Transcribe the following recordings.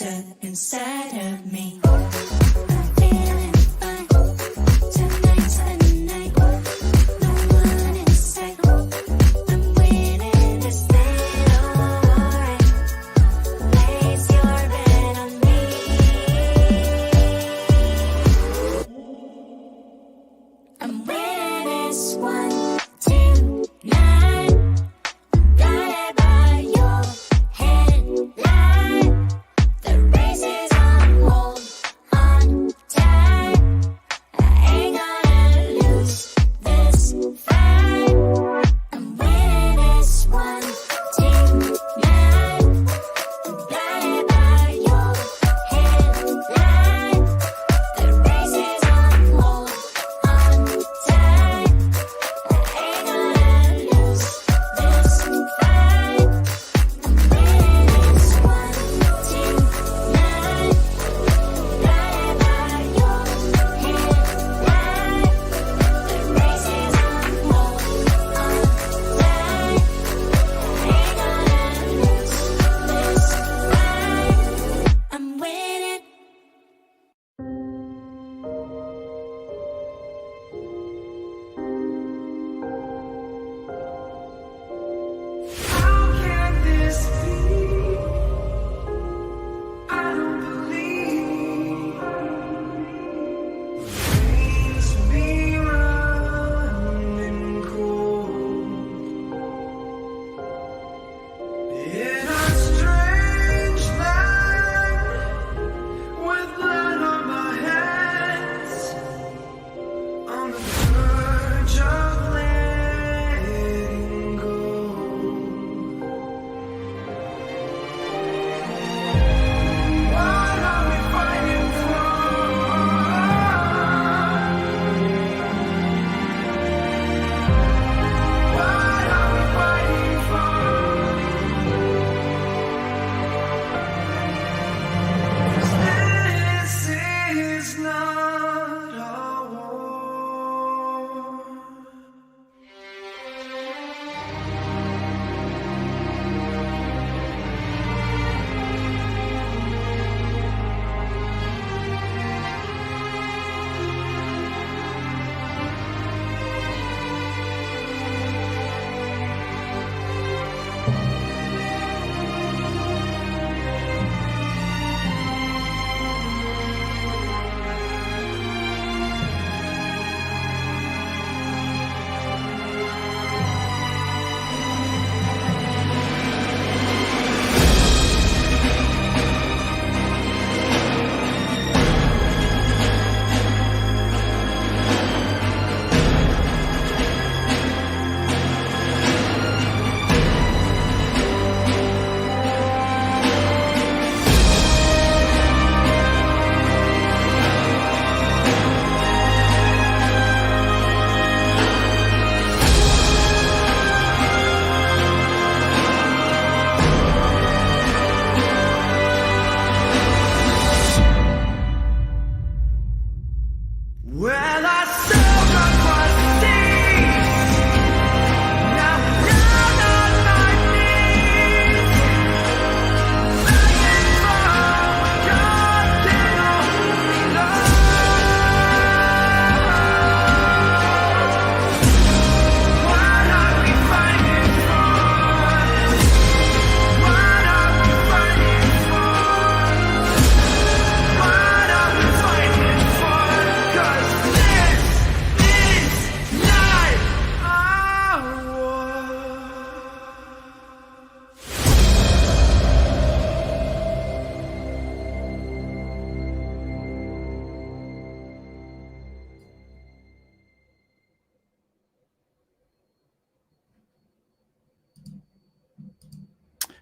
closer inside of me. I'm feeling fine. Tonight's the night. No one in sight. I'm winning this thing, alright. Place your bet on me. I'm winning this one, two, nine. Got it by your headline. The race is on hold, on tight. I ain't gonna lose this fight. I'm winning this one, two, nine. Got it by your headline. The race is on hold, on tight. I ain't gonna lose this fight. I'm winning this one, two, nine. Got it by your headline. The race is on hold, on tight. I ain't gonna lose this fight. I'm winning. How can this be? I don't believe. Brings me running cold. In a strange land, with blood on my hands, on the verge of letting go. What are we fighting for? What are we fighting for? 'Cause this is not a war. Well, I sailed across seas, now down on my knees, begging for God can only love. What are we fighting for? What are we fighting for? What are we fighting for? 'Cause this is not our war.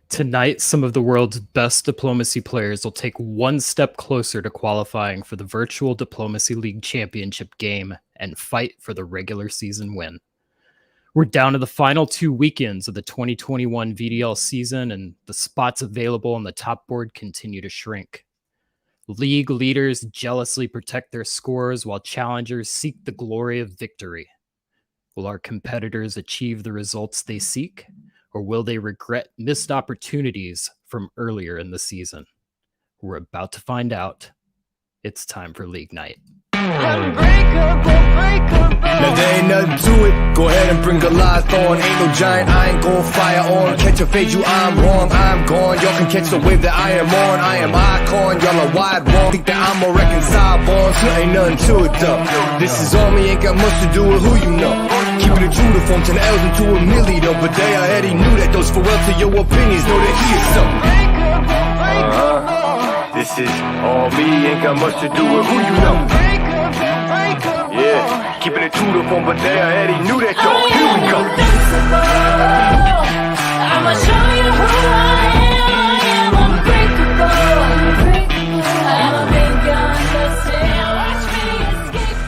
Tonight, some of the world's best diplomacy players will take one step closer to qualifying for the virtual Diplomacy League Championship game and fight for the regular season win. We're down to the final 2 weekends of the 2021 VDL season, and the spots available on the top board continue to shrink. League leaders jealously protect their scores while challengers seek the glory of victory. Will our competitors achieve the results they seek, or will they regret missed opportunities from earlier in the season? We're about to find out. It's time for League Night. Now there ain't nothing to it. Go ahead and bring a lot on. Ain't no giant, I ain't gon' fire on. Catch a fade, you, I'm wrong, I'm gone. Y'all can catch the wave that I am on. I am icon, y'all are wide wrong. Think that I'm a reconcile born, so ain't nothing to it though. This is on me, ain't got much to do with who you know. Keeping it true to form 10 L's into a milli though. But they already knew that those farewell to your opinions. Know that he is something. This is all me, ain't got much to do with who you know. Yeah, keeping it true to form, but they already knew that though. Here we go. I'ma show you who I am. I'm unbreakable. I'm a big gun, but still watch me escape.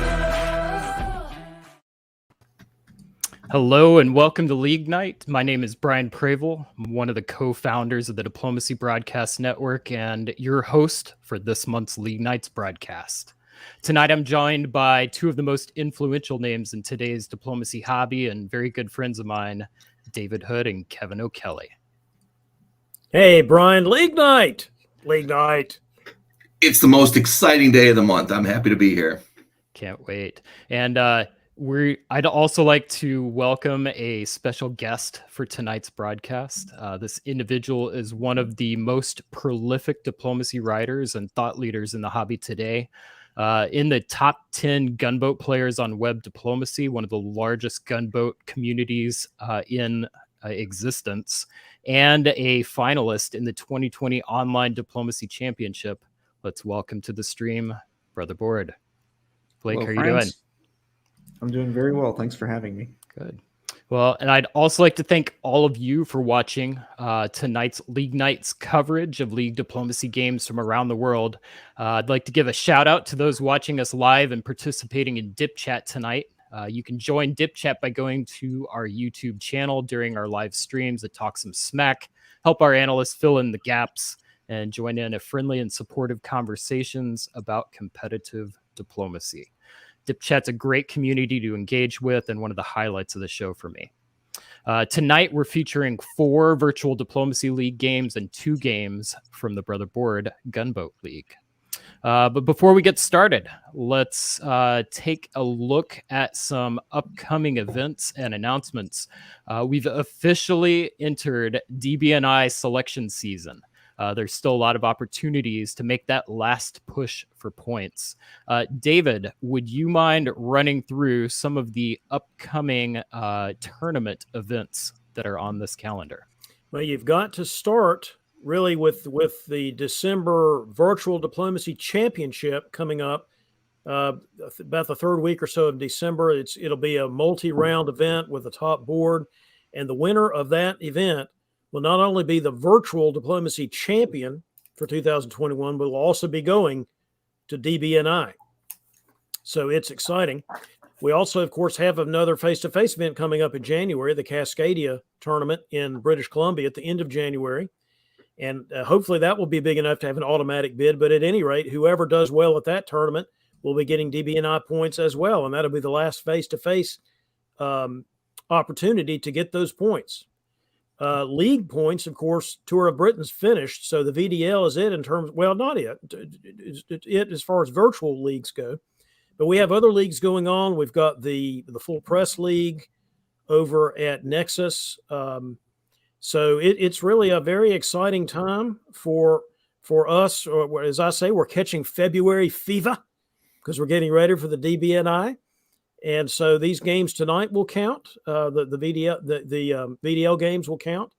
Hello and welcome to League Night. My name is Brian Pravel. I'm one of the co-founders of the Diplomacy Broadcast Network and your host for this month's League Nights broadcast. Tonight, I'm joined by two of the most influential names in today's diplomacy hobby and very good friends of mine, David Hood and Kevin O'Kelly. Hey, Brian, League Night. League Night. It's the most exciting day of the month. I'm happy to be here. Can't wait. And I'd also like to welcome a special guest for tonight's broadcast. This individual is one of the most prolific diplomacy writers and thought leaders in the hobby today. In the top 10 gunboat players on web diplomacy, one of the largest gunboat communities in existence, and a finalist in the 2020 Online Diplomacy Championship. Let's welcome to the stream, Brother Bored. Blake, Hello, how are you friends. doing? I'm doing very well. Thanks for having me. Good. Well, and I'd also like to thank all of you for watching tonight's League Nights coverage of League diplomacy games from around the world. I'd like to give a shout out to those watching us live and participating in Dip Chat tonight. You can join Dip Chat by going to our YouTube channel during our live streams that talk some smack, help our analysts fill in the gaps, and join in a friendly and supportive conversations about competitive diplomacy. Dip Chat's a great community to engage with and one of the highlights of the show for me. Tonight, we're featuring 4 virtual Diplomacy League games and 2 games from the Brother Bored Gunboat League. But before we get started, let's take a look at some upcoming events and announcements. We've officially entered DBNI selection season. There's still a lot of opportunities to make that last push for points. David, would you mind running through some of the upcoming tournament events that are on this calendar? Well, you've got to start really with the December Virtual Diplomacy Championship coming up about the third week or so of December. It'll be a multi-round event with a top board, and the winner of that event will not only be the Virtual Diplomacy Champion for 2021, but will also be going to DBNI. So it's exciting. We also, of course, have another face-to-face event coming up in January, the Cascadia tournament in British Columbia at the end of January. And hopefully that will be big enough to have an automatic bid. But at any rate, whoever does well at that tournament will be getting DBNI points as well. And that'll be the last face-to-face opportunity to get those points. League points, of course, Tour of Britain's finished. So the VDL is it in terms, well, not it as far as virtual leagues go. But we have other leagues going on. We've got the Full Press League over at Nexus. So it's really a very exciting time for us. Or as I say, we're catching February fever because we're getting ready for the DBNI. And so these games tonight will count. The VDL games will count,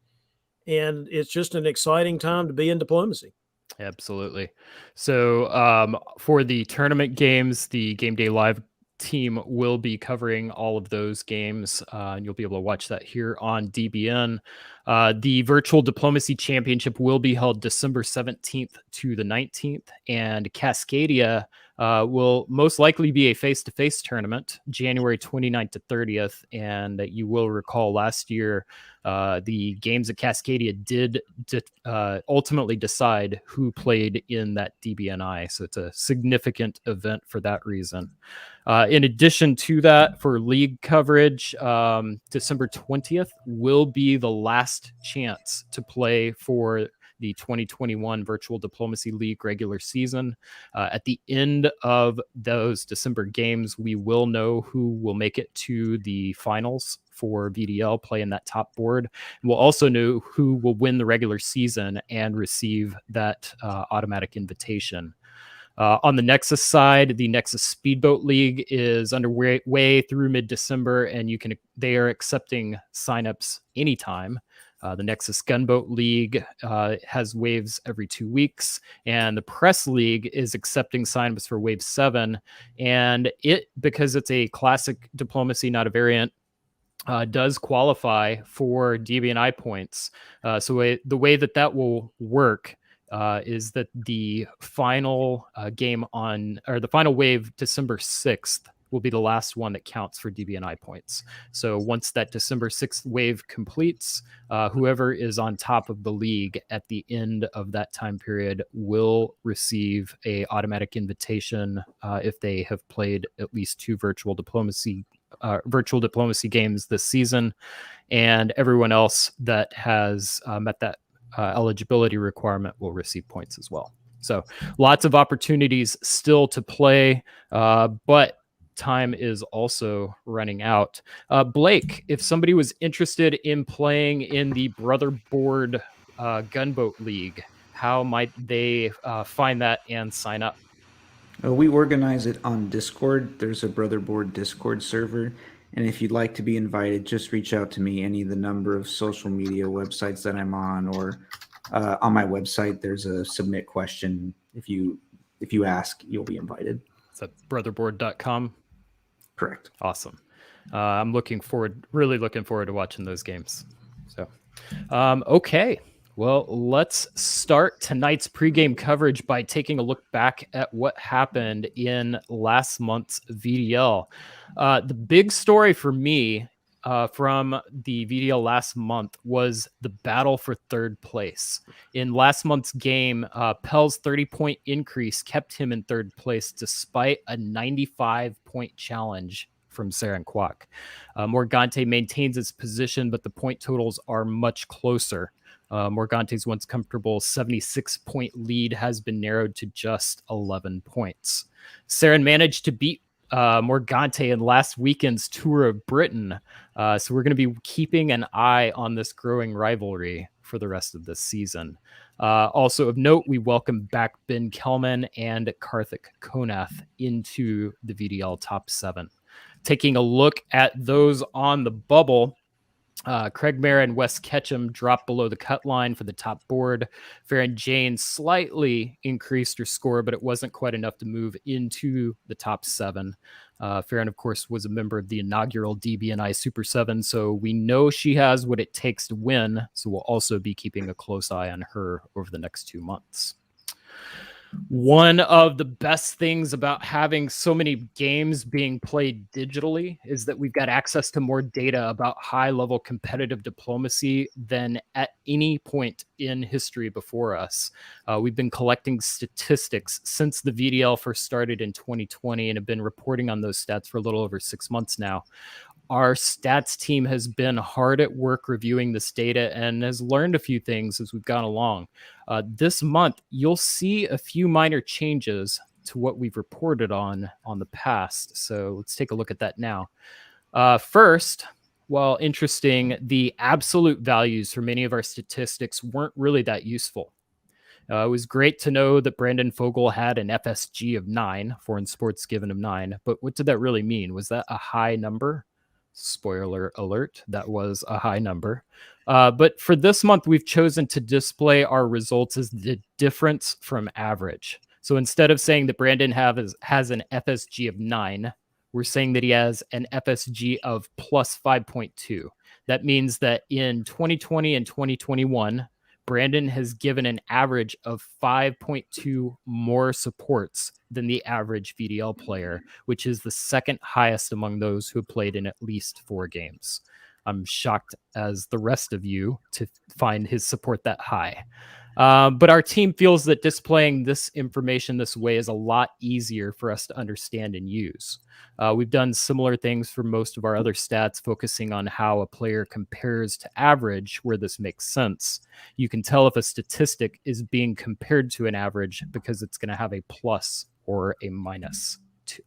and it's just an exciting time to be in diplomacy. Absolutely. So for the tournament games, the Game Day Live team will be covering all of those games, and you'll be able to watch that here on DBN. The Virtual Diplomacy Championship will be held December 17th to the 19th, and Cascadia will most likely be a face-to-face tournament, January 29th to 30th. And you will recall last year, the games at Cascadia did ultimately decide who played in that DBNI. So it's a significant event for that reason. In addition to that, for league coverage, December 20th will be the last chance to play for the 2021 Virtual Diplomacy League regular season. At the end of those December games, we will know who will make it to the finals for VDL, play in that top board. We'll also know who will win the regular season and receive that automatic invitation. On the Nexus side, the Nexus Speedboat League is underway through mid-December, and they are accepting signups anytime. The Nexus Gunboat League has waves every 2 weeks, and the Press League is accepting signups for Wave 7. And because it's a classic diplomacy, not a variant, does qualify for DBNI points. So the way that will work is that the final the final wave, December 6th, will be the last one that counts for DBNI points. So once that December 6th wave completes, whoever is on top of the league at the end of that time period will receive a automatic invitation if they have played at least 2 virtual diplomacy games this season, and everyone else that has met that eligibility requirement will receive points as well. So lots of opportunities still to play, but time is also running out. Blake, if somebody was interested in playing in the Brother Bored Gunboat League, how might they find that and sign up? We organize it on Discord. There's a Brother Bored Discord server. And if you'd like to be invited, just reach out to me. Any of the number of social media websites that I'm on, or on my website, there's a submit question. If you ask, you'll be invited. It's at brotherbored.com. Correct. Awesome. I'm really looking forward to watching those games. So, okay. Well, let's start tonight's pregame coverage by taking a look back at what happened in last month's VDL. The big story for me from the VDL last month was the battle for third place. In last month's game, Pell's 30-point increase kept him in third place despite a 95-point challenge from Saren Kwok. Morgante maintains its position, but the point totals are much closer. Morgante's once comfortable 76-point lead has been narrowed to just 11 points. Saren managed to beat Morgante in last weekend's Tour of Britain. So we're going to be keeping an eye on this growing rivalry for the rest of this season. Also of note, we welcome back Ben Kelman and Karthik Konath into the VDL top 7. Taking a look at those on the bubble, Craig Mara and Wes Ketchum dropped below the cut line for the top board. Farron Jane slightly increased her score, but it wasn't quite enough to move into the top 7. Farron, of course, was a member of the inaugural DBNI Super 7, so we know she has what it takes to win. So we'll also be keeping a close eye on her over the next 2 months. One of the best things about having so many games being played digitally is that we've got access to more data about high-level competitive diplomacy than at any point in history before us. We've been collecting statistics since the VDL first started in 2020 and have been reporting on those stats for a little over 6 months now. Our stats team has been hard at work reviewing this data and has learned a few things as we've gone along. This month, you'll see a few minor changes to what we've reported on the past. So let's take a look at that now. First, while interesting, the absolute values for many of our statistics weren't really that useful. It was great to know that Brandon Fogel had an FSG of 9, foreign sports given of 9, but what did that really mean? Was that a high number? Spoiler alert, that was a high number. But for this month, we've chosen to display our results as the difference from average. So instead of saying that Brandon has an FSG of 9, we're saying that he has an FSG of plus 5.2. That means that in 2020 and 2021, Brandon has given an average of 5.2 more supports than the average VDL player, which is the second highest among those who have played in at least 4 games. I'm shocked, as the rest of you, to find his support that high. But our team feels that displaying this information this way is a lot easier for us to understand and use. We've done similar things for most of our other stats, focusing on how a player compares to average, where this makes sense. You can tell if a statistic is being compared to an average because it's going to have a plus or a minus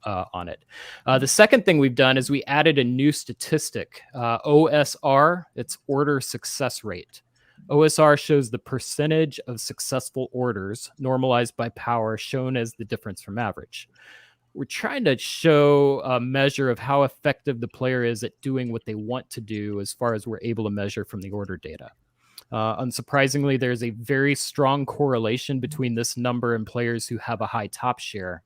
on it. The second thing we've done is we added a new statistic, OSR, it's order success rate. OSR shows the percentage of successful orders normalized by power, shown as the difference from average. We're trying to show a measure of how effective the player is at doing what they want to do as far as we're able to measure from the order data. Unsurprisingly, there's a very strong correlation between this number and players who have a high top share.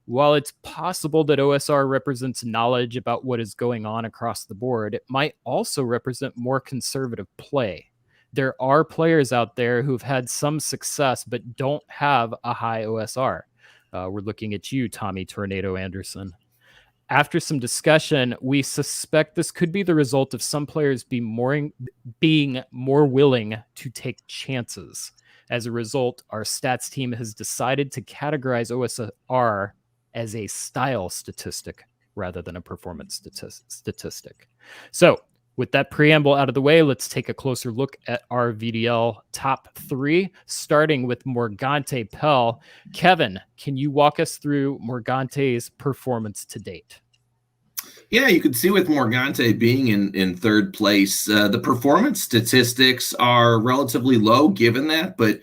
While it's possible that OSR represents knowledge about what is going on across the board, it might also represent more conservative play. There are players out there who've had some success but don't have a high OSR. We're looking at you, Tommy Tornado Anderson. After some discussion, we suspect this could be the result of some players being more willing to take chances. As a result, our stats team has decided to categorize OSR as a style statistic rather than a performance statistic. So, with that preamble out of the way, let's take a closer look at our VDL top 3, starting with Morgante Pell. Kevin, can you walk us through Morgante's performance to date? Yeah, you can see with Morgante being in third place, the performance statistics are relatively low given that, but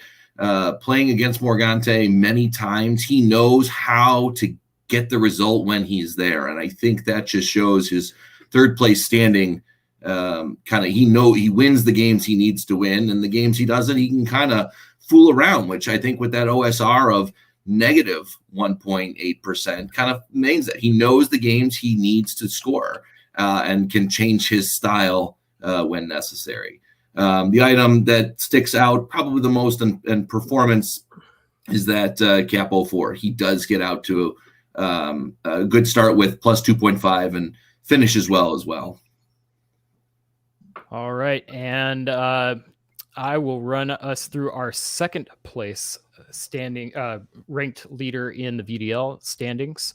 playing against Morgante many times, he knows how to get the result when he's there. And I think that just shows his third place standing. He wins the games he needs to win, and the games he doesn't, he can kind of fool around, which I think with that OSR of negative 1.8% kind of means that he knows the games he needs to score and can change his style when necessary. The item that sticks out probably the most in performance is that Cap 04. He does get out to a good start with plus 2.5 and finishes well as well. All right, and I will run us through our second place standing ranked leader in the VDL standings.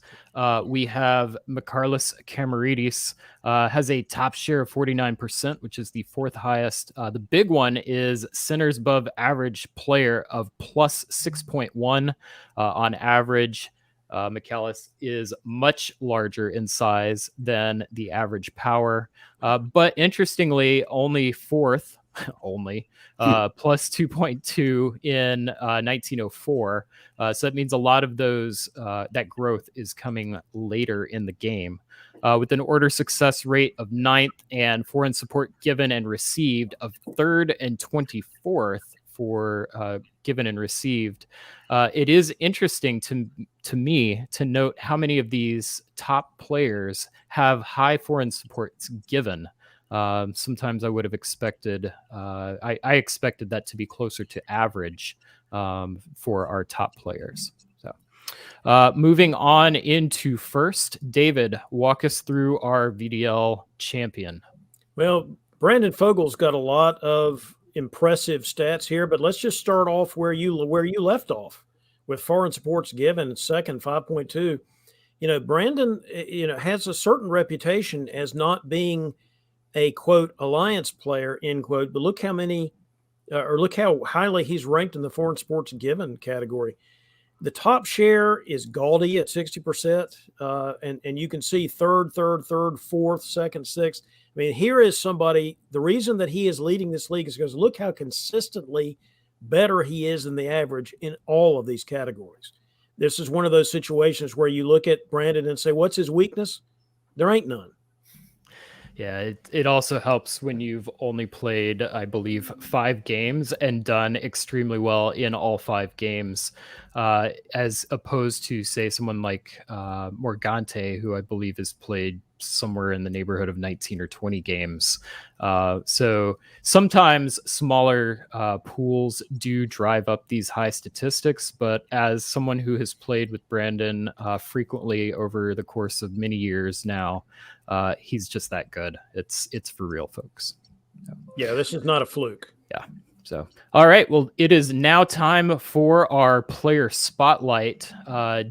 We have Mikarlis Kamaridis, has a top share of 49%, which is the 4th highest. The big one is centers above average player of plus 6.1 on average. Mikarlis is much larger in size than the average power, but interestingly, only 4th, plus 2.2 in 1904. So that means a lot of those that growth is coming later in the game. With an order success rate of 9th and foreign support given and received of 3rd and 24th for given and received. It is interesting to me to note how many of these top players have high foreign supports given. Sometimes I would have expected, I expected that to be closer to average for our top players. So moving on into first, David, walk us through our VDL champion. Well, Brandon Fogel's got a lot of impressive stats here, but let's just start off where you left off with foreign supports given second 5.2. Brandon has a certain reputation as not being a quote alliance player end quote, but look how highly he's ranked in the foreign sports given category. The top share is Galdi at 60%, and you can see third, fourth, second, sixth. I mean, here is somebody, the reason that he is leading this league is because look how consistently better he is than the average in all of these categories. This is one of those situations where you look at Brandon and say, what's his weakness? There ain't none. Yeah, it also helps when you've only played, I believe, 5 games and done extremely well in all 5 games, as opposed to, say, someone like Morgante, who I believe has played somewhere in the neighborhood of 19 or 20 games. So sometimes smaller pools do drive up these high statistics, but as someone who has played with Brandon frequently over the course of many years now, he's just that good. It's for real, folks. Yeah, this is not a fluke. Yeah. So, all right. Well, it is now time for our player spotlight.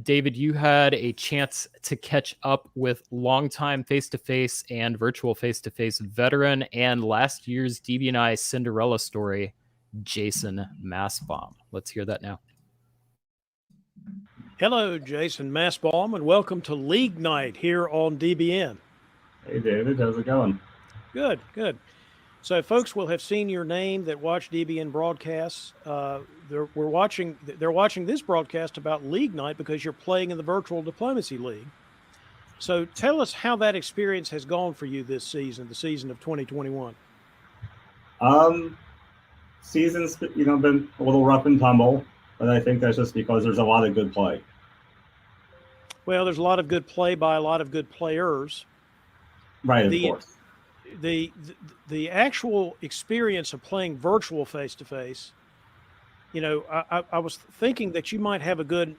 David, you had a chance to catch up with longtime face-to-face and virtual face-to-face veteran and last year's DB&I Cinderella story, Jason Mastbaum. Let's hear that now. Hello, Jason Mastbaum, and welcome to League Night here on DBN. Hey, David. How's it going? Good, good. So, folks will have seen your name that watch DBN broadcasts. They're watching this broadcast about League Night because you're playing in the Virtual Diplomacy League. So, tell us how that experience has gone for you this season, the season of 2021. Season's been a little rough and tumble, but I think that's just because there's a lot of good play. Well, there's a lot of good play by a lot of good players. Right, of course. The actual experience of playing virtual face-to-face, I was thinking that you might have a good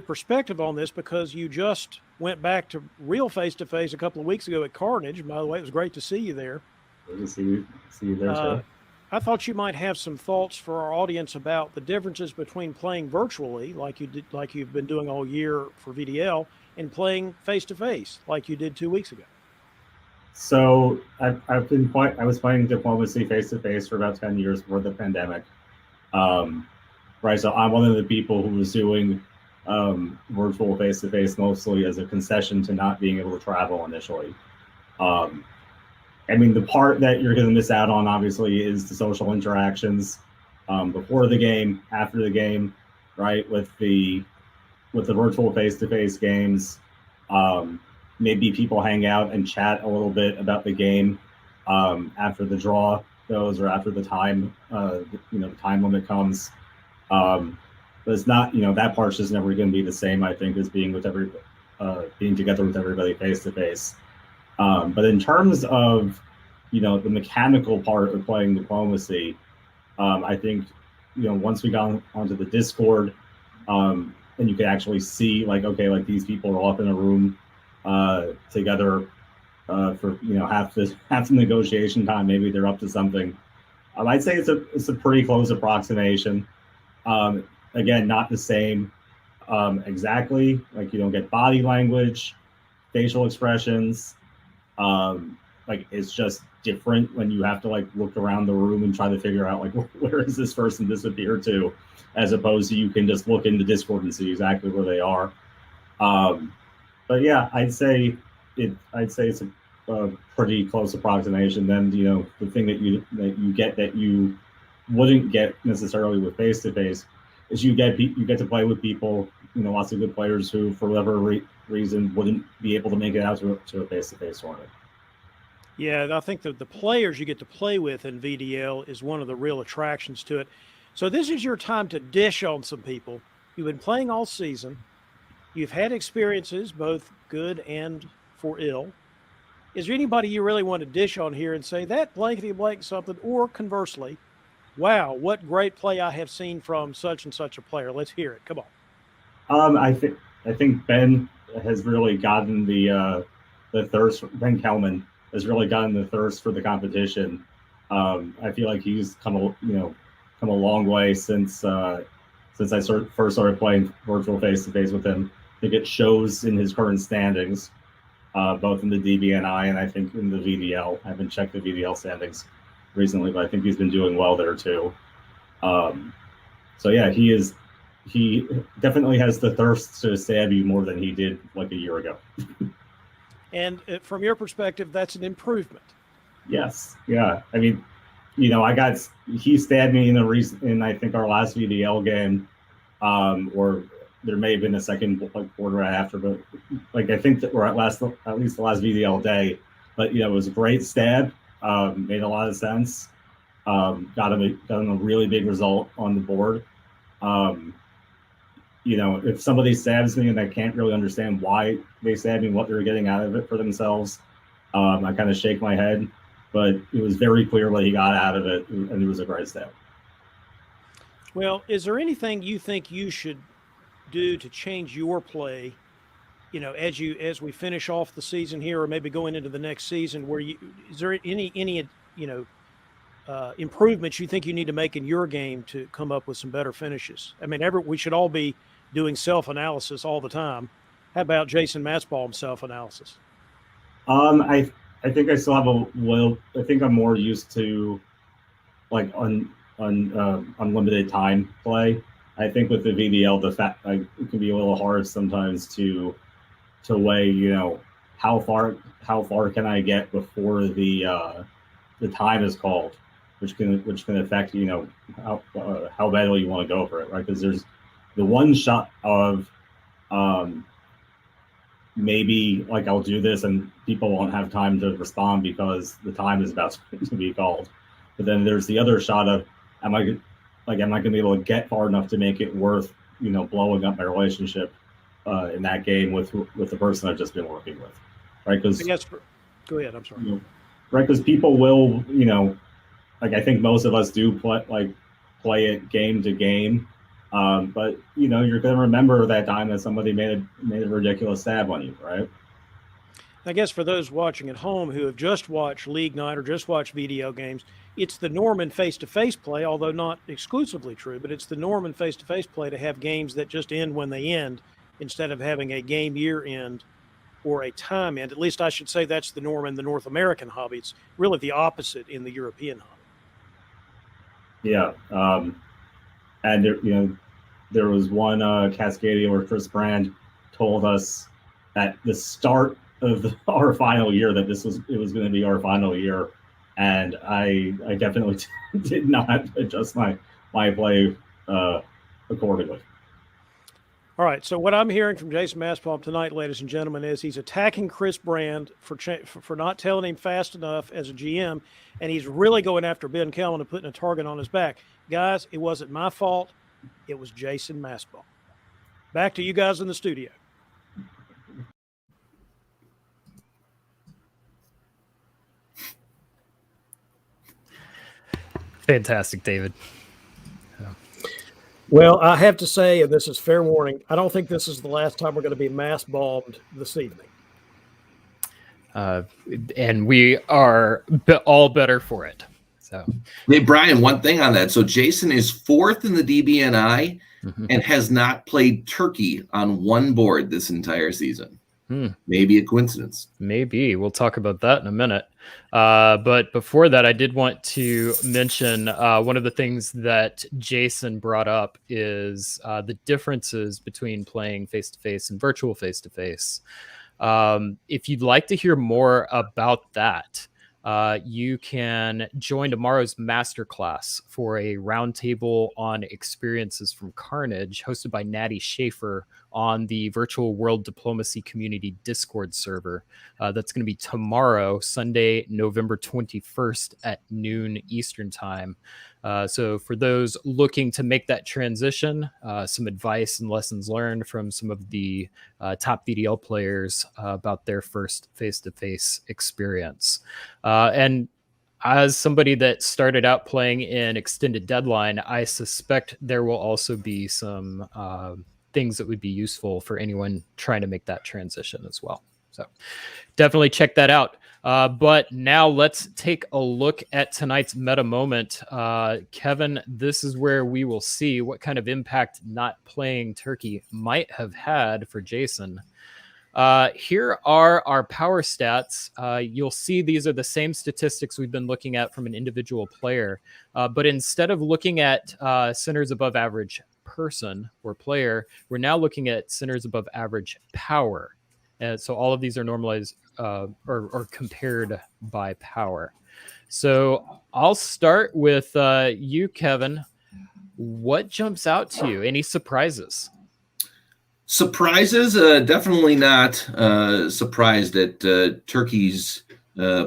perspective on this because you just went back to real face-to-face a couple of weeks ago at Carnage. By the way, it was great to see you there. Good to see you there too. I thought you might have some thoughts for our audience about the differences between playing virtually, like you've been doing all year for VDL, and playing face-to-face, like you did 2 weeks ago. So I was playing diplomacy face-to-face for about 10 years before the pandemic. Right, so I'm one of the people who was doing virtual face-to-face mostly as a concession to not being able to travel initially. I mean, the part that you're going to miss out on, obviously, is the social interactions before the game, after the game, right? With the virtual face-to-face games, maybe people hang out and chat a little bit about the game after the draw goes or after the time, the time limit comes. But it's not, that part's just never going to be the same, I think, as being together with everybody face-to-face. But in terms of, the mechanical part of playing diplomacy, I think, once we got onto the Discord, and you could actually see, these people are all up in a room together for, half the negotiation time. Maybe they're up to something. I'd say it's a pretty close approximation. Again, not the same exactly. Like, you don't get body language, facial expressions. It's just different when you have to look around the room and try to figure out where is this person disappear to, as opposed to you can just look in the Discord and see exactly where they are. But yeah, I'd say it's a pretty close approximation. Then the thing that you get that you wouldn't get necessarily with face to face is you get to play with people, lots of good players who, for whatever reason, wouldn't be able to make it out to a face-to-face tournament. Yeah, I think that the players you get to play with in VDL is one of the real attractions to it. So this is your time to dish on some people. You've been playing all season. You've had experiences, both good and for ill. Is there anybody you really want to dish on here and say that blankety blank something, or conversely, wow, what great play I have seen from such and such a player? Let's hear it. Come on. I think Ben has really gotten the thirst. Ben Kelman has really gotten the thirst for the competition. I feel like he's come a long way since I first started playing virtual face-to-face with him. I think it shows in his current standings, both in the DBNI and I think in the VDL. I haven't checked the VDL standings recently, but I think he's been doing well there too. So yeah, he definitely has the thirst to stab you more than he did a year ago. And from your perspective, that's an improvement. Yes. Yeah. I mean, he stabbed me in I think our last VDL game, or there may have been a second quarter after, but I think that we're at least the last VDL day. But it was a great stab. Made a lot of sense. Got him a really big result on the board. If somebody stabs me and I can't really understand why they stabbed me, what they're getting out of it for themselves, I kind of shake my head. But it was very clear what he got out of it, and it was a great stab. Well, is there anything you think you should do to change your play, as we finish off the season here, or maybe going into the next season, is there any improvements you think you need to make in your game to come up with some better finishes? I mean, we should all be doing self-analysis all the time. How about Jason Mastbaum self-analysis? I think I still have a little. I think I'm more used to like unlimited time play. I think with the VDL, the fact like it can be a little hard sometimes to weigh, how far can I get before the time is called, which can affect how badly you want to go for it, right? Because there's the one shot of maybe like I'll do this and people won't have time to respond because the time is about to be called. But then there's the other shot of am I going to be able to get far enough to make it worth blowing up my relationship in that game with the person I've just been working with, right? Because go ahead. I'm sorry. Right, because people will I think most of us do play it game to game. But you're going to remember that time that somebody made a ridiculous stab on you, right? I guess for those watching at home who have just watched League Night or just watched video games, it's the norm in face-to-face play, although not exclusively true, but it's the norm in face-to-face play to have games that just end when they end instead of having a game year end or a time end. At least I should say that's the norm in the North American hobby. It's really the opposite in the European hobby. Yeah. And there was one Cascadia where Chris Brand told us at the start of our final year that it was going to be our final year, and I definitely did not adjust my play accordingly. All right. So what I'm hearing from Jason Mastbaum tonight, ladies and gentlemen, is he's attacking Chris Brand for not telling him fast enough as a GM, and he's really going after Ben Kelman and putting a target on his back. Guys, it wasn't my fault. It was Jason Mastbaum. Back to you guys in the studio. Fantastic, David. Well, I have to say, and this is fair warning, I don't think this is the last time we're going to be mass-bombed this evening. And we are all better for it. So, hey, Brian, one thing on that. So Jason is 4th in the DBNI and has not played Turkey on one board this entire season. Maybe a coincidence. Maybe. We'll talk about that in a minute. But before that, I did want to mention one of the things that Jason brought up is the differences between playing face-to-face and virtual face-to-face. If you'd like to hear more about that, you can join tomorrow's masterclass for a roundtable on experiences from Carnage hosted by Natty Schaefer on the Virtual World Diplomacy Community Discord server. That's going to be tomorrow, Sunday, November 21st at noon Eastern time. So for those looking to make that transition, some advice and lessons learned from some of the top VDL players about their first face-to-face experience. And as somebody that started out playing in Extended Deadline, I suspect there will also be some things that would be useful for anyone trying to make that transition as well. So definitely check that out. But now let's take a look at tonight's meta moment. Kevin, this is where we will see what kind of impact not playing Turkey might have had for Jason. Here are our power stats. You'll see these are the same statistics we've been looking at from an individual player. But instead of looking at centers above average person or player, we're now looking at centers above average power. And so all of these are normalized or compared by power. So I'll start with you, Kevin. What jumps out to you? Any surprises? Surprises? Definitely not surprised at Turkey's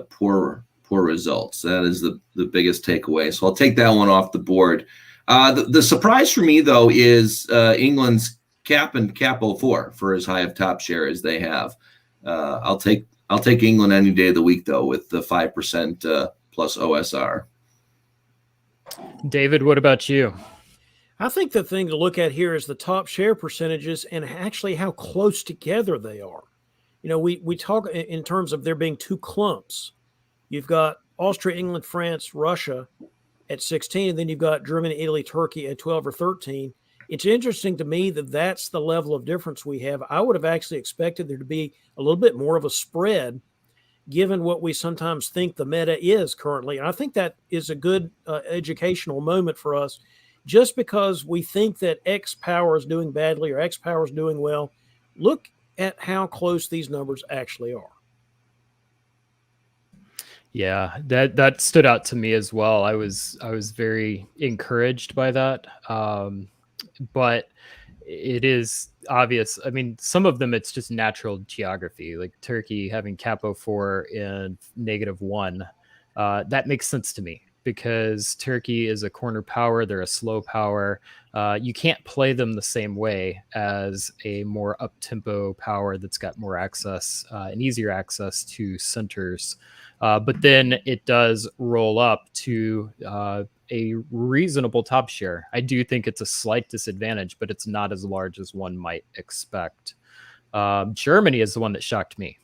poor results. That is the biggest takeaway. So I'll take that one off the board. The surprise for me, though, is England's cap and cap 04 for as high of top share as they have. I'll take England any day of the week, though, with the 5% plus OSR. David, what about you? I think the thing to look at here is the top share percentages and actually how close together they are. We talk in terms of there being two clumps. You've got Austria, England, France, Russia at 16, and then you've got Germany, Italy, Turkey at 12 or 13. It's interesting to me that that's the level of difference we have. I would have actually expected there to be a little bit more of a spread given what we sometimes think the meta is currently. And I think that is a good educational moment for us. Just because we think that X power is doing badly or X power is doing well, look at how close these numbers actually are. Yeah, that stood out to me as well. I was very encouraged by that. But it is obvious. I mean, some of them it's just natural geography, like Turkey having capo 4 and -1. That makes sense to me because Turkey is a corner power. They're a slow power. You can't play them the same way as a more up-tempo power that's got more access and easier access to centers. But then it does roll up to a reasonable top share. I do think it's a slight disadvantage, but it's not as large as one might expect. Germany is the one that shocked me.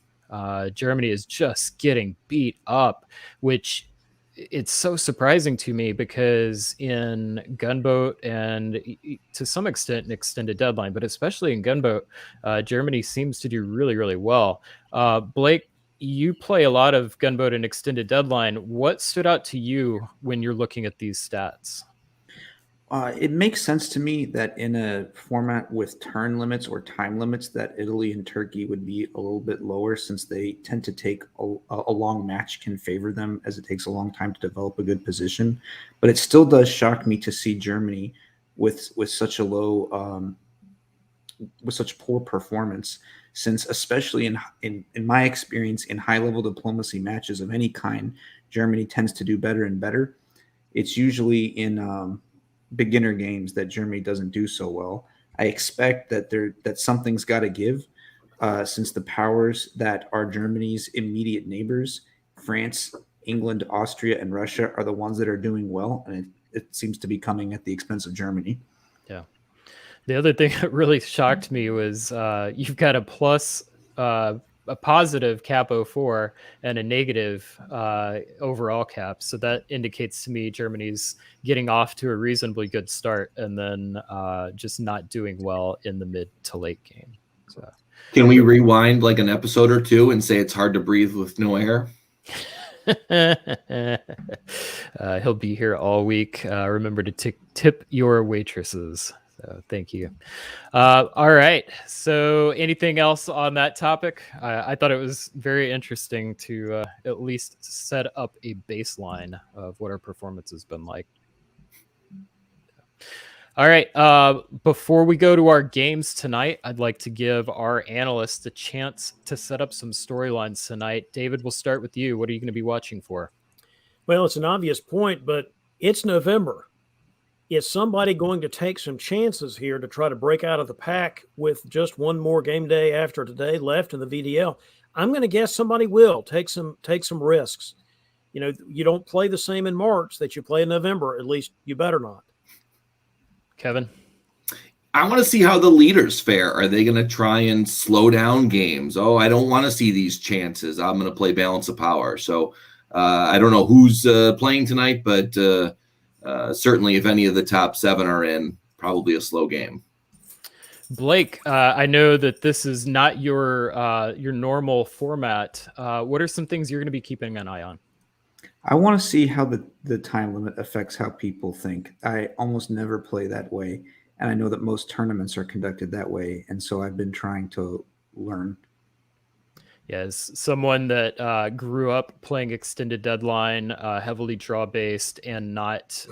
Germany is just getting beat up, which it's so surprising to me because in Gunboat and to some extent an extended deadline, but especially in Gunboat, Germany seems to do really, really well. Blake, you play a lot of Gunboat and extended deadline. What stood out to you when you're looking at these stats? It makes sense to me that in a format with turn limits or time limits, that Italy and Turkey would be a little bit lower since they tend to take a long match can favor them as it takes a long time to develop a good position. But it still does shock me to see Germany with such a low with such poor performance, since especially in my experience in high level diplomacy matches of any kind, Germany tends to do better and better. It's usually in beginner games that Germany doesn't do so well. I expect that something's got to give, since the powers that are Germany's immediate neighbors, France, England, Austria, and Russia, are the ones that are doing well, and it seems to be coming at the expense of Germany. Yeah. The other thing that really shocked me was you've got a positive capo 4 and a negative overall cap. So that indicates to me Germany's getting off to a reasonably good start and then just not doing well in the mid to late game. So, can we rewind like an episode or two and say it's hard to breathe with no air? He'll be here all week. Remember to tip your waitresses. So thank you. All right. So anything else on that topic? I thought it was very interesting to at least set up a baseline of what our performance has been like. All right. Before we go to our games tonight, I'd like to give our analysts a chance to set up some storylines tonight. David, we'll start with you. What are you going to be watching for? Well, it's an obvious point, but it's November. Is somebody going to take some chances here to try to break out of the pack with just one more game day after today left in the VDL? I'm going to guess somebody will take some risks. You know, you don't play the same in March that you play in November. At least you better not. Kevin? I want to see how the leaders fare. Are they going to try and slow down games? Oh, I don't want to see these chances. I'm going to play balance of power. So I don't know who's playing tonight, but certainly if any of the top 7 are in, probably a slow game. Blake, I know that this is not your normal format. What are some things you're going to be keeping an eye on? I want to see how the time limit affects how people think. I almost never play that way, and I know that most tournaments are conducted that way, and so I've been trying to learn. Yes, someone that grew up playing extended deadline, heavily draw based, and not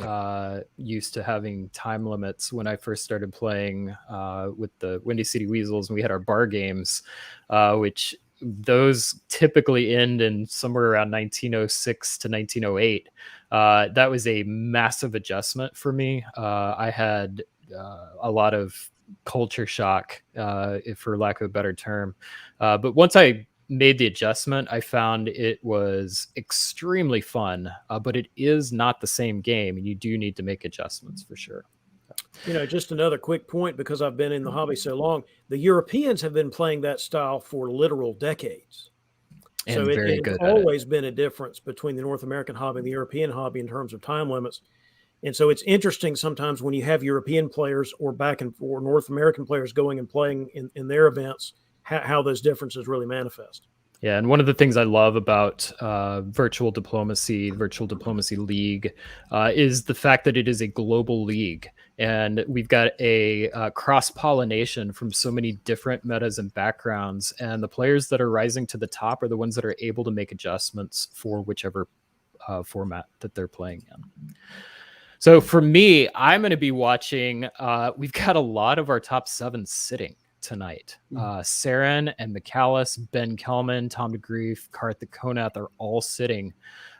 used to having time limits. When I first started playing with the Windy City Weasels, and we had our bar games, which those typically end in somewhere around 1906 to 1908. That was a massive adjustment for me. I had a lot of culture shock, for lack of a better term. But once I made the adjustment, I found it was extremely fun, but it is not the same game, and you do need to make adjustments for sure. You know, just another quick point, because I've been in the hobby so long, the Europeans have been playing that style for literal decades. And So it very has good at it. always been a difference between the North American hobby and the European hobby in terms of time limits. And so it's interesting sometimes when you have European players or North American players going and playing in their events, how those differences really manifest. Yeah, and one of the things I love about Virtual Diplomacy League, is the fact that it is a global league, and we've got a cross-pollination from so many different metas and backgrounds, and the players that are rising to the top are the ones that are able to make adjustments for whichever format that they're playing in. So for me, I'm going to be watching. We've got a lot of our top 7 sitting tonight. Saren and McCallus, Ben Kelman, Tom DeGrief, Karthik Konath are all sitting.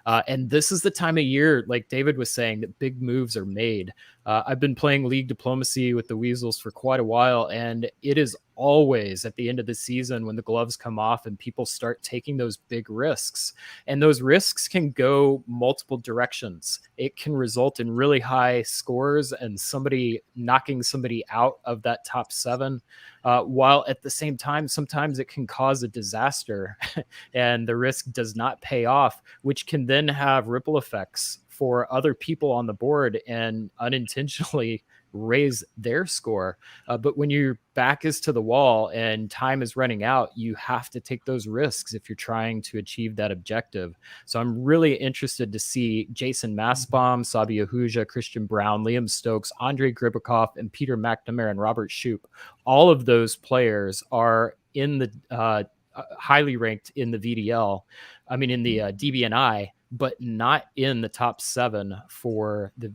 And this is the time of year, like David was saying, that big moves are made. I've been playing League Diplomacy with the Weasels for quite a while, and it is always at the end of the season when the gloves come off and people start taking those big risks. And those risks can go multiple directions. It can result in really high scores and somebody knocking somebody out of that top 7, while at the same time, sometimes it can cause a disaster and the risk does not pay off, which can then have ripple effects for other people on the board and unintentionally raise their score. But when your back is to the wall and time is running out, you have to take those risks if you're trying to achieve that objective. So I'm really interested to see Jason Mastbaum, Sabi Ahuja, Christian Brown, Liam Stokes, Andre Gribikoff, and Peter McNamara and Robert Shoup. All of those players are in the highly ranked in the VDL. I mean, in the DBNI, but not in the top 7 for the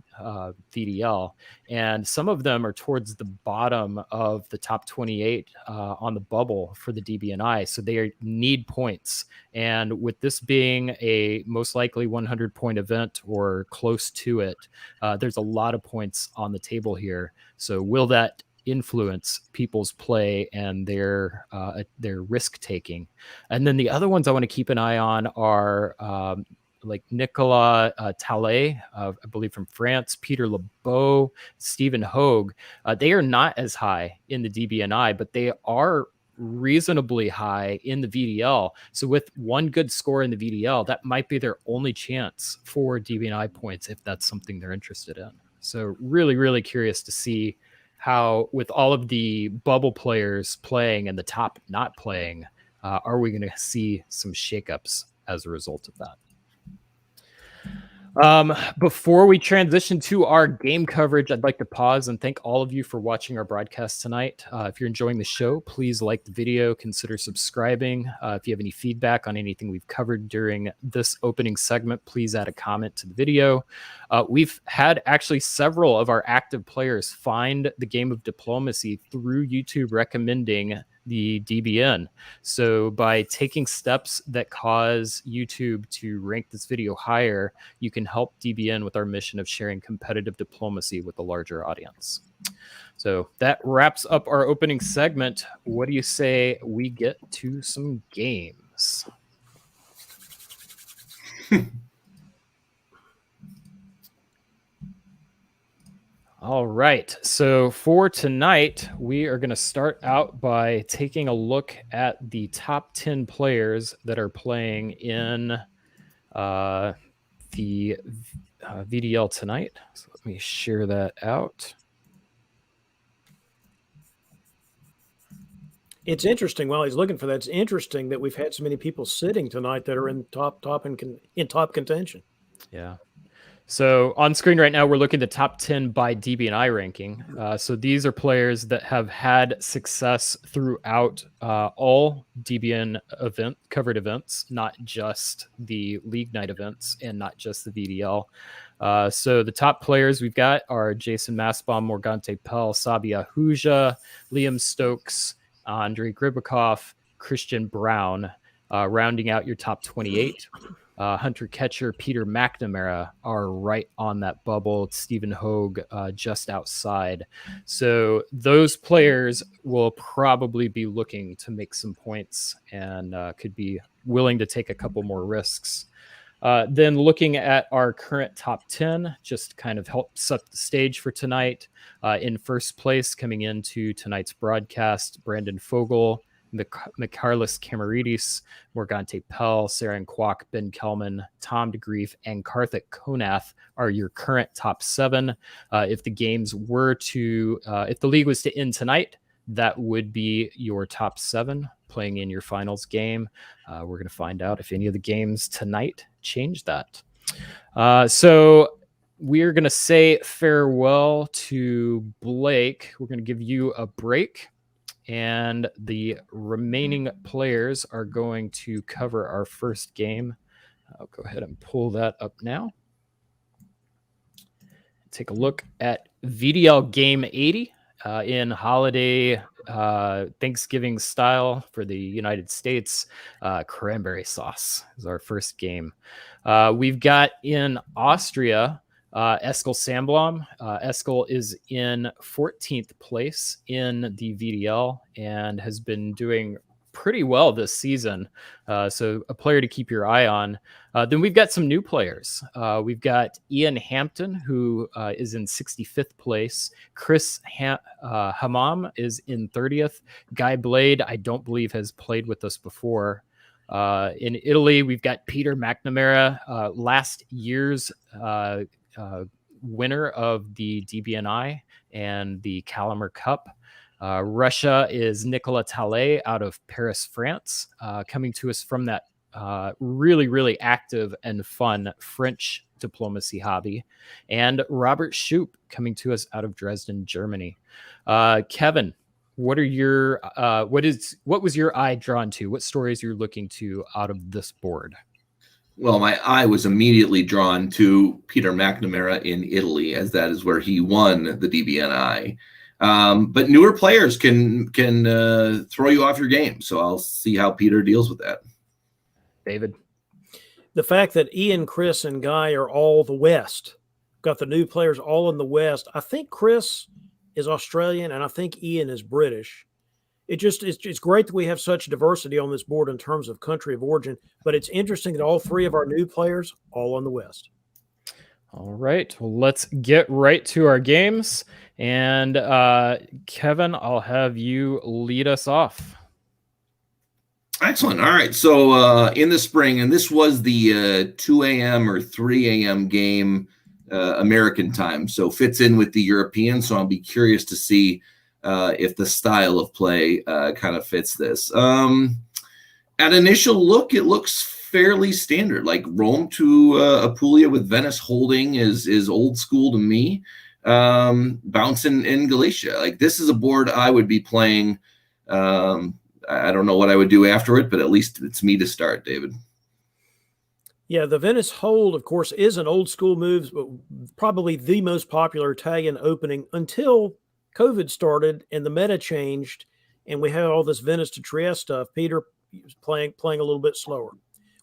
VDL. And some of them are towards the bottom of the top 28 on the bubble for the DBNI. So they need points. And with this being a most likely 100-point event or close to it, there's a lot of points on the table here. So will that influence people's play and their risk taking? And then the other ones I want to keep an eye on are like Nicolas Tallet, I believe from France, Peter Lebeau, Stephen Hogue. They are not as high in the DBNI, but they are reasonably high in the VDL. So with one good score in the VDL, that might be their only chance for DBNI points if that's something they're interested in. So really, really curious to see how, with all of the bubble players playing and the top not playing, are we going to see some shakeups as a result of that? Before we transition to our game coverage, I'd like to pause and thank all of you for watching our broadcast tonight. If you're enjoying the show, please like the video, consider subscribing. If you have any feedback on anything we've covered during this opening segment, please add a comment to the video. We've had actually several of our active players find the game of diplomacy through YouTube recommending the DBN. So by taking steps that cause YouTube to rank this video higher, you can help DBN with our mission of sharing competitive diplomacy with a larger audience. So that wraps up our opening segment. What do you say we get to some games? All right. So for tonight, we are going to start out by taking a look at the top 10 players that are playing in the VDL tonight. So let me share that out. It's interesting. While he's looking for that, it's interesting that we've had so many people sitting tonight that are in top contention. Yeah. So on screen right now, we're looking at the top 10 by DBNI ranking. So these are players that have had success throughout all DBN covered events, not just the League Night events and not just the VDL. So the top players we've got are Jason Mastbaum, Morgante Pell, Sabi Ahuja, Liam Stokes, Andre Gribikoff, Christian Brown, rounding out your top 28. Hunter Ketcher, Peter McNamara are right on that bubble. Stephen Hogue just outside. So those players will probably be looking to make some points and could be willing to take a couple more risks. Then looking at our current top 10, just kind of help set the stage for tonight. In first place, coming into tonight's broadcast, Brandon Fogel, Michalis Camaridis, Morgante Pell, Saren Kwok, Ben Kelman, Tom DeGrief, and Karthik Konath are your current top 7. If the league was to end tonight, that would be your top 7 playing in your finals game. We're going to find out if any of the games tonight change that. So we're going to say farewell to Blake. We're going to give you a break, and the remaining players are going to cover our first game. I'll go ahead and pull that up now. Take a look at VDL Game 80 in holiday Thanksgiving style for the United States. Cranberry sauce is our first game. We've got in Austria, Eskil Sandblom. Eskil is in 14th place in the VDL and has been doing pretty well this season. So a player to keep your eye on. Then we've got some new players. We've got Ian Hampton, who is in 65th place. Chris Hammam is in 30th. Guy Blade, I don't believe has played with us before. In Italy, we've got Peter McNamara, last year's winner of the DBNI and the Calumet Cup. Russia is Nicolas Tallet out of Paris, France, coming to us from that really, really active and fun French diplomacy hobby. And Robert Shoup coming to us out of Dresden, Germany. Kevin, what was your eye drawn to? What stories you're looking to out of this board? Well, my eye was immediately drawn to Peter McNamara in Italy, as that is where he won the DBNI. But newer players can throw you off your game. So I'll see how Peter deals with that. David? The fact that Ian, Chris, and Guy are all the West, got the new players all in the West. I think Chris is Australian, and I think Ian is British. It's great that we have such diversity on this board in terms of country of origin, but it's interesting that all 3 of our new players all in the West. All right, well, let's get right to our games. And Kevin, I'll have you lead us off. Excellent. All right. So in the spring, and this was the 2 a.m. or 3 a.m. game, American time. So fits in with the European. So I'll be curious to see if the style of play kind of fits this. At initial look, it looks fairly standard. Like Rome to Apulia with Venice holding is old school to me. Bouncing in Galicia. Like this is a board I would be playing. I don't know what I would do after it, but at least it's me to start, David. Yeah, the Venice hold, of course, is an old school move, but probably the most popular Italian opening until COVID started and the meta changed, and we had all this Venice to Trieste stuff. Peter was playing a little bit slower,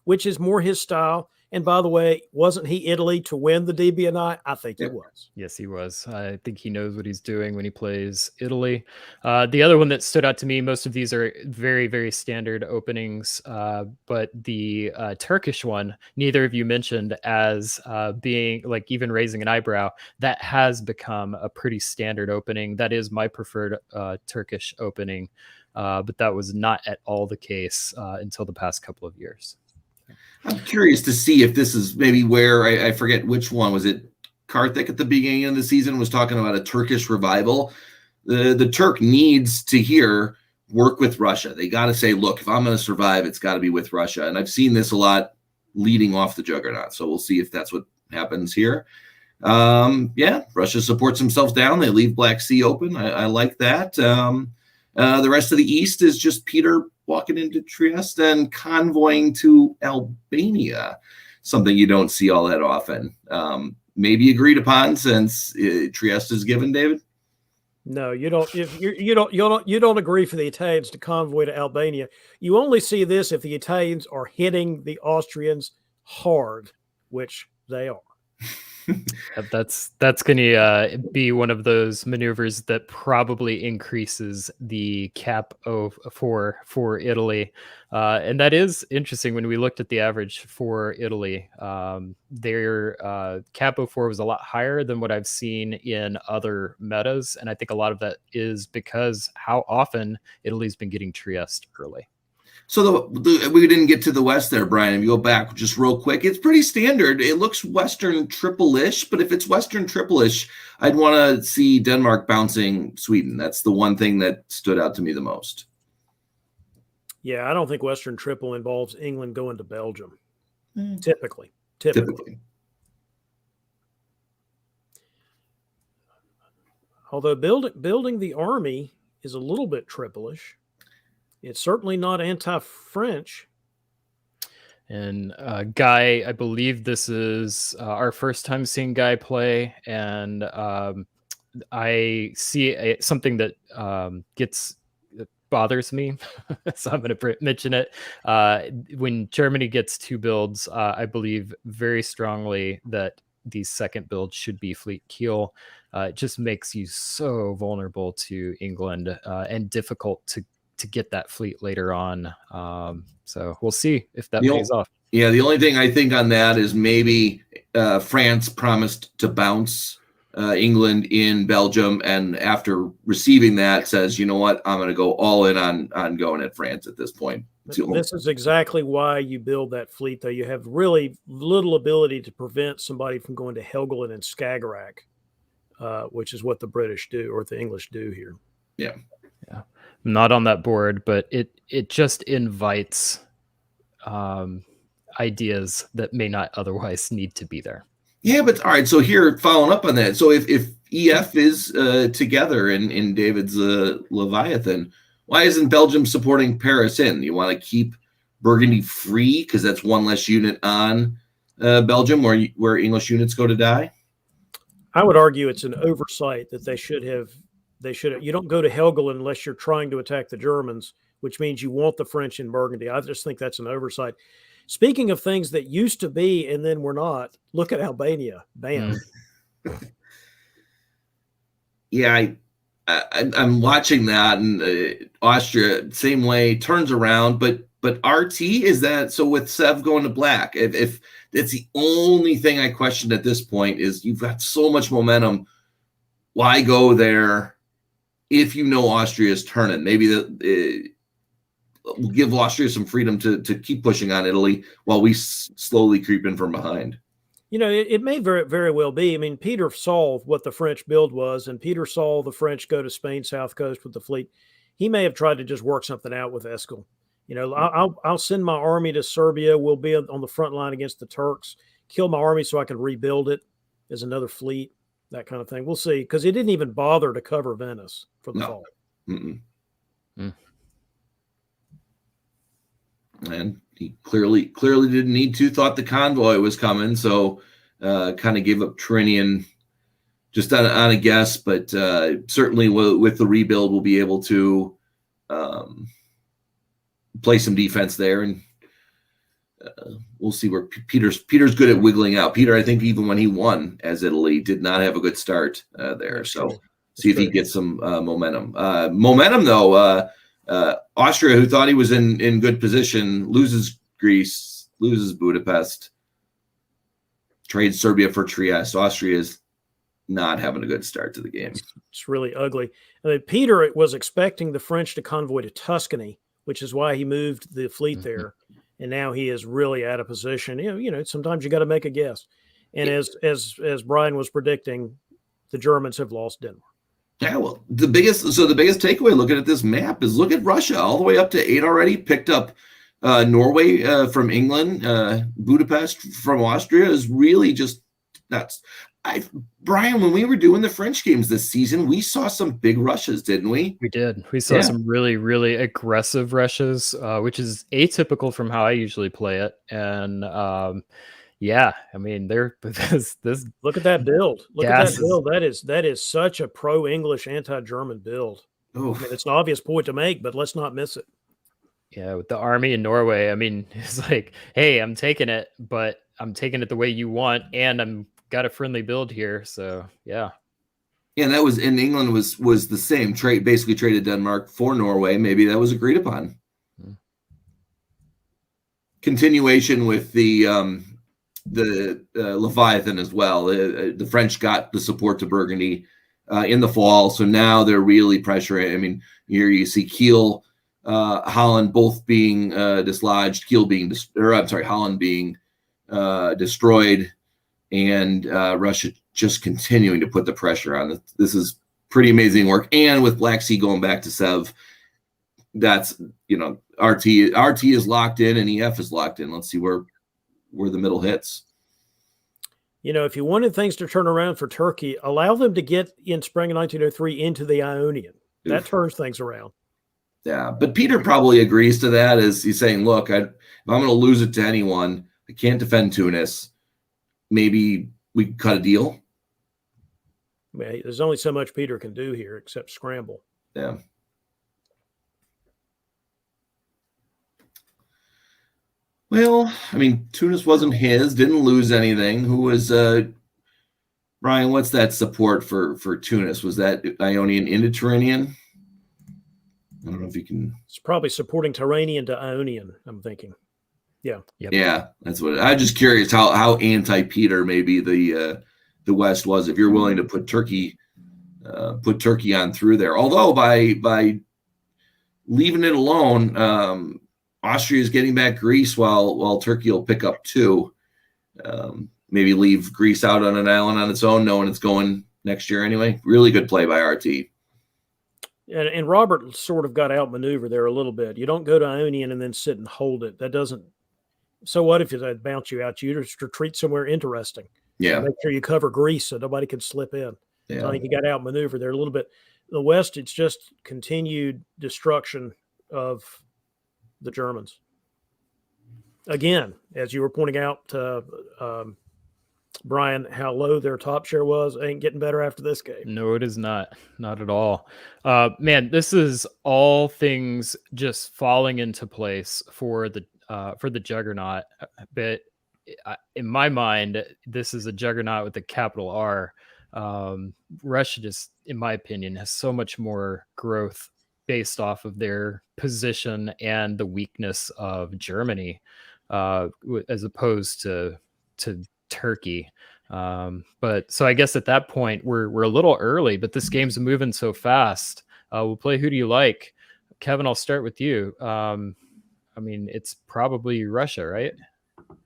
which is more his style. And by the way, wasn't he Italy to win the DBNI? I think he was. Yes, he was. I think he knows what he's doing when he plays Italy. The other one that stood out to me, most of these are very, very standard openings, but the Turkish one, neither of you mentioned as being like even raising an eyebrow. That has become a pretty standard opening. That is my preferred Turkish opening, but that was not at all the case until the past couple of years. I'm curious to see if this is maybe where I forget which one was it. Karthik at the beginning of the season was talking about a Turkish revival. The Turk needs to hear work with Russia. They got to say, look, if I'm going to survive, it's got to be with Russia. And I've seen this a lot leading off the juggernaut. So we'll see if that's what happens here. Russia supports themselves down. They leave Black Sea open. I like that. The rest of the East is just Peter walking into Trieste and convoying to Albania, something you don't see all that often. Maybe agreed upon since Trieste is given, David. No, you don't. If you don't agree for the Italians to convoy to Albania. You only see this if the Italians are hitting the Austrians hard, which they are. That's going to be one of those maneuvers that probably increases the cap for Italy, and that is interesting. When we looked at the average for Italy, their cap 04 was a lot higher than what I've seen in other metas, and I think a lot of that is because how often Italy's been getting Trieste early. So we didn't get to the West there, Brian. If you go back just real quick, it's pretty standard. It looks Western triple-ish, but if it's Western triple-ish, I'd want to see Denmark bouncing Sweden. That's the one thing that stood out to me the most. Yeah, I don't think Western triple involves England going to Belgium. Mm. Typically. Although building the army is a little bit triple-ish. It's certainly not anti-French. And Guy, I believe this is our first time seeing Guy play, and I see something that bothers me, so I'm going to mention it. When Germany gets two builds, I believe very strongly that the second build should be Fleet Keel. It just makes you so vulnerable to England and difficult to get that fleet later on. So we'll see if that pays off. Yeah, the only thing I think on that is maybe France promised to bounce England in Belgium, and after receiving that says, you know what, I'm going to go all in on going at France at this point. This is exactly why you build that fleet, though. You have really little ability to prevent somebody from going to Helgoland and Skagerrak, which is what the British do, or the English do here. Yeah. Not on that board, but it just invites ideas that may not otherwise need to be there. Yeah, but all right. So here, following up on that. So if EF is together in David's Leviathan, why isn't Belgium supporting Paris in? You want to keep Burgundy free because that's one less unit on Belgium where English units go to die? I would argue it's an oversight that they should have. You don't go to Helgoland unless you're trying to attack the Germans, which means you want the French in Burgundy. I just think that's an oversight. Speaking of things that used to be and then were not, look at Albania. Bam. Yeah, I'm watching that, and Austria same way turns around, but RT is that so with Sev going to black? If that's the only thing I questioned at this point is you've got so much momentum, why go there? If you know Austria is turning, maybe we'll give Austria some freedom to keep pushing on Italy while we slowly creep in from behind. You know, it may very, very well be. I mean, Peter saw what the French build was, and Peter saw the French go to Spain's south coast with the fleet. He may have tried to just work something out with Eskil. You know, I'll send my army to Serbia. We'll be on the front line against the Turks, kill my army so I can rebuild it as another fleet. That kind of thing. We'll see, because he didn't even bother to cover Venice for the fall. And he clearly didn't need to. Thought the convoy was coming, so kind of gave up Tyrrhenian just on a guess. But certainly with the rebuild, we'll be able to play some defense there, and we'll see where Peter's good at wiggling out. Peter, I think even when he won as Italy, did not have a good start there. So see if he gets some momentum. Momentum though, Austria, who thought he was in good position, loses Greece, loses Budapest, trades Serbia for Trieste. Austria is not having a good start to the game. It's really ugly. I mean, Peter was expecting the French to convoy to Tuscany, which is why he moved the fleet there. And now he is really out of position. You know, sometimes you got to make a guess. And as Brian was predicting, the Germans have lost Denmark. Yeah, well, the biggest takeaway looking at this map is look at Russia all the way up to 8 already. Picked up Norway from England, Budapest from Austria is really just nuts. Brian, when we were doing the French games this season, we saw some big rushes, didn't we? We did. We saw some really, really aggressive rushes, which is atypical from how I usually play it. And yeah, I mean, this look at that build. Look at that build. That is such a pro-English, anti-German build. I mean, it's an obvious point to make, but let's not miss it. Yeah, with the army in Norway, I mean, it's like, hey, I'm taking it, but I'm taking it the way you want, and I'm got a friendly build here. So yeah. Yeah, and that was in England was the same trade, basically traded Denmark for Norway. Maybe that was agreed upon. Continuation with the Leviathan as well. The French got the support to Burgundy in the fall, so now they're really pressuring. I mean, here you see Kiel, Holland both being dislodged. Kiel being, Holland being destroyed, and Russia just continuing to put the pressure on. This is pretty amazing work. And with Black Sea going back to Sev, that's, RT is locked in and EF is locked in. Let's see where the middle hits. If you wanted things to turn around for Turkey, allow them to get in spring of 1903 into the Ionian. That turns things around. Yeah, but Peter probably agrees to that, as he's saying, look, if I'm going to lose it to anyone, I can't defend Tunis. Maybe we cut a deal. There's only so much Peter can do here except scramble. Yeah. Well, I mean, Tunis wasn't his, didn't lose anything. Who was Brian? What's that support for Tunis? Was that Ionian into Tyrrhenian? I don't know if you can. It's probably supporting Tyrrhenian to Ionian, I'm thinking. Yeah. Yep. Yeah, that's what. I'm just curious how anti-Peter maybe the West was. If you're willing to put Turkey on through there, although by leaving it alone, Austria is getting back Greece while Turkey will pick up 2. Maybe leave Greece out on an island on its own, knowing it's going next year anyway. Really good play by RT. And Robert sort of got outmaneuvered there a little bit. You don't go to Ionian and then sit and hold it. That doesn't. So what if it bounce you out? You just retreat somewhere interesting. Yeah. Make sure you cover Greece so nobody can slip in. Yeah. So I think he got outmaneuvered there a little bit. The West, it's just continued destruction of the Germans. Again, as you were pointing out, Brian, how low their top share was, ain't getting better after this game. No, it is not. Not at all. Man, this is all things just falling into place for the juggernaut. But in my mind, this is a juggernaut with a capital R. Russia just, in my opinion, has so much more growth based off of their position and the weakness of Germany, as opposed to Turkey. But so I guess at that point we're a little early, but this game's moving so fast. We'll play Who Do You Like? Kevin, I'll start with you. I mean, it's probably Russia, right?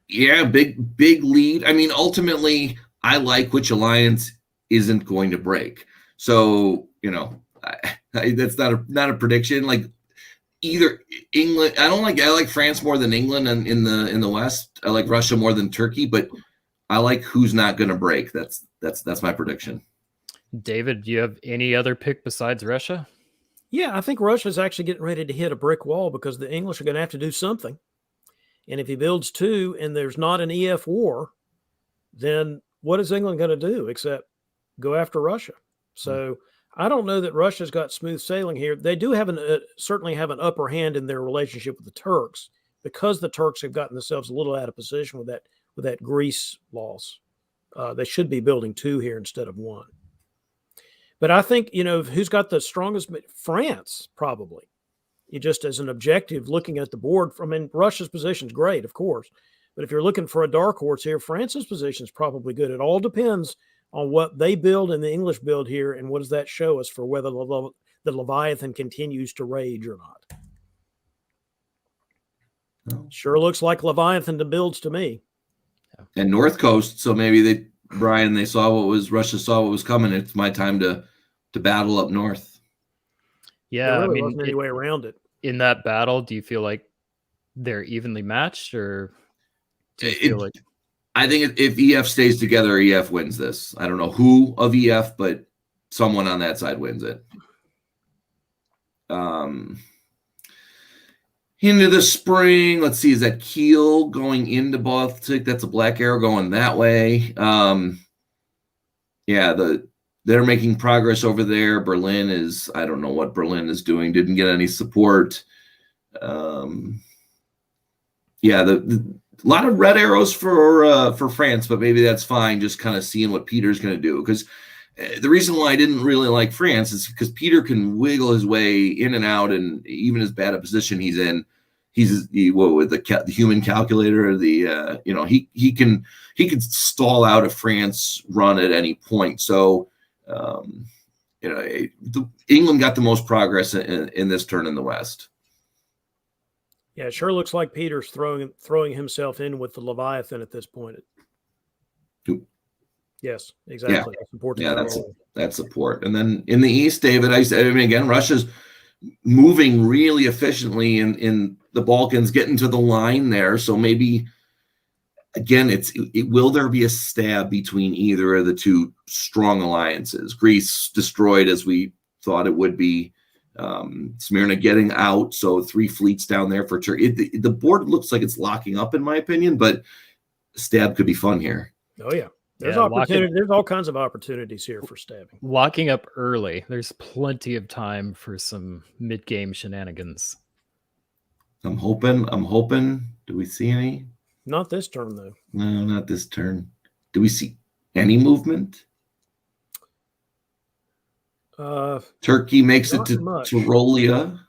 Yeah, big lead. I mean, ultimately, I like which alliance isn't going to break. So, that's not a prediction. Like either England, I like France more than England in the West. I like Russia more than Turkey, but I like who's not going to break. That's my prediction. David, do you have any other pick besides Russia? Yeah, I think Russia's actually getting ready to hit a brick wall because the English are going to have to do something. And if he builds 2 and there's not an EF war, then what is England going to do except go after Russia? So I don't know that Russia's got smooth sailing here. They do have certainly have an upper hand in their relationship with the Turks because the Turks have gotten themselves a little out of position with that Greece loss. They should be building 2 here instead of 1. But I think, who's got the strongest? France, probably. You just as an objective looking at the board. Russia's position is great, of course. But if you're looking for a dark horse here, France's position is probably good. It all depends on what they build and the English build here. And what does that show us for whether the Leviathan continues to rage or not? Sure looks like Leviathan to builds to me. And North Coast, so maybe Russia saw what was coming. It's my time to battle up north. There Yeah, really I mean, wasn't any way around it. In that battle, do you feel like they're evenly matched, or do you feel like? I think if EF stays together, EF wins this. I don't know who of EF, but someone on that side wins it. Into the spring, let's see, is that Kiel going into Baltic? That's a black arrow going that way. They're making progress over there. Berlin is, I don't know what Berlin is doing. Didn't get any support. lot of red arrows for France, but maybe that's fine. Just kind of seeing what Peter's going to do, because the reason why I didn't really like France is because Peter can wiggle his way in and out, and even as bad a position he's in, with the human calculator, he can stall out a France run at any point. So England got the most progress in this turn in the West. Yeah, it sure looks like Peter's throwing himself in with the Leviathan at this point. Yes, exactly. Yeah, that's support. And then in the East, David, I mean, again, Russia's moving really efficiently in the Balkans, getting to the line there. So maybe, again, will there be a stab between either of the two strong alliances? Greece destroyed as we thought it would be. Smyrna getting out, so 3 fleets down there for Turkey. The board looks like it's locking up, in my opinion, but stab could be fun here. Oh yeah, there's opportunity. There's all kinds of opportunities here for stabbing. Locking up early. There's plenty of time for some mid-game shenanigans. I'm hoping. Do we see any? Not this turn, though. No, not this turn. Do we see any movement? Turkey makes it to Tyrolia.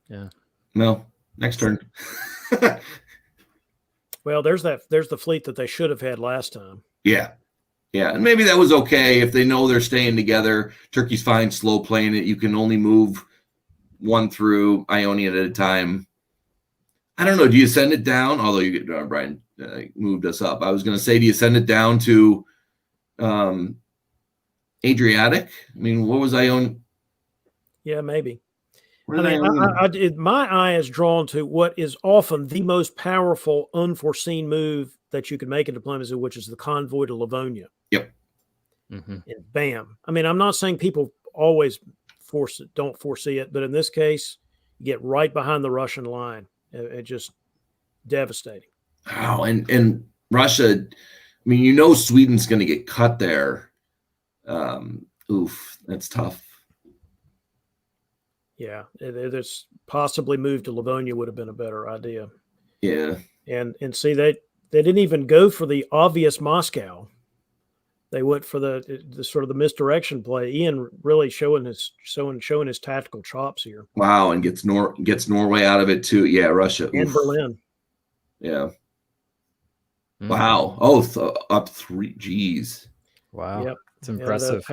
Yeah. No, next turn. Well, there's the fleet that they should have had last time. Yeah. And maybe that was okay if they know they're staying together. Turkey's fine, slow playing it. You can only move one through Ionian at a time. I don't know. Do you send it down? Although you get Brian moved us up. I was going to say, do you send it down to Adriatic? I mean, what was Ionian? Yeah, maybe. My eye is drawn to what is often the most powerful unforeseen move that you can make in diplomacy, which is the convoy to Livonia. Yep. Mm-hmm. And bam. I mean, I'm not saying people always don't foresee it, but in this case, you get right behind the Russian line. It's just devastating. Wow. And Russia, I mean, Sweden's going to get cut there. That's tough. Yeah, it's possibly move to Livonia would have been a better idea. Yeah. And see, they didn't even go for the obvious Moscow. They went for the sort of the misdirection play. Ian really showing his tactical chops here. Wow, and gets Norway out of it too. Yeah, Russia and Berlin. Yeah. Wow. Up 3. Geez. Wow. Yep. It's impressive.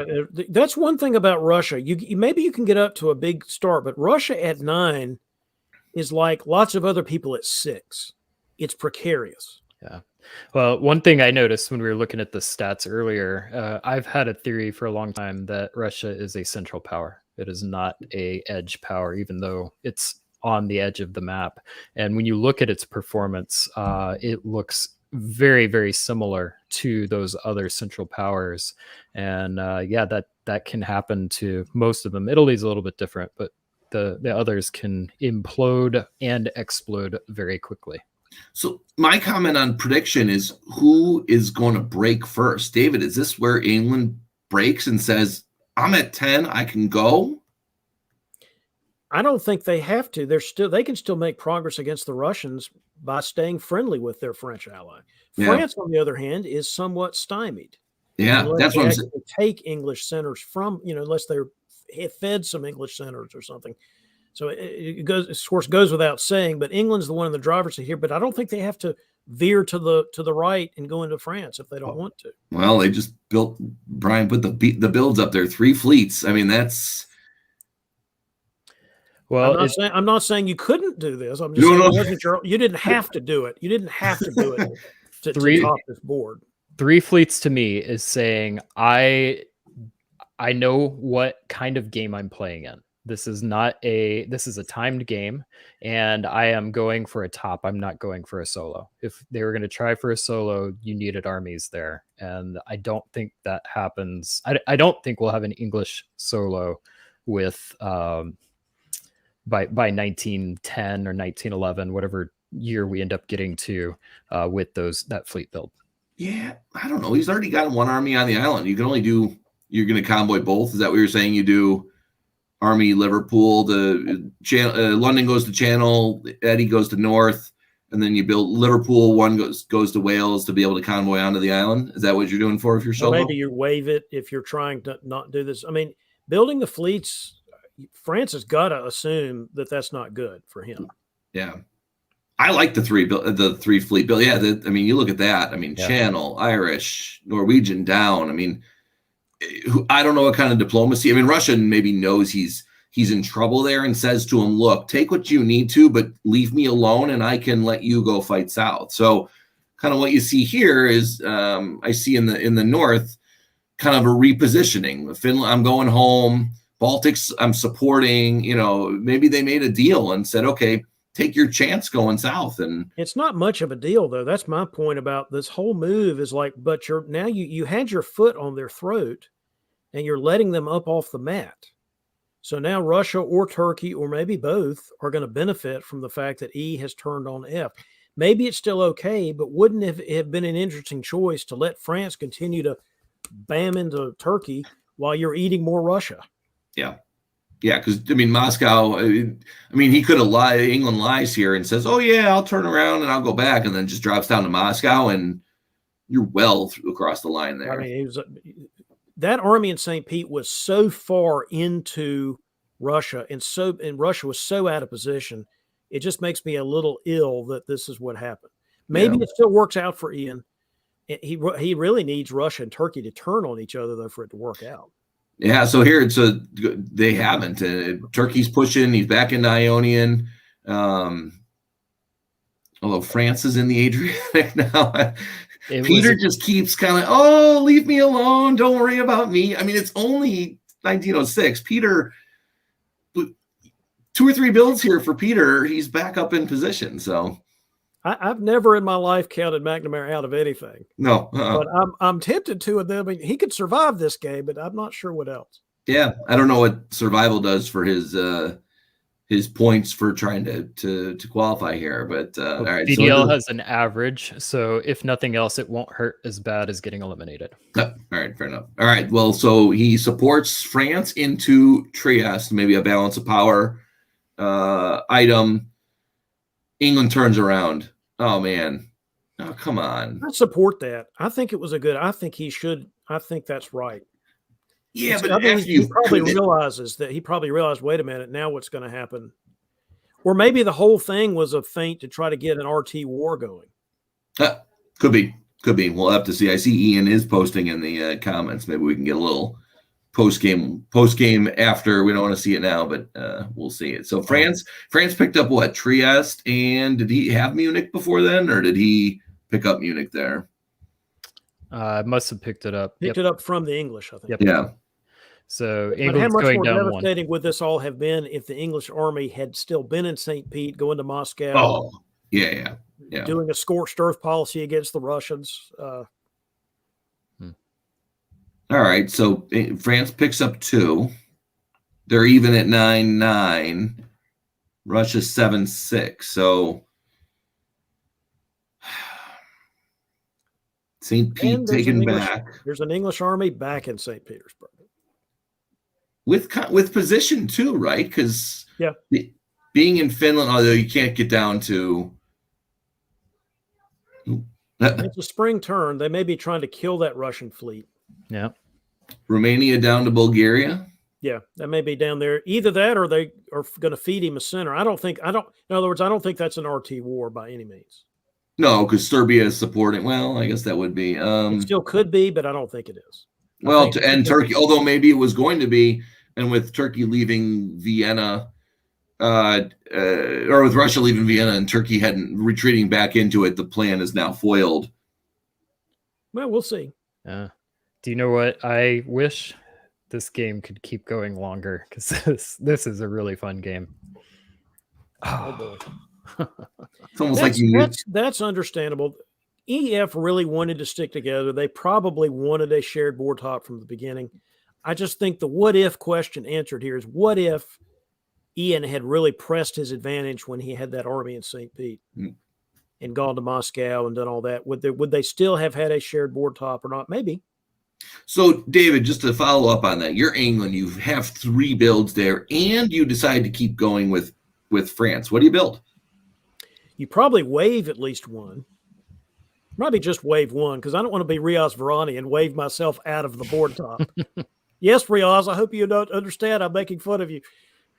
That's one thing about Russia. Maybe you can get up to a big start, but Russia at 9 is like lots of other people at 6. It's precarious. Yeah. Well, one thing I noticed when we were looking at the stats earlier, I've had a theory for a long time that Russia is a central power. It is not a edge power, even though it's on the edge of the map. And when you look at its performance, it looks very, very similar to those other central powers. And that can happen to most of them. Italy's a little bit different, but the others can implode and explode very quickly. So my comment on prediction is, who is going to break first? David, is this where England breaks and says, I'm at 10, I can go? I don't think they have to. They can still make progress against the Russians by staying friendly with their French ally. Yeah. France, on the other hand, is somewhat stymied. Yeah, that's what I'm saying. Take English centers from, unless they're fed some English centers or something. So it goes, of course, goes without saying, but England's the one in the driver's seat here. But I don't think they have to veer to the right and go into France if they don't want to. Well, they just put the builds up there, 3 fleets. I mean, that's. Well, I'm not saying you couldn't do this. I'm just saying you didn't have to do it. You didn't have to do it to top this board. 3 fleets to me is saying I know what kind of game I'm playing in. This is a timed game, and I am going for a top. I'm not going for a solo. If they were going to try for a solo, you needed armies there. And I don't think that happens. I don't think we'll have an English solo with by 1910 or 1911, whatever year we end up getting to with that fleet build. Yeah, I don't know. He's already got 1 army on the island. You're going to convoy both. Is that what you're saying? You do Army Liverpool. London goes to Channel, Eddie goes to North, and then you build Liverpool. One goes to Wales to be able to convoy onto the island. Is that what you're doing for if you're Or solo? maybe you waive it if you're trying to not do this. I mean, building the fleets, France has got to assume that that's not good for him. Yeah. I like the three fleet bill. Yeah, I mean, you look at that. I mean, Yeah. Channel, Irish, Norwegian down. I mean, I don't know what kind of diplomacy. I mean, Russia maybe knows he's in trouble there and says to him, "Look, take what you need to, but leave me alone, and I can let you go fight south." So, kind of what you see here is, I see in the north, kind of a repositioning. Finland, I'm going home. Baltics, I'm supporting. You know, maybe they made a deal and said, "Okay, take your chance going south." And It's not much of a deal, though. That's my point about this whole move is like, but you had your foot on their throat and you're letting them up off the mat. So now Russia or Turkey, or maybe both, are going to benefit from the fact that E has turned on F. Maybe it's still okay, but wouldn't it have been an interesting choice to let France continue to bam into Turkey while you're eating more Russia? yeah. Yeah, because I mean, Moscow. I mean, he could have lied. England lies here and says, "Oh yeah, I'll turn around and I'll go back," and then just drops down to Moscow, and you're well across the line there. I mean, that army in St. Pete was so far into Russia, and Russia was so out of position. It just makes me a little ill that this is what happened. Maybe it still works out for Ian. He really needs Russia and Turkey to turn on each other though for it to work out. Yeah, so here they haven't. Turkey's pushing. He's back into Ionian. Although France is in the Adriatic now. Peter just keeps kind of, "Oh, leave me alone. Don't worry about me." I mean, it's only 1906. Peter, 2 or 3 builds here for Peter. He's back up in position. So I've never in my life counted McNamara out of anything. No, but I'm tempted to. I mean, he could survive this game, but I'm not sure what else. Yeah, I don't know what survival does for his points for trying to qualify here. But all right, VDL has an average, so if nothing else, it won't hurt as bad as getting eliminated. All right, fair enough. All right, well, so he supports France into Trieste, maybe a balance of power item. England turns around. Oh man. Oh, come on. I support that. I think it was I think he should. I think that's right. Yeah, but I think he probably realized, wait a minute, now what's going to happen? Or maybe the whole thing was a feint to try to get an RT war going. Could be. We'll have to see. I see Ian is posting in the comments. Maybe we can get a little post game after. We don't want to see it now, but we'll see it. So France picked up what? Trieste, and did he have Munich before then, or did he pick up Munich there? Must have picked it up. Picked it up from the English, I think. Yep. Yeah. So But how England's much going more down devastating one. would this all have been if the English army had still been in St. Pete, going to Moscow? Oh, yeah. Doing a scorched earth policy against the Russians. All right, so France picks up 2. They're even at 9-9. Russia's 7-6. So St. Pete taken back. There's an English army back in St. Petersburg. With position too, right? Because being in Finland, although you can't get down to. It's a spring turn. They may be trying to kill that Russian fleet. Yeah. Romania down to Bulgaria. Yeah, that may be down there. Either that or they are going to feed him a center. In other words, I don't think that's an RT war by any means. No, because Serbia is supporting. Well, I guess that would be. It still could be, but I don't think it is. Well, and Turkey, although maybe it was going to be, and with Turkey leaving Vienna, or with Russia leaving Vienna and Turkey retreating back into it, the plan is now foiled. Well, we'll see. Do you know what? I wish this game could keep going longer, because this is a really fun game. Oh boy. It's almost that's understandable. EF really wanted to stick together. They probably wanted a shared board top from the beginning. I just think the what if question answered here is, what if Ian had really pressed his advantage when he had that army in St. Pete and gone to Moscow and done all that? Would they still have had a shared board top or not? Maybe. So, David, just to follow up on that, you're England. You have 3 builds there, and you decide to keep going with France. What do you build? You probably wave at least one. Probably just wave one because I don't want to be Riaz Varani and wave myself out of the board top. Yes, Riaz, I hope you don't understand. I'm making fun of you.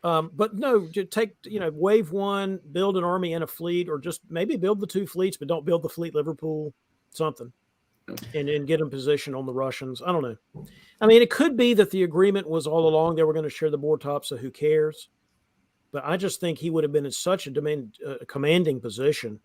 But no, take, wave one, build an army and a fleet, or just maybe build the 2 fleets, but don't build the fleet Liverpool, something, and get in position on the Russians. I don't know. I mean, it could be that the agreement was all along they were going to share the board top, so who cares? But I just think he would have been in such a commanding position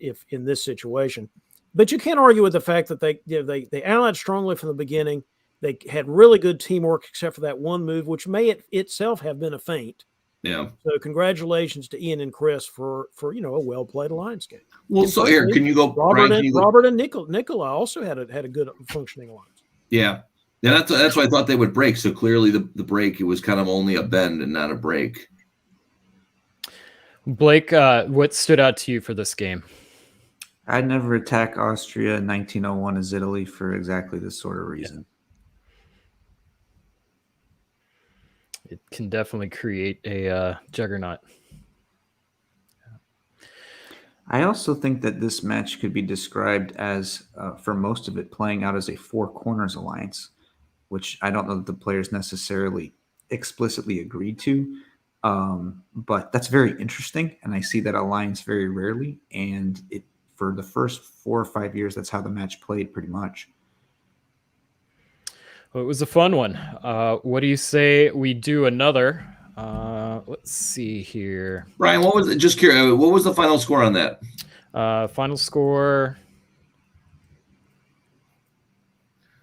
if in this situation. But you can't argue with the fact that they allied strongly from the beginning. They had really good teamwork, except for that one move, which may itself have been a feint. Yeah. So congratulations to Ian and Chris for a well played alliance game. Well, And so here, can you go, Robert Brian? Robert and Nicola also had a good functioning alliance. Yeah. Yeah, that's why I thought they would break. So clearly the break, it was kind of only a bend and not a break. Blake, what stood out to you for this game? I'd never attack Austria in 1901 as Italy for exactly this sort of reason. It can definitely create a juggernaut. I also think that this match could be described as, for most of it, playing out as a 4 corners alliance, which I don't know that the players necessarily explicitly agreed to. But that's very interesting, and I see that alliance very rarely. And for the first 4 or 5 years, that's how the match played pretty much. Well, it was a fun one. What do you say we do another? Let's see here. Brian, what was it? Just curious, what was the final score on that? Final score.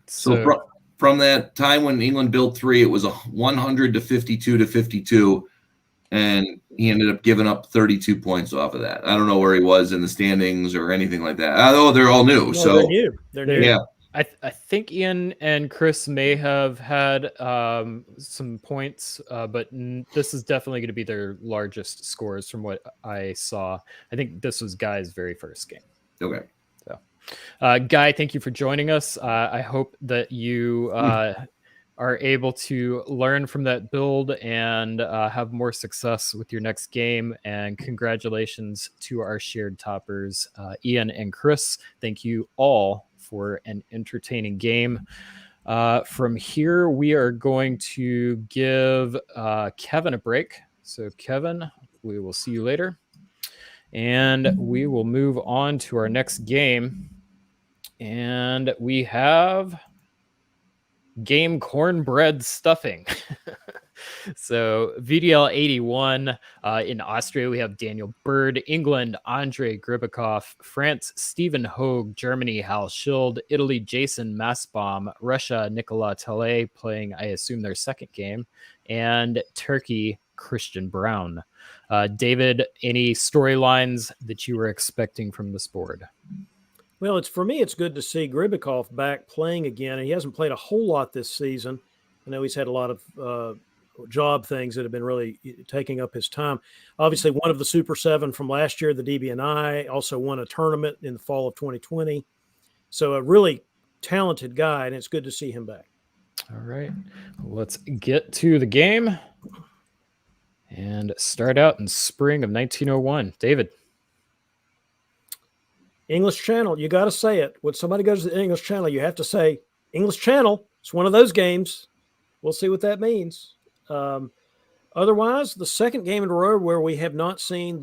So from that time when England built 3, it was 100 to 52 to 52, and he ended up giving up 32 points off of that. I don't know where he was in the standings or anything like that. Oh, they're all new. So they're new. Yeah. I think Ian and Chris may have had some points, but this is definitely going to be their largest scores from what I saw. I think this was Guy's very first game. Okay. So, Guy, thank you for joining us. I hope that you are able to learn from that build and have more success with your next game. And congratulations to our shared toppers, Ian and Chris. Thank you all for an entertaining game. From here, we are going to give Kevin a break. So, Kevin, we will see you later. And we will move on to our next game. And we have game cornbread stuffing. So VDL 81 in Austria, we have Daniel Bird, England, Andre Gribikov, France, Stephen Hogue, Germany, Hal Schild, Italy, Jason Mastbaum, Russia, Nicola Tele playing, I assume, their second game, and Turkey, Christian Brown. David, any storylines that you were expecting from this board? Well, for me, it's good to see Gribikov back playing again. He hasn't played a whole lot this season. I know he's had a lot of job things that have been really taking up his time. Obviously, one of the Super 7 from last year, the DBNI, also won a tournament in the fall of 2020. So a really talented guy, and it's good to see him back. All right, let's get to the game and start out in spring of 1901. David. English Channel, you got to say it. When somebody goes to the English Channel, you have to say English Channel. It's one of those games. We'll see what that means. Otherwise, the second game in a row where we have not seen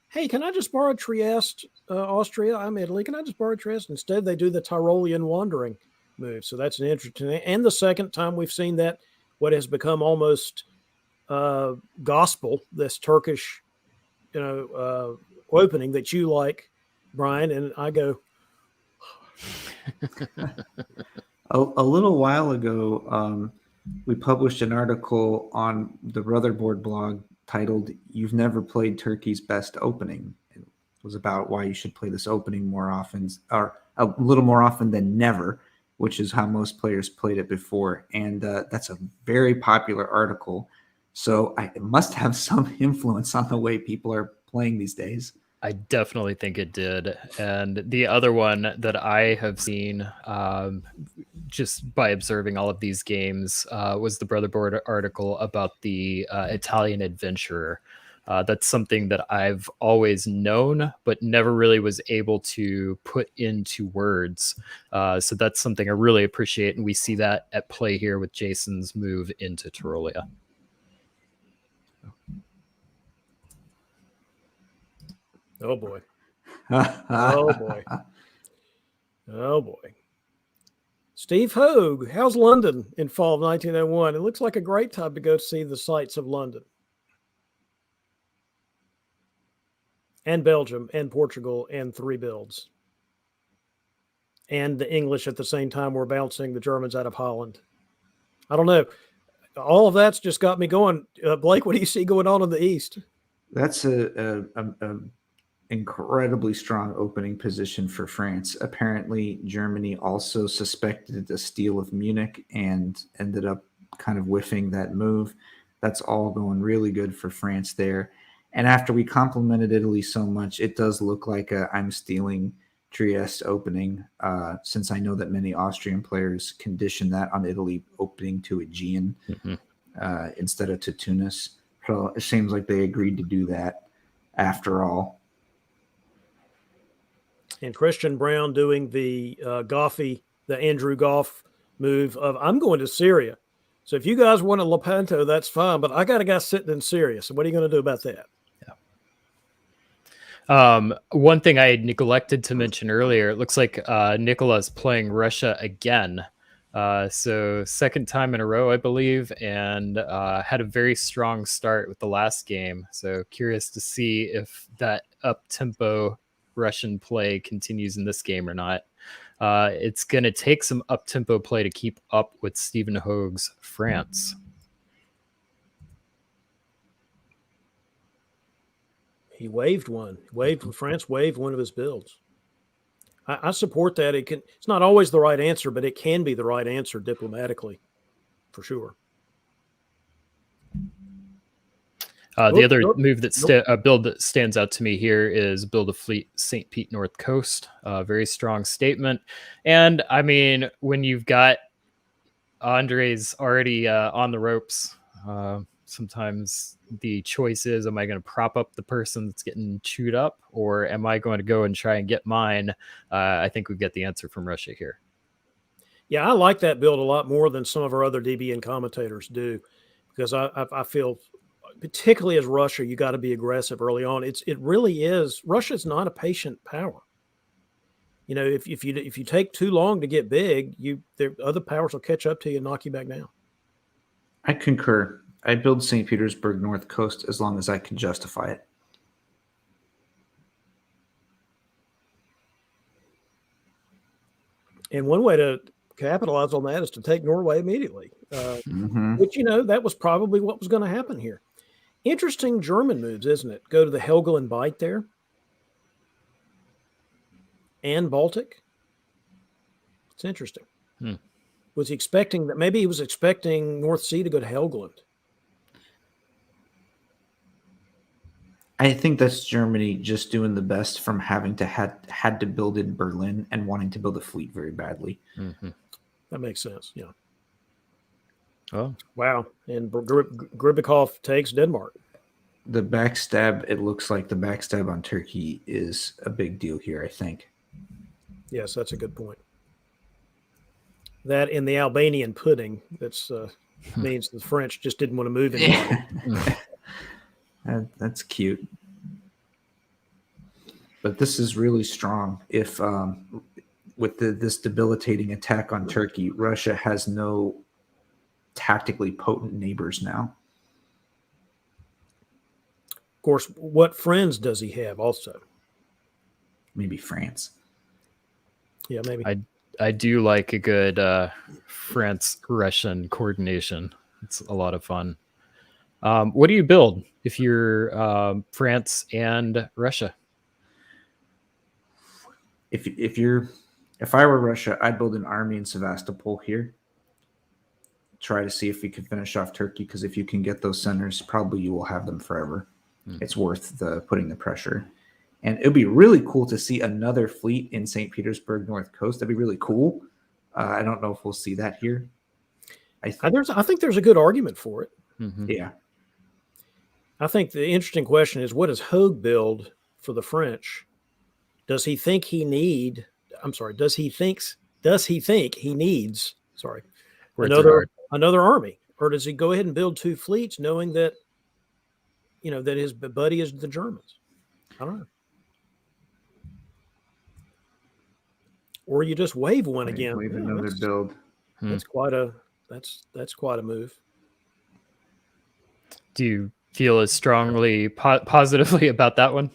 hey, can I just borrow Trieste, Austria? I'm Italy. Can I just borrow Trieste? Instead, they do the Tyrolean wandering move. So that's an interesting. And the second time we've seen that, what has become almost gospel, this Turkish, opening that you like, Brian, and I go. A little while ago, we published an article on the Brother Bored blog titled "You've Never Played Turkey's Best Opening." It was about why you should play this opening more often, or a little more often than never, which is how most players played it before. And that's a very popular article. So it must have some influence on the way people are playing these days. I definitely think it did. And the other one that I have seen just by observing all of these games was the Brother Bored article about the Italian adventurer. That's something that I've always known, but never really was able to put into words. So that's something I really appreciate. And we see that at play here with Jason's move into Tyrolia. Oh, boy. Oh, boy. Oh, boy. Steve Hogue, how's London in fall of 1901? It looks like a great time to go see the sights of London. And Belgium and Portugal and 3 builds. And the English at the same time were bouncing the Germans out of Holland. I don't know. All of that's just got me going. Blake, what do you see going on in the East? That's a incredibly strong opening position for France. Apparently, Germany also suspected the steal of Munich and ended up kind of whiffing that move. That's all going really good for France there. And after we complimented Italy so much, it does look like I'm stealing Trieste opening, since I know that many Austrian players condition that on Italy opening to Aegean instead of to Tunis. So it seems like they agreed to do that after all. And Christian Brown doing the the Andrew Goff move of, I'm going to Syria. So if you guys want a Lepanto, that's fine, but I got a guy sitting in Syria. So what are you going to do about that? One thing I had neglected to mention earlier, it looks like Nicola's playing Russia again. So second time in a row, I believe, and had a very strong start with the last game. So curious to see if that up-tempo Russian play continues in this game or not. It's going to take some up-tempo play to keep up with Stephen Hogue's France. He waved one. France waved one of his builds. I support that. It's not always the right answer, but it can be the right answer diplomatically, for sure. The other move that build that stands out to me here is build a fleet St. Pete North Coast. Very strong statement. And I mean, when you've got Andres already on the ropes, sometimes the choice is, am I going to prop up the person that's getting chewed up, or am I going to go and try and get mine? I think we get the answer from Russia here. Yeah, I like that build a lot more than some of our other DBN commentators do, because I feel, particularly as Russia, you got to be aggressive early on. It really is. Russia's not a patient power. You know, if you take too long to get big, other powers will catch up to you and knock you back down. I concur. I build St. Petersburg North Coast as long as I can justify it. And one way to capitalize on that is to take Norway immediately, which, that was probably what was going to happen here. Interesting German moves, isn't it? Go to the Helgoland Bight there. And Baltic. It's interesting. Was he expecting that? Maybe he was expecting North Sea to go to Helgoland. I think that's Germany just doing the best from having to had to build in Berlin and wanting to build a fleet very badly. That makes sense. Yeah. Oh, wow. And Gribikov takes Denmark. The backstab, it looks like the backstab on Turkey is a big deal here, I think. Yes, that's a good point. That in the Albanian pudding, that's means the French just didn't want to move anybody. That's cute. But this is really strong. If with this debilitating attack on Turkey, Russia has no tactically potent neighbors now. Of course, what friends does he have also? Maybe France. Yeah, maybe. I do like a good France-Russian coordination. It's a lot of fun. What do you build if you're France and Russia? If I were Russia, I'd build an army in Sevastopol here. Try to see if we can finish off Turkey, because if you can get those centers, probably you will have them forever. It's worth putting the pressure. And it would be really cool to see another fleet in St. Petersburg North Coast. That'd be really cool. I don't know if we'll see that here. I think there's a good argument for it. Mhm. yeah. I think the interesting question is, what does Hogue build for the French? Does he think he needs Words are hard. another army, or does he go ahead and build 2 fleets, knowing that that his buddy is the Germans? I don't know. Or you just wave one again. Wave Yeah, another build. that's quite a move. Do you feel as strongly positively about that one?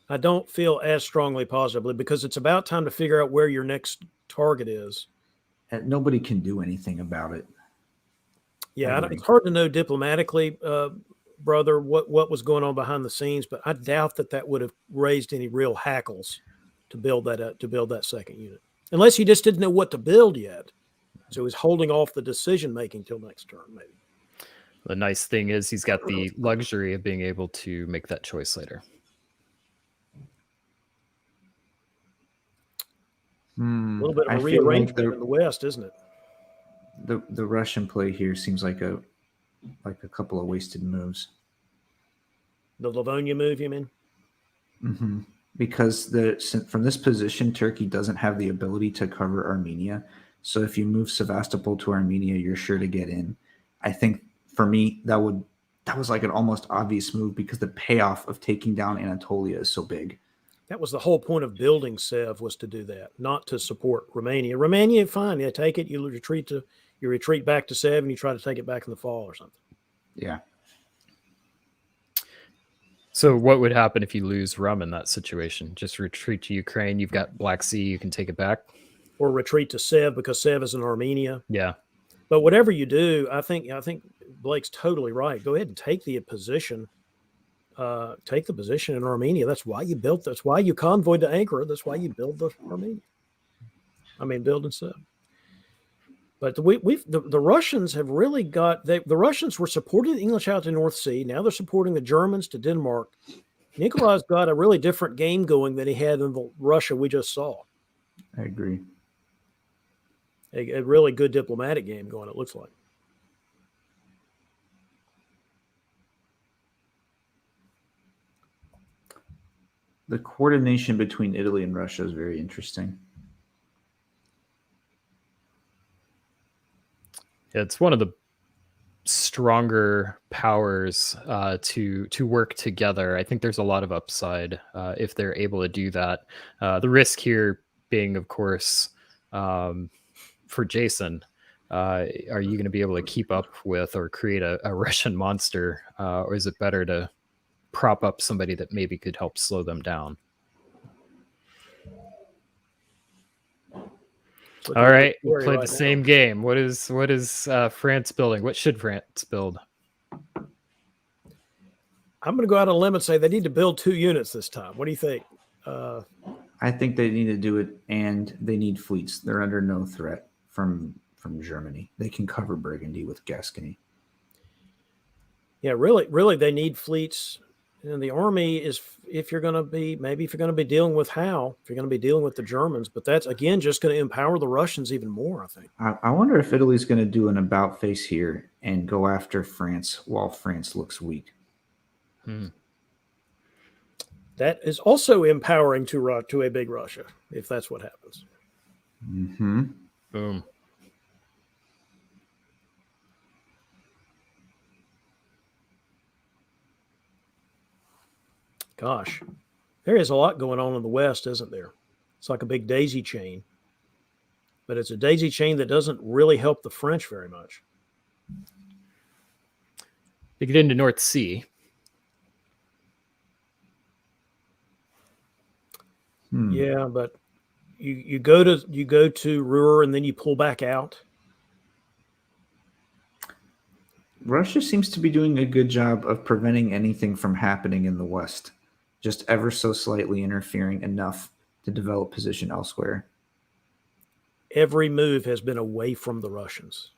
I don't feel as strongly positively because it's about time to figure out where your next target is. And nobody can do anything about it. Yeah, it's hard to know diplomatically, brother, what was going on behind the scenes, but I doubt that would have raised any real hackles to build that second unit, unless he just didn't know what to build yet. So he's holding off the decision making till next turn, maybe. The nice thing is he's got the luxury of being able to make that choice later. A little bit of a I feel like rearrangement in the West, isn't it? the Russian play here seems like a couple of wasted moves. The Livonia move, you mean? Mm-hmm. Because from this position, Turkey doesn't have the ability to cover Armenia. So if you move Sevastopol to Armenia, you're sure to get in. I think for me, that was like an almost obvious move because the payoff of taking down Anatolia is so big. That was the whole point of building Sev, was to do that, not to support Romania. Romania, fine, you take it, you retreat back to Sev, and you try to take it back in the fall or something. Yeah. So what would happen if you lose Rum in that situation? Just retreat to Ukraine. You've got Black Sea. You can take it back. Or retreat to Sev because Sev is in Armenia. Yeah. But whatever you do, I think Blake's totally right. Go ahead and take the position. Take the position in Armenia. That's why you built. That's why you convoyed to Ankara. That's why you build the Armenia. Build and Sev. But the Russians have really got the Russians were supporting the English out to the North Sea. Now they're supporting the Germans to Denmark. Nikolai's got a really different game going than he had in the Russia we just saw. I agree. A really good diplomatic game going, it looks like. The coordination between Italy and Russia is very interesting. It's one of the stronger powers to work together. I think there's a lot of upside if they're able to do that. The risk here being, of course, for Jason, are you going to be able to keep up with or create a Russian monster, or is it better to prop up somebody that maybe could help slow them down? All right, we'll play the same game. What is France building? What should France build? I'm going to go out on a limb and say they need to build 2 units this time. What do you think? I think they need to do it, and they need fleets. They're under no threat from Germany. They can cover Burgundy with Gascony. Yeah, really, they need fleets. And the army is, if you're going to be dealing with Howe, if you're going to be dealing with the Germans, but that's again just going to empower the Russians even more, I think. I wonder if Italy's going to do an about face here and go after France while France looks weak. That is also empowering to a big Russia, if that's what happens. Mm-hmm. Boom. Gosh, there is a lot going on in the West, isn't there? It's like a big daisy chain, but it's a daisy chain that doesn't really help the French very much. They get into North Sea. Yeah, but you go to Ruhr and then you pull back out. Russia seems to be doing a good job of preventing anything from happening in the West, just ever so slightly interfering enough to develop position elsewhere. Every move has been away from the Russians.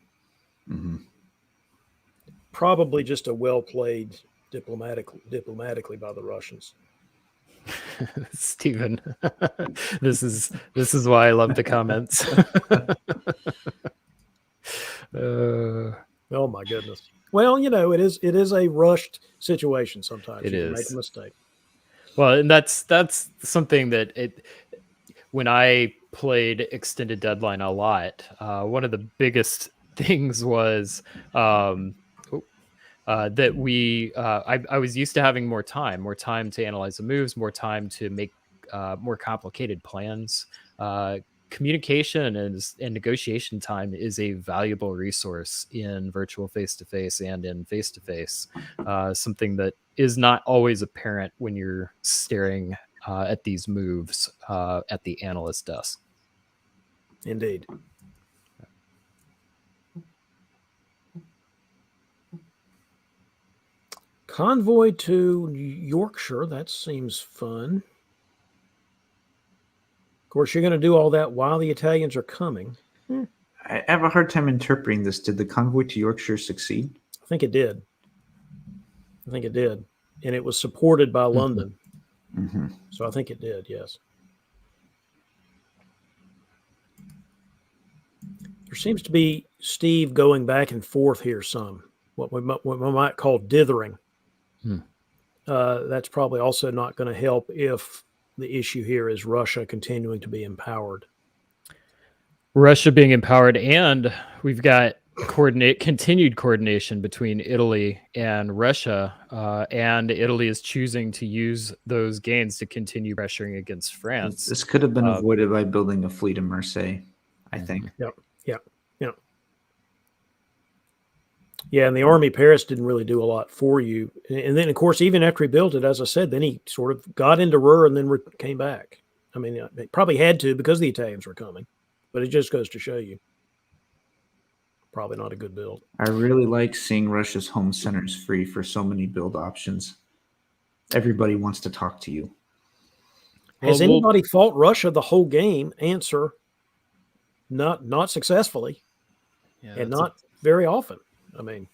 Mm-hmm. Probably just a well-played diplomatically by the Russians. Stephen, this is why I love the comments. Oh my goodness. Well, it is a rushed situation sometimes. It You can make is. a mistake. Well, and that's something that when I played extended deadline a lot, one of the biggest things was that I was used to having more time to analyze the moves, more time to make more complicated plans. Communication and negotiation time is a valuable resource in virtual face-to-face and in face-to-face. Something that is not always apparent when you're staring at these moves at the analyst desk. Indeed. Convoy to Yorkshire. That seems fun. Of course, you're going to do all that while the Italians are coming. I have a hard time interpreting this. Did the convoy to Yorkshire succeed? I think it did. And it was supported by London. Mm-hmm. So I think it did, yes. There seems to be, Steve, going back and forth here some, what we might call dithering. That's probably also not going to help if the issue here is Russia continuing to be empowered. Russia being empowered, and we've got continued coordination between Italy and Russia, and Italy is choosing to use those gains to continue pressuring against France. This could have been avoided by building a fleet in Marseille, I think. Yep. Yeah, and the Army Paris didn't really do a lot for you. And then, of course, even after he built it, as I said, then he sort of got into Ruhr and then came back. I mean, they probably had to because the Italians were coming, but it just goes to show you. Probably not a good build. I really like seeing Russia's home centers free for so many build options. Everybody wants to talk to you. Has anybody fought Russia the whole game? Answer, not successfully, and not very often. I mean,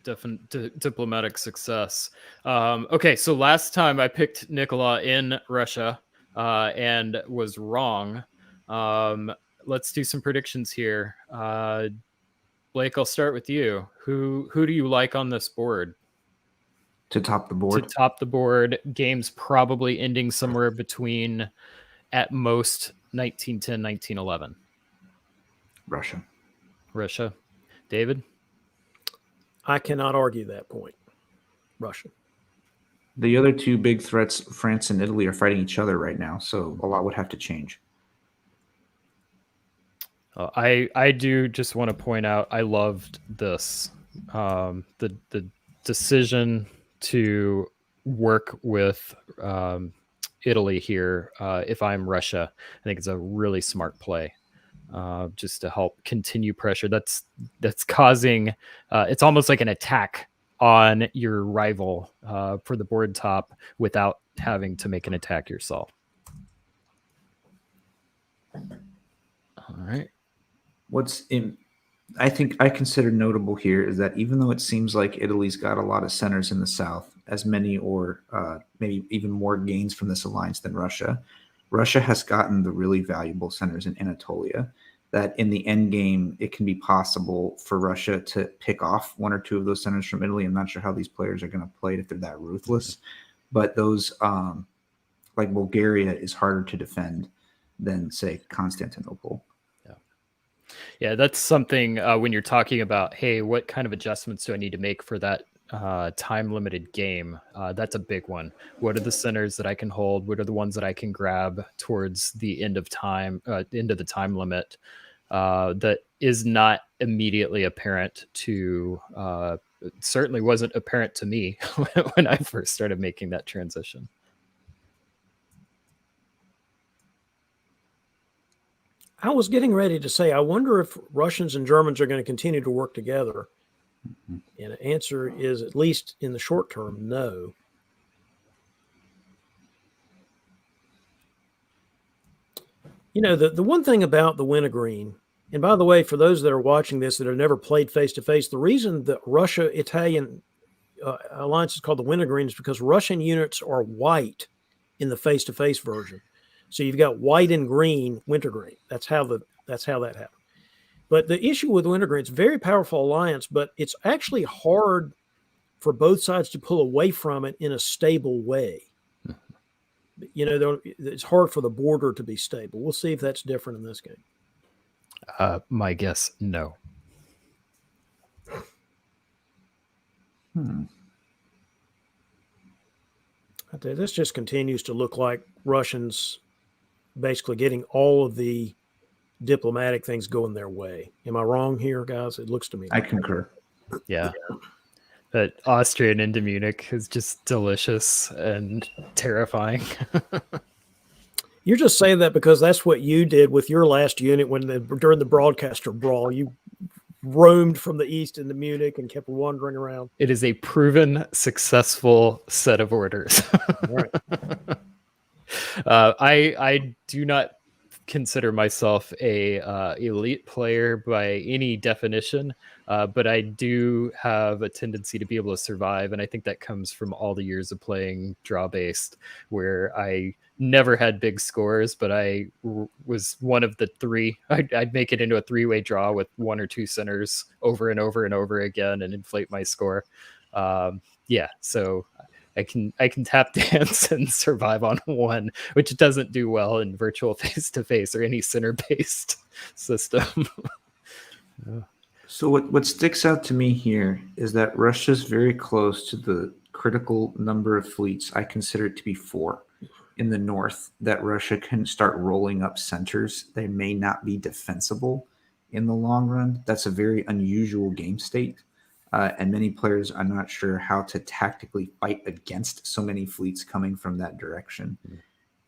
definite diplomatic success. Okay, so last time I picked Nicola in Russia and was wrong. Let's do some predictions here. Blake, I'll start with you. Who do you like on this board? To top the board? To top the board. Games probably ending somewhere between, at most, 1910, 1911. Russia. David? I cannot argue that point. Russia. The other two big threats, France and Italy, are fighting each other right now, so a lot would have to change. I do just want to point out I loved this. The decision to work with Italy here, if I'm Russia, I think it's a really smart play. Just to help continue pressure. That's causing, it's almost like an attack on your rival for the board top without having to make an attack yourself. All right. I think I consider notable here is that even though it seems like Italy's got a lot of centers in the south, as many or maybe even more gains from this alliance than Russia, Russia has gotten the really valuable centers in Anatolia, that in the end game, it can be possible for Russia to pick off one or two of those centers from Italy. I'm not sure how these players are going to play it if they're that ruthless, but those, like Bulgaria, is harder to defend than, say, Constantinople. Yeah, that's something when you're talking about, hey, what kind of adjustments do I need to make for that time-limited game? That's a big one. What are the centers that I can hold? What are the ones that I can grab towards the end of the time limit that is not immediately apparent to, certainly wasn't apparent to me when I first started making that transition. I was getting ready to say, I wonder if Russians and Germans are going to continue to work together. And the answer is, at least in the short term, no. You know, the one thing about the wintergreen, and by the way, for those that are watching this that have never played face-to-face, the reason the Russia-Italian alliance is called the wintergreen is because Russian units are white in the face-to-face version. So you've got white and green, wintergreen. That's how that happened. But the issue with wintergreen, it's a very powerful alliance, but it's actually hard for both sides to pull away from it in a stable way. You know, it's hard for the border to be stable. We'll see if that's different in this game. My guess, no. This just continues to look like Russians basically getting all of the diplomatic things going their way. Am I wrong here, guys? It looks to me. I concur. Yeah. But Austrian into Munich is just delicious and terrifying. You're just saying that because that's what you did with your last unit during the broadcaster brawl. You roamed from the east into Munich and kept wandering around. It is a proven successful set of orders. All right. I do not consider myself a elite player by any definition, but I do have a tendency to be able to survive, and I think that comes from all the years of playing draw based, where I never had big scores, but I was one of the three. I'd make it into a three-way draw with one or two centers over and over and over again and inflate my score. Yeah, so I can tap dance and survive on one, which doesn't do well in virtual face-to-face or any center-based system. So what sticks out to me here is that Russia's very close to the critical number of fleets. I consider it to be 4 in the north, that Russia can start rolling up centers. They may not be defensible in the long run. That's a very unusual game state. And many players are not sure how to tactically fight against so many fleets coming from that direction.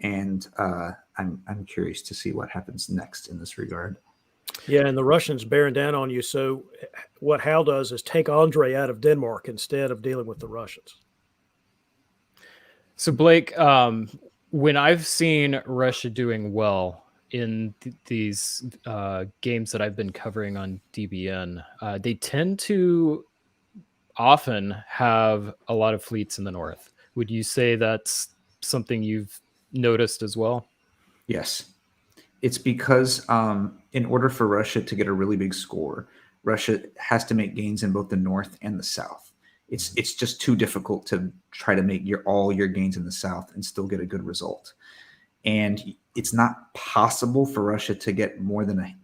And I'm curious to see what happens next in this regard. Yeah, and the Russians bearing down on you. So what Hal does is take Andre out of Denmark instead of dealing with the Russians. So Blake, when I've seen Russia doing well in these games that I've been covering on DBN, they tend to often have a lot of fleets in the north. Would you say that's something you've noticed as well? Yes. It's because in order for Russia to get a really big score, Russia has to make gains in both the north and the south. It's just too difficult to try to make all your gains in the south and still get a good result. And it's not possible for Russia to get more than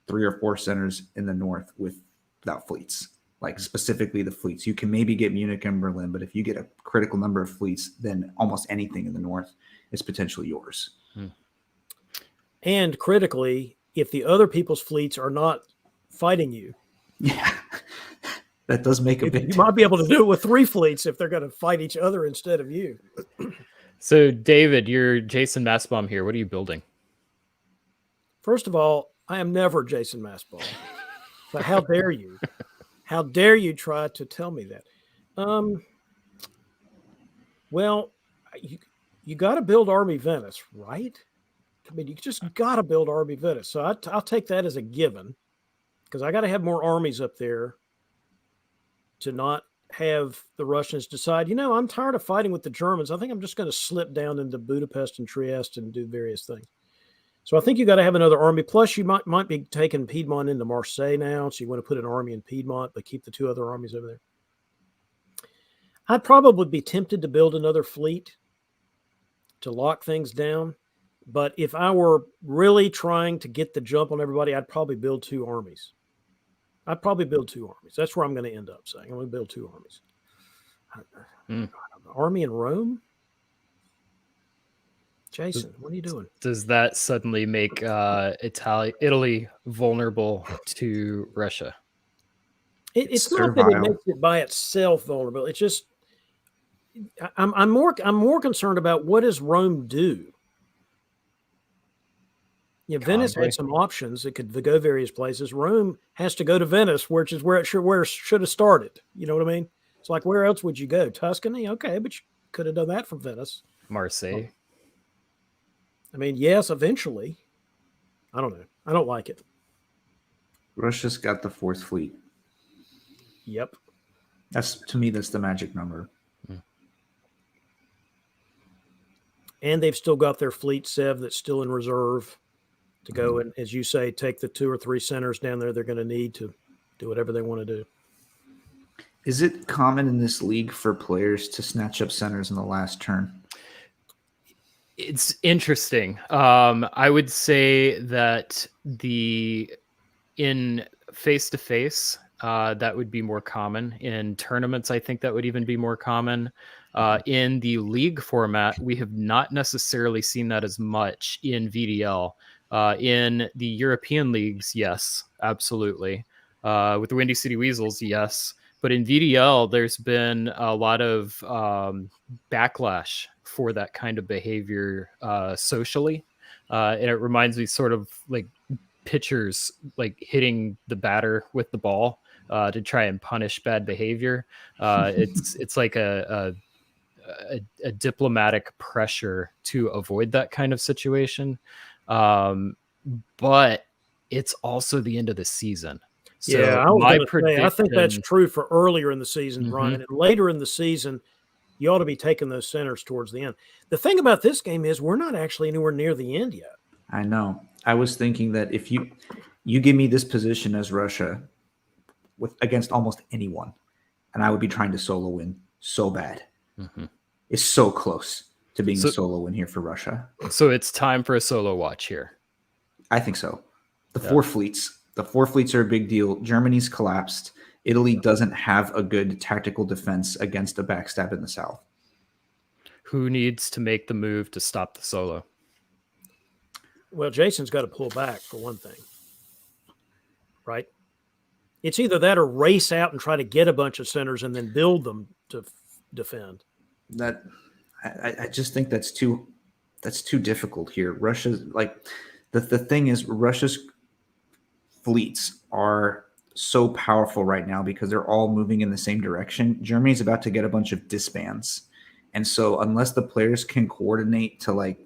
3 or 4 centers in the north without fleets. Like specifically the fleets. You can maybe get Munich and Berlin, but if you get a critical number of fleets, then almost anything in the north is potentially yours. And critically, if the other people's fleets are not fighting you, yeah, that does make a big. You might be able to do it with 3 fleets if they're going to fight each other instead of you. So, David, you're Jason Mastbaum here. What are you building? First of all, I am never Jason Mastbaum. But how dare you? How dare you try to tell me that? Well, you got to build Army Venice, right? I mean, you just got to build Army Venice. So I'll take that as a given because I got to have more armies up there to not have the Russians decide, I'm tired of fighting with the Germans. I think I'm just going to slip down into Budapest and Trieste and do various things. So I think you got to have another army. Plus, you might be taking Piedmont into Marseille now. So you want to put an army in Piedmont, but keep the 2 other armies over there. I'd probably be tempted to build another fleet to lock things down. But if I were really trying to get the jump on everybody, I'd probably build 2 armies. That's where I'm going to end up saying. I'm going to build 2 armies. Army in Rome? Jason, what are you doing? Does that suddenly make Italy vulnerable to Russia? It's not that it makes it by itself vulnerable. It's just I'm more concerned about what does Rome do. Venice had some options. It could go various places. Rome has to go to Venice, which is where it should have started. You know what I mean? It's like, where else would you go? Tuscany? Okay, but you could have done that from Venice. Marseille. I mean, yes, eventually. I don't know. I don't like it. Russia's got the 4th fleet. Yep. To me, that's the magic number. and they've still got their fleet Sev that's still in reserve to go and, as you say, take the 2 or 3 centers down there they're going to need to do whatever they want to do. Is it common in this league for players to snatch up centers in the last turn? It's interesting. I would say that in face-to-face, that would be more common. In tournaments, I think that would even be more common. In the league format, we have not necessarily seen that as much in VDL. In the European leagues, yes, absolutely. With the Windy City Weasels, yes. But in VDL, there's been a lot of backlash for that kind of behavior socially. And it reminds me sort of like pitchers like hitting the batter with the ball to try and punish bad behavior. It's like a diplomatic pressure to avoid that kind of situation. But it's also the end of the season. So yeah, I was my gonna say, I think that's prediction- true for earlier in the season, Mhm. Brian. And later in the season, you ought to be taking those centers towards the end. The thing about this game is we're not actually anywhere near the end yet. I know. I was thinking that if you give me this position as Russia against almost anyone, and I would be trying to solo win so bad. Mhm. It's so close to being So- a solo win here for Russia. So it's time for a solo watch here. I think so. The Yeah. 4 fleets. The 4 fleets are a big deal. Germany's collapsed. Italy doesn't have a good tactical defense against a backstab in the south. Who needs to make the move to stop the solo? Well, Jason's got to pull back for one thing, right? It's either that or race out and try to get a bunch of centers and then build them to defend. That I just think that's too difficult here. Russia's like the thing is Russia's fleets are so powerful right now because they're all moving in the same direction. Germany's about to get a bunch of disbands. And so unless the players can coordinate to like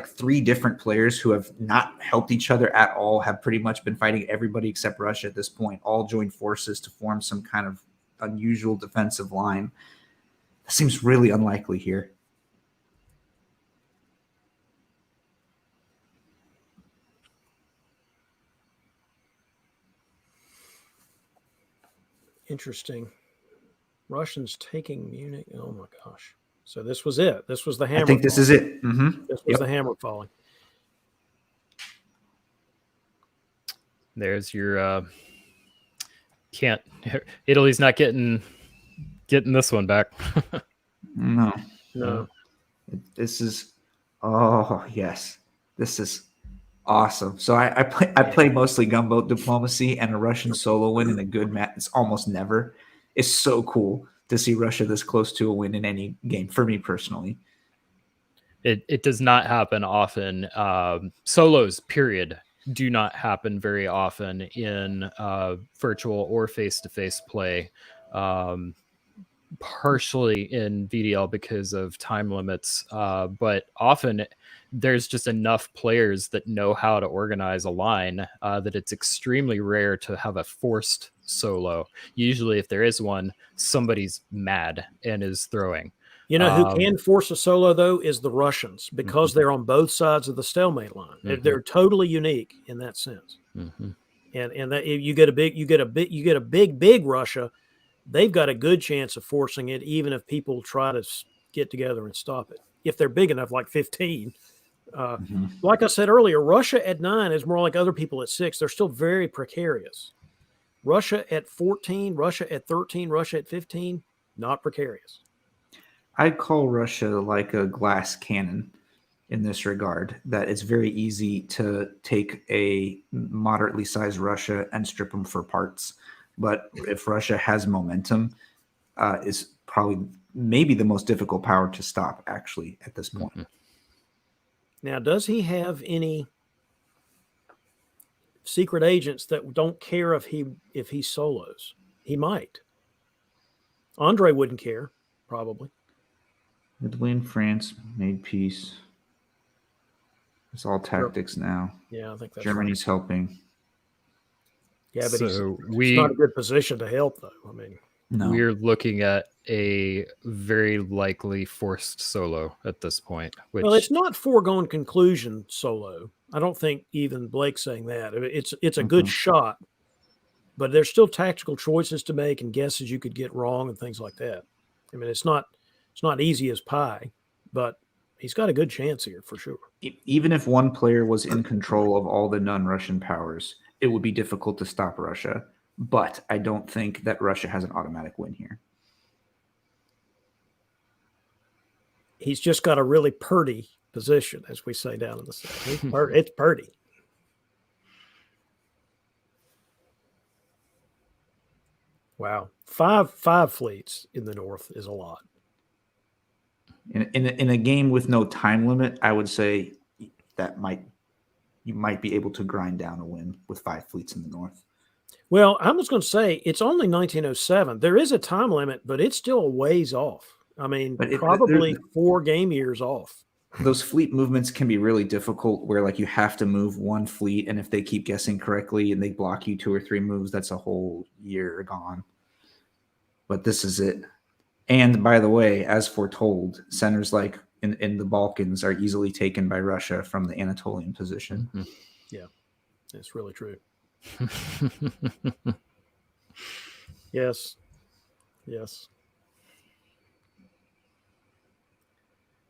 3 different players who have not helped each other at all, have pretty much been fighting everybody except Russia at this point, all joined forces to form some kind of unusual defensive line. That seems really unlikely here. Interesting. Russians taking Munich. Oh my gosh. So this was it. This was the hammer. I think this is it. This was the hammer falling. There's your can't Italy's not getting this one back. No. No. This is yes. This is awesome. So I play mostly gunboat diplomacy, and a Russian solo win in a good match. It's almost never. It's so cool to see Russia this close to a win in any game for me personally. It does not happen often. Solos, period, do not happen very often in virtual or face-to-face play. Partially in VDL because of time limits, but often there's just enough players that know how to organize a line that it's extremely rare to have a forced solo. Usually if there is one, somebody's mad and is throwing. You know who can force a solo though is the Russians because they're on both sides of the stalemate line. They're totally unique in that sense. And that you get a big Russia, they've got a good chance of forcing it, even if people try to get together and stop it. If they're big enough, like 15. Like I said earlier, Russia at 9 is more like other people at 6. They're still very precarious. Russia at 14, Russia at 13, Russia at 15, not precarious. I'd call Russia like a glass cannon in this regard, that it's very easy to take a moderately sized Russia and strip them for parts. But if Russia has momentum, is probably maybe the most difficult power to stop actually at this point. Now, does he have any secret agents that don't care if he solos? He might. Andre wouldn't care, probably. Italy and France made peace. It's all tactics now. Yeah, I think that's Germany's helping. Yeah, but So he's not a good position to help, though. I mean, No. we're looking at a very likely forced solo at this point. Which Well, it's not foregone conclusion solo. I don't think even Blake's saying that. It's a good shot, but there's still tactical choices to make and guesses you could get wrong and things like that. I mean, it's not easy as pie, but he's got a good chance here for sure. Even if one player was in control of all the non-Russian powers, it would be difficult to stop Russia. But I don't think that Russia has an automatic win here. He's just got a really purdy position, as we say down in the South. It's purdy. Wow. Five fleets in the north is a lot. In a game with no time limit, I would say that you might be able to grind down a win with 5 fleets in the north. Well, I was going to say it's only 1907. There is a time limit, but it's still a ways off. I mean, probably 4 game years off. Those fleet movements can be really difficult where like you have to move one fleet, and if they keep guessing correctly and they block you 2 or 3 moves, that's a whole year gone. But this is it. And by the way, as foretold, centers like in the Balkans are easily taken by Russia from the Anatolian position. Mm-hmm. Yeah, it's really true. Yes.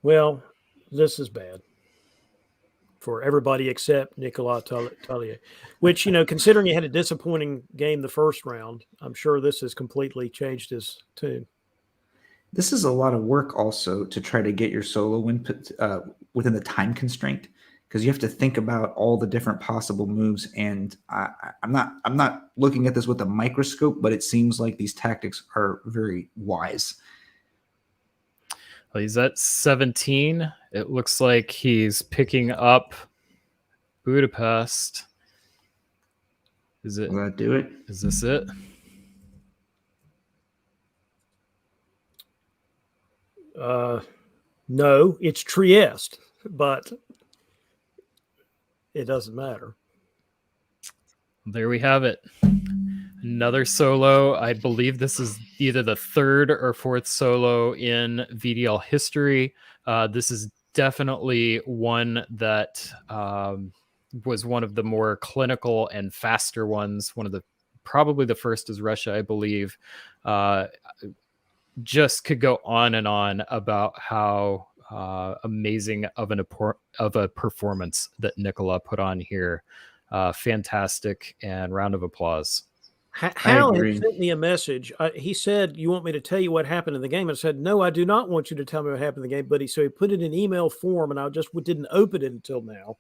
Well, this is bad for everybody except Nicolas Tallier, which, considering he had a disappointing game the first round, I'm sure this has completely changed his tune. This is a lot of work also to try to get your solo win within the time constraint, because you have to think about all the different possible moves. And I'm not looking at this with a microscope, but it seems like these tactics are very wise. Well, he's at 17. It looks like he's picking up Budapest. Will that do it? Is this it? No, it's Trieste, but it doesn't matter. There we have it. Another solo. I believe this is either the 3rd or 4th solo in VDL history. This is definitely one that was one of the more clinical and faster ones. Probably the first is Russia, I believe. Just could go on and on about how amazing of a performance that Nicola put on here. Fantastic, and round of applause. Hal had sent me a message. He said, "You want me to tell you what happened in the game?" I said, "No, I do not want you to tell me what happened in the game." But he put it in email form, and I just didn't open it until now.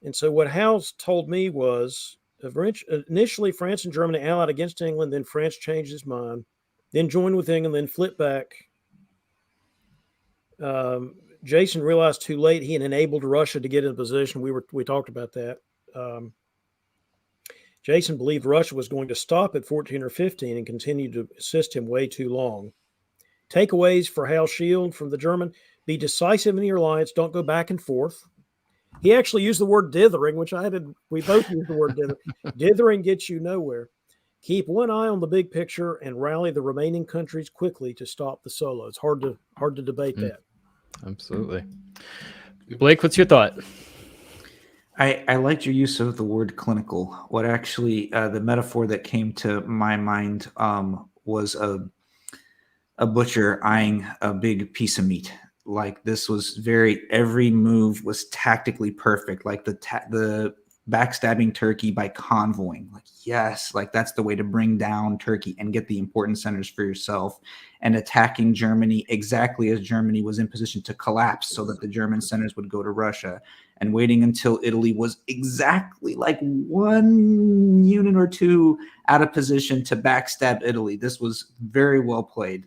And so what Hal's told me was, initially France and Germany allied against England, then France changed his mind, then joined with England, then flipped back. Jason realized too late he had enabled Russia to get in position. We talked about that. Jason believed Russia was going to stop at 14 or 15 and continued to assist him way too long. Takeaways for Hal Shield from the German: be decisive in your alliance. Don't go back and forth. He actually used the word dithering, which we both used the word dithering. Dithering gets you nowhere. Keep one eye on the big picture and rally the remaining countries quickly to stop the solo. It's hard to debate that. Absolutely. Blake, what's your thought? I liked your use of the word clinical. What actually, the metaphor that came to my mind was a butcher eyeing a big piece of meat. Like this was every move was tactically perfect. Like the backstabbing Turkey by convoying. Like, yes, like that's the way to bring down Turkey and get the important centers for yourself, and attacking Germany exactly as Germany was in position to collapse so that the German centers would go to Russia, and waiting until Italy was exactly like 1 unit or 2 out of position to backstab Italy. This was very well played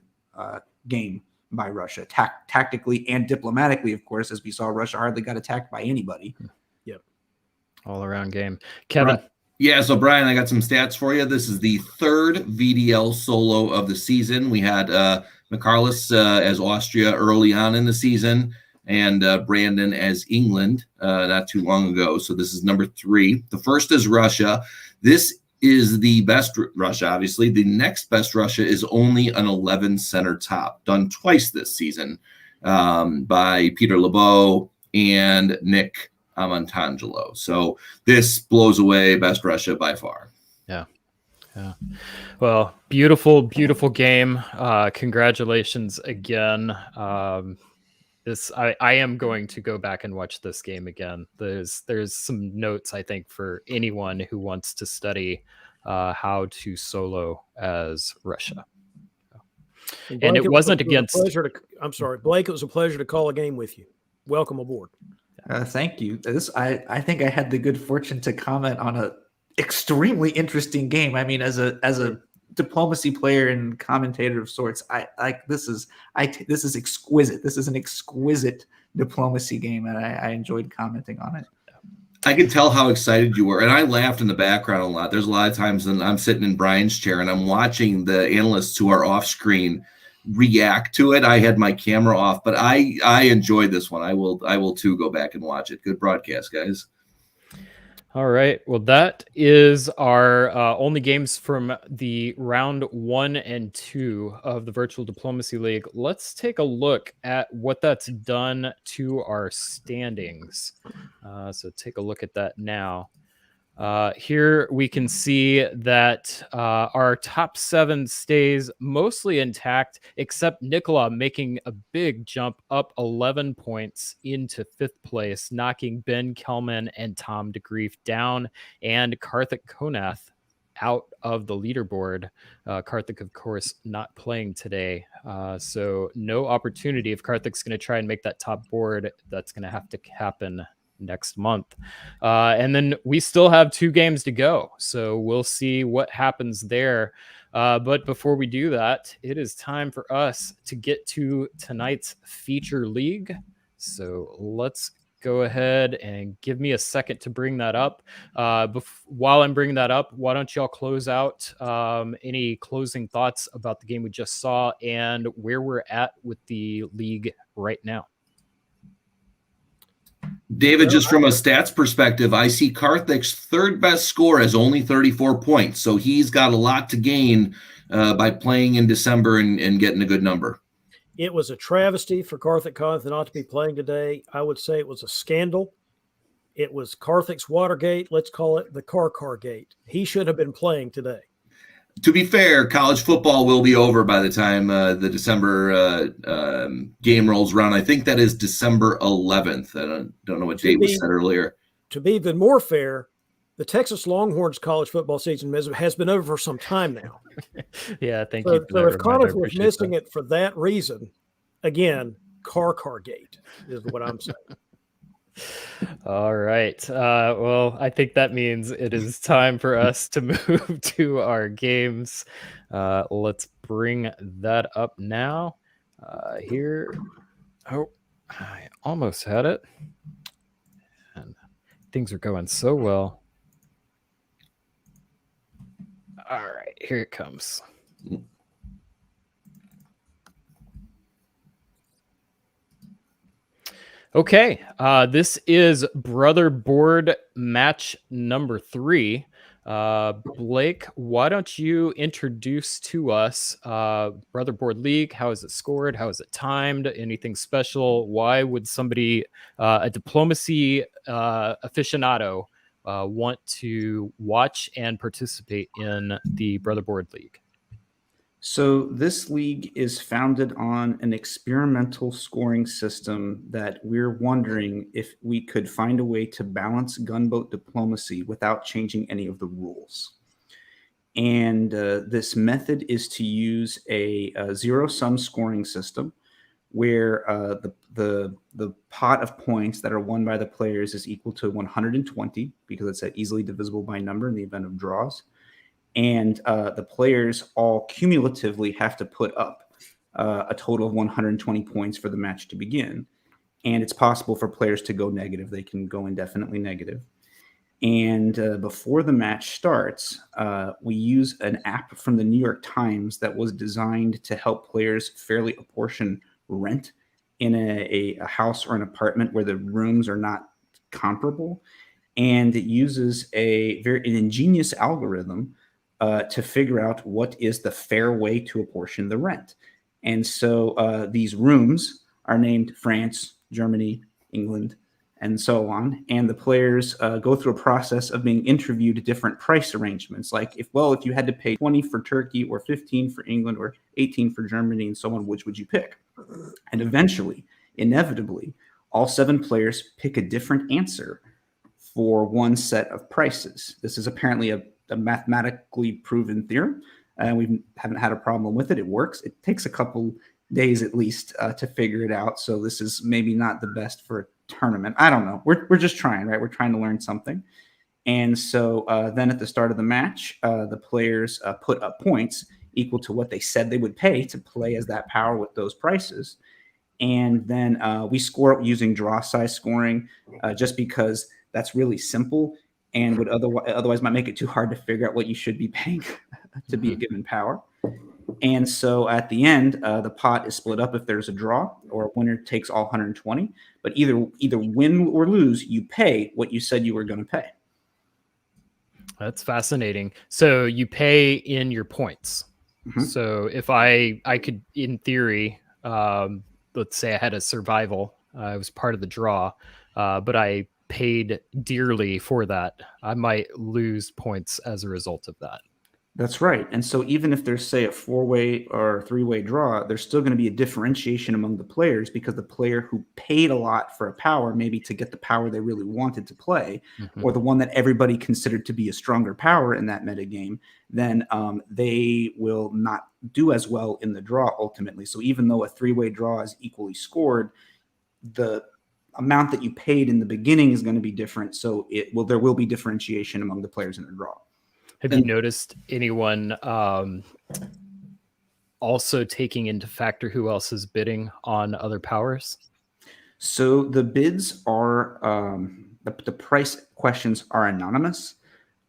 game by Russia, tactically and diplomatically, of course, as we saw Russia hardly got attacked by anybody. All around game. Kevin. Yeah, so Brian, I got some stats for you. This is the 3rd VDL solo of the season. We had McCarless as Austria early on in the season, and Brandon as England not too long ago. So this is number 3. The first is Russia. This is the best Russia, obviously. The next best Russia is only an 11 center top, done twice this season by Peter LeBeau and Nick Amantangelo. So this blows away best Russia by far. Yeah. Yeah. Well, beautiful, beautiful game. Congratulations again. I am going to go back and watch this game again. There's some notes, I think, for anyone who wants to study how to solo as Russia. And Blake, it wasn't against. I'm sorry, Blake. It was a pleasure to call a game with you. Welcome aboard. Thank you. I think I had the good fortune to comment on a extremely interesting game. I mean, as a diplomacy player and commentator of sorts, this is exquisite. This is an exquisite diplomacy game, and I enjoyed commenting on it. I could tell how excited you were, and I laughed in the background a lot. There's a lot of times when I'm sitting in Brian's chair and I'm watching the analysts who are off screen react to it. I had my camera off, but I enjoyed this one. I will too go back and watch it. Good broadcast, guys. All right. Well, that is our only games from the round 1 and 2 of the Virtual Diplomacy League. Let's take a look at what that's done to our standings. So take a look at that now. Here we can see that our top 7 stays mostly intact, except Nikola making a big jump up 11 points into 5th place, knocking Ben Kelman and Tom DeGrief down, and Karthik Konath out of the leaderboard. Karthik, of course, not playing today. So no opportunity. If Karthik's going to try and make that top board, that's going to have to happen next month. And then we still have 2 games to go, so we'll see what happens there. But before we do that, it is time for us to get to tonight's feature league. So let's go ahead and give me a second to bring that up. While I'm bringing that up, why don't y'all close out any closing thoughts about the game we just saw and where we're at with the league right now? David, just from a stats perspective, I see Karthik's 3rd best score as only 34 points. So he's got a lot to gain by playing in December and getting a good number. It was a travesty for Karthik Konath not to be playing today. I would say it was a scandal. It was Karthik's Watergate. Let's call it the car gate. He should have been playing today. To be fair, college football will be over by the time the December game rolls around. I think that is December 11th. I don't know what date was said earlier. To be even more fair, the Texas Longhorns college football season has been over for some time now. Yeah, thank you. So if Konath was missing it for that reason, again, car gate is what I'm saying. All right. Well, I think that means it is time for us to move to our games. Let's bring that up now. Here. Oh, I almost had it. And things are going so well. All right, here it comes. Okay, this is Brother Bored match number 3. Blake, why don't you introduce to us Brother Bored League? How is it scored? How is it timed? Anything special? Why would somebody, a diplomacy aficionado, want to watch and participate in the Brother Bored League? So this league is founded on an experimental scoring system that we're wondering if we could find a way to balance gunboat diplomacy without changing any of the rules. And this method is to use a zero-sum scoring system where the pot of points that are won by the players is equal to 120 because it's easily divisible by number in the event of draws. And the players all cumulatively have to put up a total of 120 points for the match to begin. And it's possible for players to go negative. They can go indefinitely negative. And before the match starts, we use an app from the New York Times that was designed to help players fairly apportion rent in a house or an apartment where the rooms are not comparable. and it uses an ingenious algorithm to figure out what is the fair way to apportion the rent. And so these rooms are named France, Germany, England, and so on. And the players go through a process of being interviewed at different price arrangements. Like if you had to pay 20 for Turkey or 15 for England or 18 for Germany and so on, which would you pick? And eventually, inevitably, all 7 players pick a different answer for one set of prices. This is apparently a mathematically proven theorem, and we haven't had a problem with it. It works. It takes a couple days at least to figure it out. So this is maybe not the best for a tournament. I don't know. We're just trying, right? We're trying to learn something. And so then at the start of the match, the players put up points equal to what they said they would pay to play as that power with those prices. And then we score using draw size scoring just because that's really simple and would otherwise might make it too hard to figure out what you should be paying to be a given power. And so at the end, the pot is split up if there's a draw, or a winner takes all 120. But either win or lose, you pay what you said you were going to pay. That's fascinating. So you pay in your points. So if I could, in theory, let's say I had a survival, I was part of the draw, but I paid dearly for that, I might lose points as a result of that. That's right. And so even if there's, say, a 4-way or 3-way draw, there's still going to be a differentiation among the players because the player who paid a lot for a power, maybe to get the power they really wanted to play, or the one that everybody considered to be a stronger power in that metagame, then they will not do as well in the draw ultimately. So even though a 3-way draw is equally scored, the amount that you paid in the beginning is going to be different. So there will be differentiation among the players in the draw. Have you noticed anyone also taking into factor who else is bidding on other powers? So the bids are the price questions are anonymous,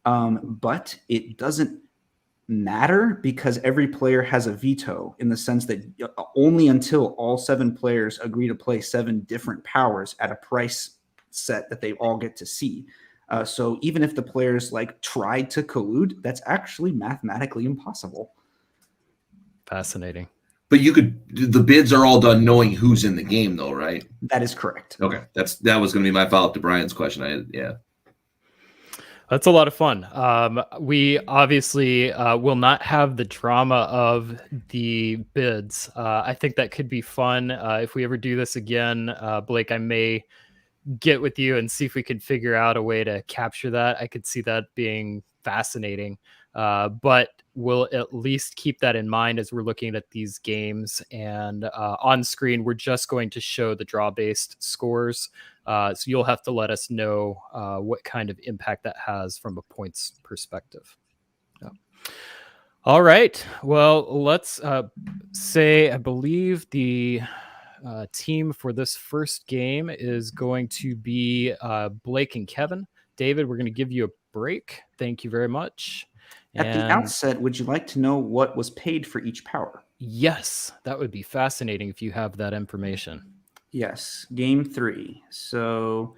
but it doesn't matter because every player has a veto in the sense that only until all 7 players agree to play 7 different powers at a price set that they all get to see. So even if the players tried to collude, that's actually mathematically impossible. Fascinating. But the bids are all done knowing who's in the game, though, right? That is correct. Okay, that was going to be my follow-up to Brian's question. That's a lot of fun. We obviously will not have the drama of the bids. I think that could be fun. If we ever do this again, Blake, I may get with you and see if we could figure out a way to capture that. I could see that being fascinating. But we'll at least keep that in mind as we're looking at these games. And on screen, we're just going to show the draw-based scores. So you'll have to let us know what kind of impact that has from a points perspective. Yeah. All right. Well, let's say, I believe the team for this first game is going to be Blake and Kevin. David, we're going to give you a break. Thank you very much. At the outset, would you like to know what was paid for each power? Yes, that would be fascinating if you have that information. Yes, game 3. So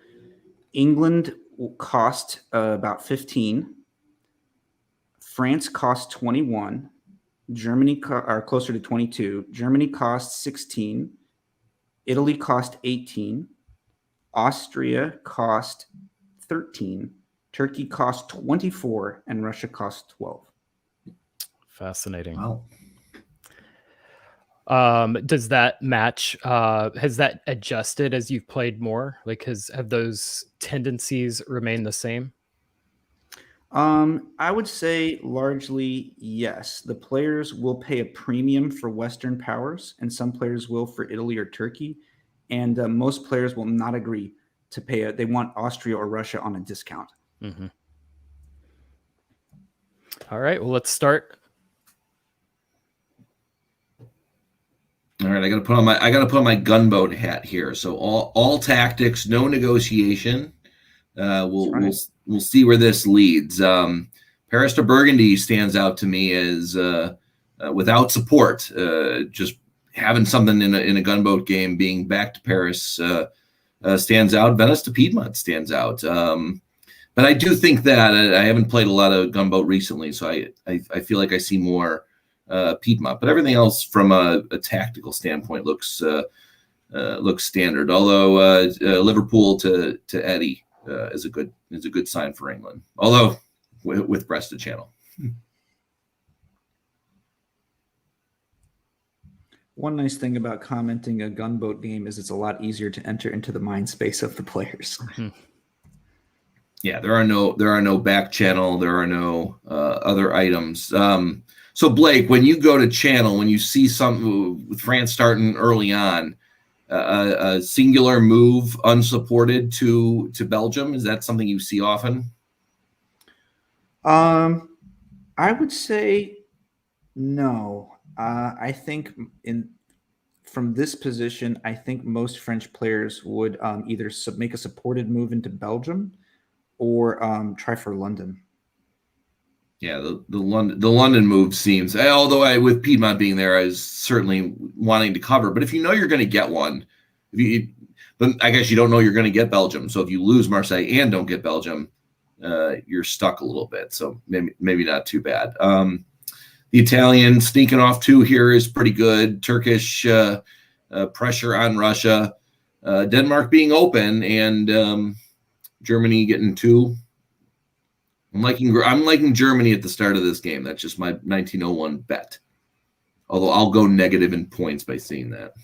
England cost about 15. France cost 21. Germany are closer to 22. Germany cost 16. Italy cost 18. Austria cost 13. Turkey cost 24, and Russia cost 12. Fascinating. Wow. Does that match? Has that adjusted as you've played more? Have those tendencies remained the same? I would say largely yes. The players will pay a premium for Western powers, and some players will for Italy or Turkey, and most players will not agree to pay. They want Austria or Russia on a discount. Mm-hmm. All right. Well, let's start. All right, I got to put on my gunboat hat here. So all tactics, no negotiation. We'll see where this leads. Paris to Burgundy stands out to me as without support. Just having something in a gunboat game, being back to Paris stands out. Venice to Piedmont stands out. But I do think that I haven't played a lot of Gunboat recently, so I feel like I see more Piedmont. But everything else from a tactical standpoint looks standard. Although Liverpool to Eddie is a good sign for England. Although with breasted channel. One nice thing about commenting a gunboat game is it's a lot easier to enter into the mind space of the players. Yeah, there are no back channel. There are no other items. So Blake, when you go to channel, when you see something with France starting early on, a singular move unsupported to Belgium, is that something you see often? I would say no. I think from this position, I think most French players would either make a supported move into Belgium or try for London. Yeah, the London move seems. Although with Piedmont being there, I was certainly wanting to cover. But if you know you're going to get one, but I guess you don't know you're going to get Belgium. So if you lose Marseille and don't get Belgium, you're stuck a little bit. So maybe not too bad. The Italian sneaking off 2 here is pretty good. Turkish pressure on Russia. Denmark being open and Germany getting 2. I'm liking Germany at the start of this game. That's just my 1901 bet. Although I'll go negative in points by seeing that.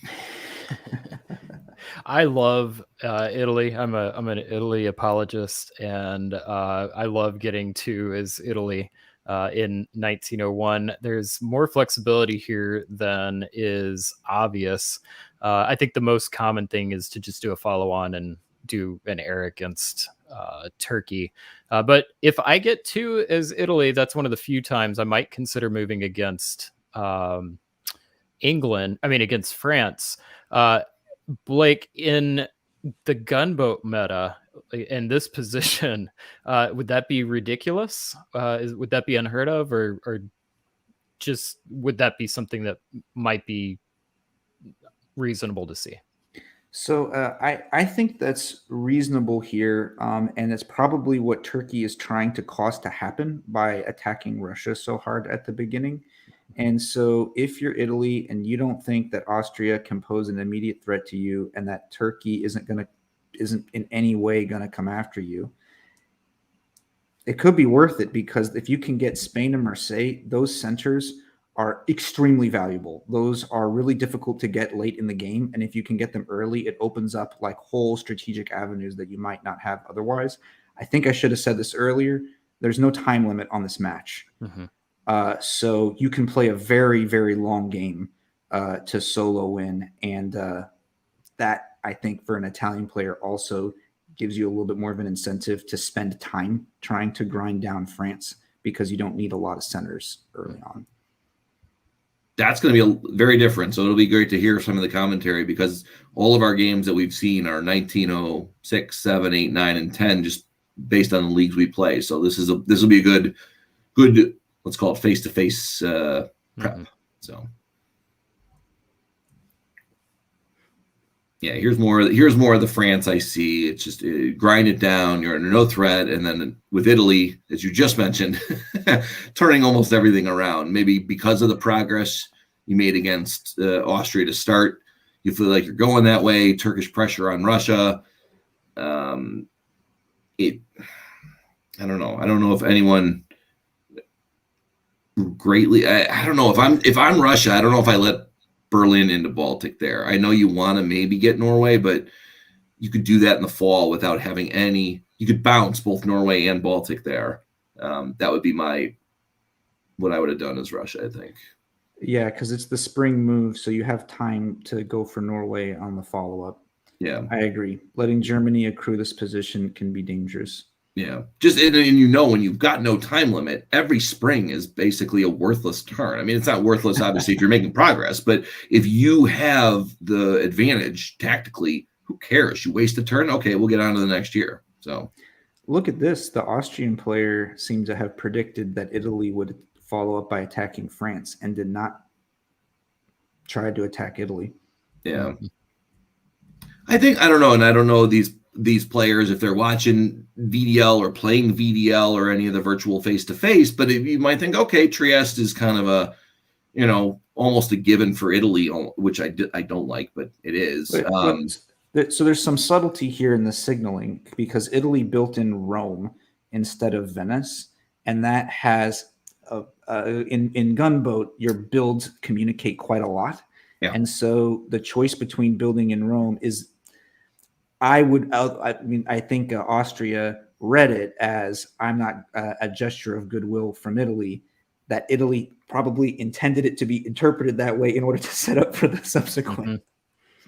I love Italy. I'm an Italy apologist, and I love getting 2 as Italy in 1901. There's more flexibility here than is obvious. I think the most common thing is to just do a follow-on and do an air against Turkey. But if I get 2 as Italy, that's one of the few times I might consider moving against against France. Blake, in the gunboat meta, in this position, would that be ridiculous? Would that be unheard of, or just would that be something that might be reasonable to see? So I think that's reasonable here, and it's probably what Turkey is trying to cause to happen by attacking Russia so hard at the beginning. And so if you're Italy and you don't think that Austria can pose an immediate threat to you and that Turkey isn't in any way going to come after you, it could be worth it, because if you can get Spain and Marseille, those centers are extremely valuable. Those are really difficult to get late in the game. And if you can get them early, it opens up like whole strategic avenues that you might not have otherwise. I think I should have said this earlier. There's no time limit on this match. Mm-hmm. So you can play a very, very long game to solo win. And that, I think, for an Italian player also gives you a little bit more of an incentive to spend time trying to grind down France, because you don't need a lot of centers early on. That's going to be very different. So it'll be great to hear some of the commentary, because all of our games that we've seen are 1906, 7, 8, 9, and 10, just based on the leagues we play. So this will be a good, let's call it face-to-face prep. Mm-hmm. So yeah, here's more of the France I see. It's just grind it down. You're under no threat. And then with Italy, as you just mentioned, turning almost everything around. Maybe because of the progress you made against Austria to start, you feel like you're going that way. Turkish pressure on Russia. I don't know. I don't know if anyone greatly. I don't know if I'm Russia. I don't know if I let Berlin into Baltic there. I know you want to maybe get Norway, but you could do that in the fall without having any. You could bounce both Norway and Baltic there. That would be what I would have done as Russia, I think. Yeah, because it's the spring move, so you have time to go for Norway on the follow-up. Yeah, I agree. Letting Germany accrue this position can be dangerous. Yeah, and when you've got no time limit, every spring is basically a worthless turn. I mean, it's not worthless, obviously, if you're making progress, but if you have the advantage tactically, who cares? You waste a turn, okay, we'll get on to the next year. So, look at this. The Austrian player seemed to have predicted that Italy would follow up by attacking France and did not try to attack Italy. Yeah. I don't know, and I don't know these these players if they're watching VDL or playing VDL or any of the virtual face-to-face, but you might think, okay, Trieste is kind of a, almost a given for Italy, which I don't like, but it is. So there's some subtlety here in the signaling because Italy built in Rome instead of Venice, and that has in Gunboat your builds communicate quite a lot, and so the choice between building in Rome is, I think Austria read it as I'm not a gesture of goodwill from Italy, that Italy probably intended it to be interpreted that way in order to set up for the subsequent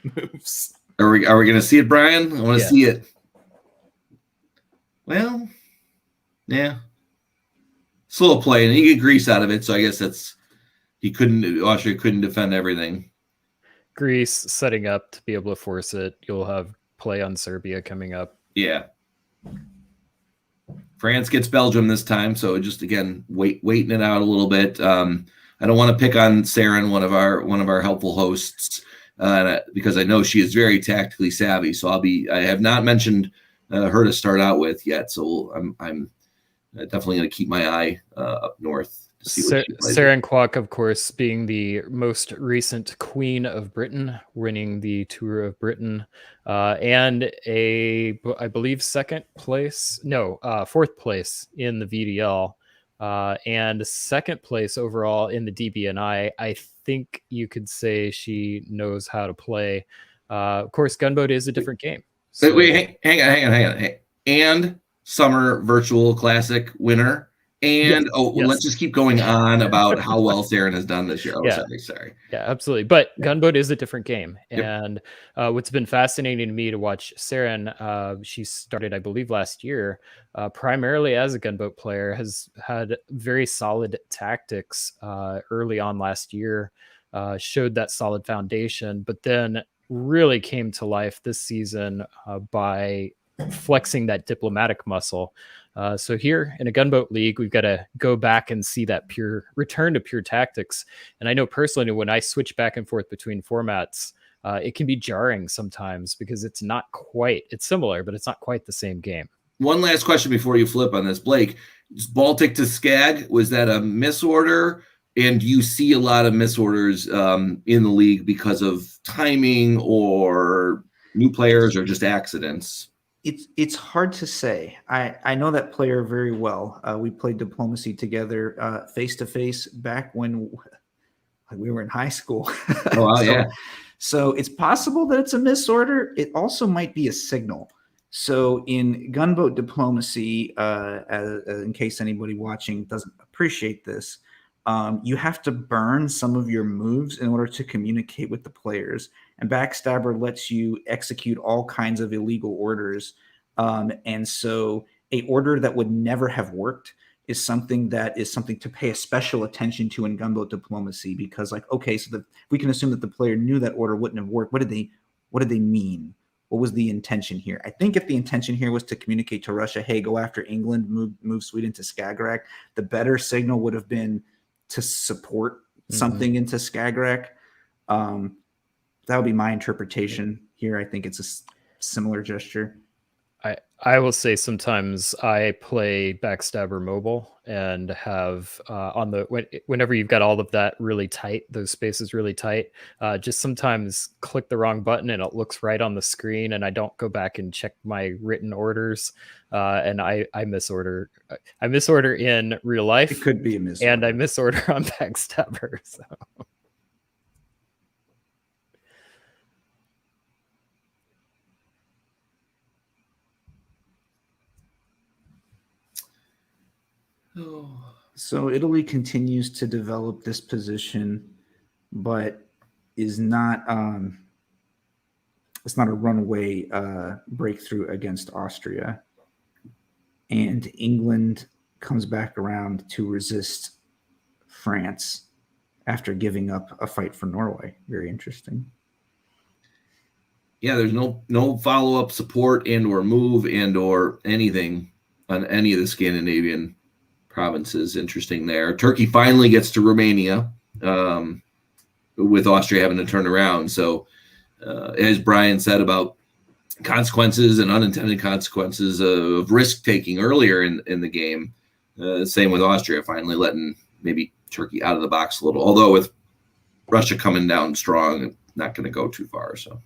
moves. Are we going to see it, Brian? I want to see it. Well, yeah. Slow play, and he get Greece out of it, so I guess Austria couldn't defend everything. Greece setting up to be able to force it. You'll have play on Serbia coming up. Yeah. France gets Belgium this time, so just again waiting it out a little bit. I don't want to pick on Saren, one of our helpful hosts, because I know she is very tactically savvy. So I have not mentioned her to start out with yet. So I'm definitely going to keep my eye up north. Saren Kwok, of course, being the most recent Queen of Britain, winning the Tour of Britain, and I believe fourth place in the VDL, and second place overall in the DBNI. I think you could say she knows how to play. Of course, Gunboat is a different game. So. Wait, hang on. And Summer Virtual Classic winner. And let's just keep going on about how well Saren has done this year. Sorry. Yeah, absolutely. But Gunboat is a different game. And what's been fascinating to me to watch Saren, she started, I believe, last year, primarily as a Gunboat player, has had very solid tactics early on last year, showed that solid foundation, but then really came to life this season by flexing that diplomatic muscle. So here in a Gunboat League, we've got to go back and see that return to pure tactics. And I know personally, when I switch back and forth between formats, it can be jarring sometimes because it's similar, but it's not quite the same game. One last question before you flip on this, Blake. Baltic to Skag, was that a misorder? And do you see a lot of misorders in the league because of timing or new players or just accidents? It's hard to say. I know that player very well. We played diplomacy together face to face back when we were in high school. Oh, wow, yeah. So it's possible that it's a misorder. It also might be a signal. So in gunboat diplomacy, in case anybody watching doesn't appreciate this, you have to burn some of your moves in order to communicate with the players. And Backstabber lets you execute all kinds of illegal orders. And so a order that would never have worked is something to pay a special attention to in gunboat diplomacy, because we can assume that the player knew that order wouldn't have worked. What did they mean? What was the intention here? I think if the intention here was to communicate to Russia, hey, go after England, move Sweden to Skagerrak, the better signal would have been to support something into Skagerrak. That would be my interpretation here. I think it's a similar gesture. I will say sometimes I play Backstabber mobile and have whenever you've got all of that really tight, those spaces really tight, just sometimes click the wrong button and it looks right on the screen, and I don't go back and check my written orders, and I misorder. I misorder in real life. It could be a misorder, and I misorder on Backstabber. So. So Italy continues to develop this position, but is not it's not a runaway breakthrough against Austria. And England comes back around to resist France after giving up a fight for Norway. Very interesting. Yeah, there's no follow-up support and or move and or anything on any of the Scandinavian provinces. Interesting there. Turkey finally gets to Romania, with Austria having to turn around. So as Brian said about consequences and unintended consequences of risk taking earlier in the game. Same with Austria, finally letting maybe Turkey out of the box a little. Although with Russia coming down strong, not going to go too far. So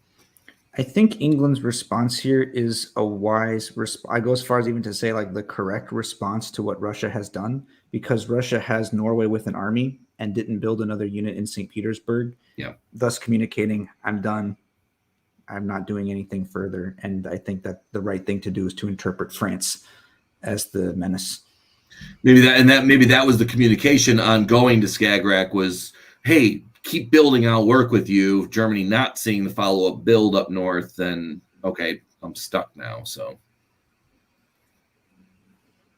I think England's response here is a wise I go as far as even to say like the correct response to what Russia has done, because Russia has Norway with an army and didn't build another unit in St. Petersburg. Yeah. Thus communicating, I'm done. I'm not doing anything further. And I think that the right thing to do is to interpret France as the menace. Maybe that was the communication on going to Skagerrak was, hey, keep building, I'll work with you. Germany not seeing the follow-up build up north, then okay, I'm stuck now. So,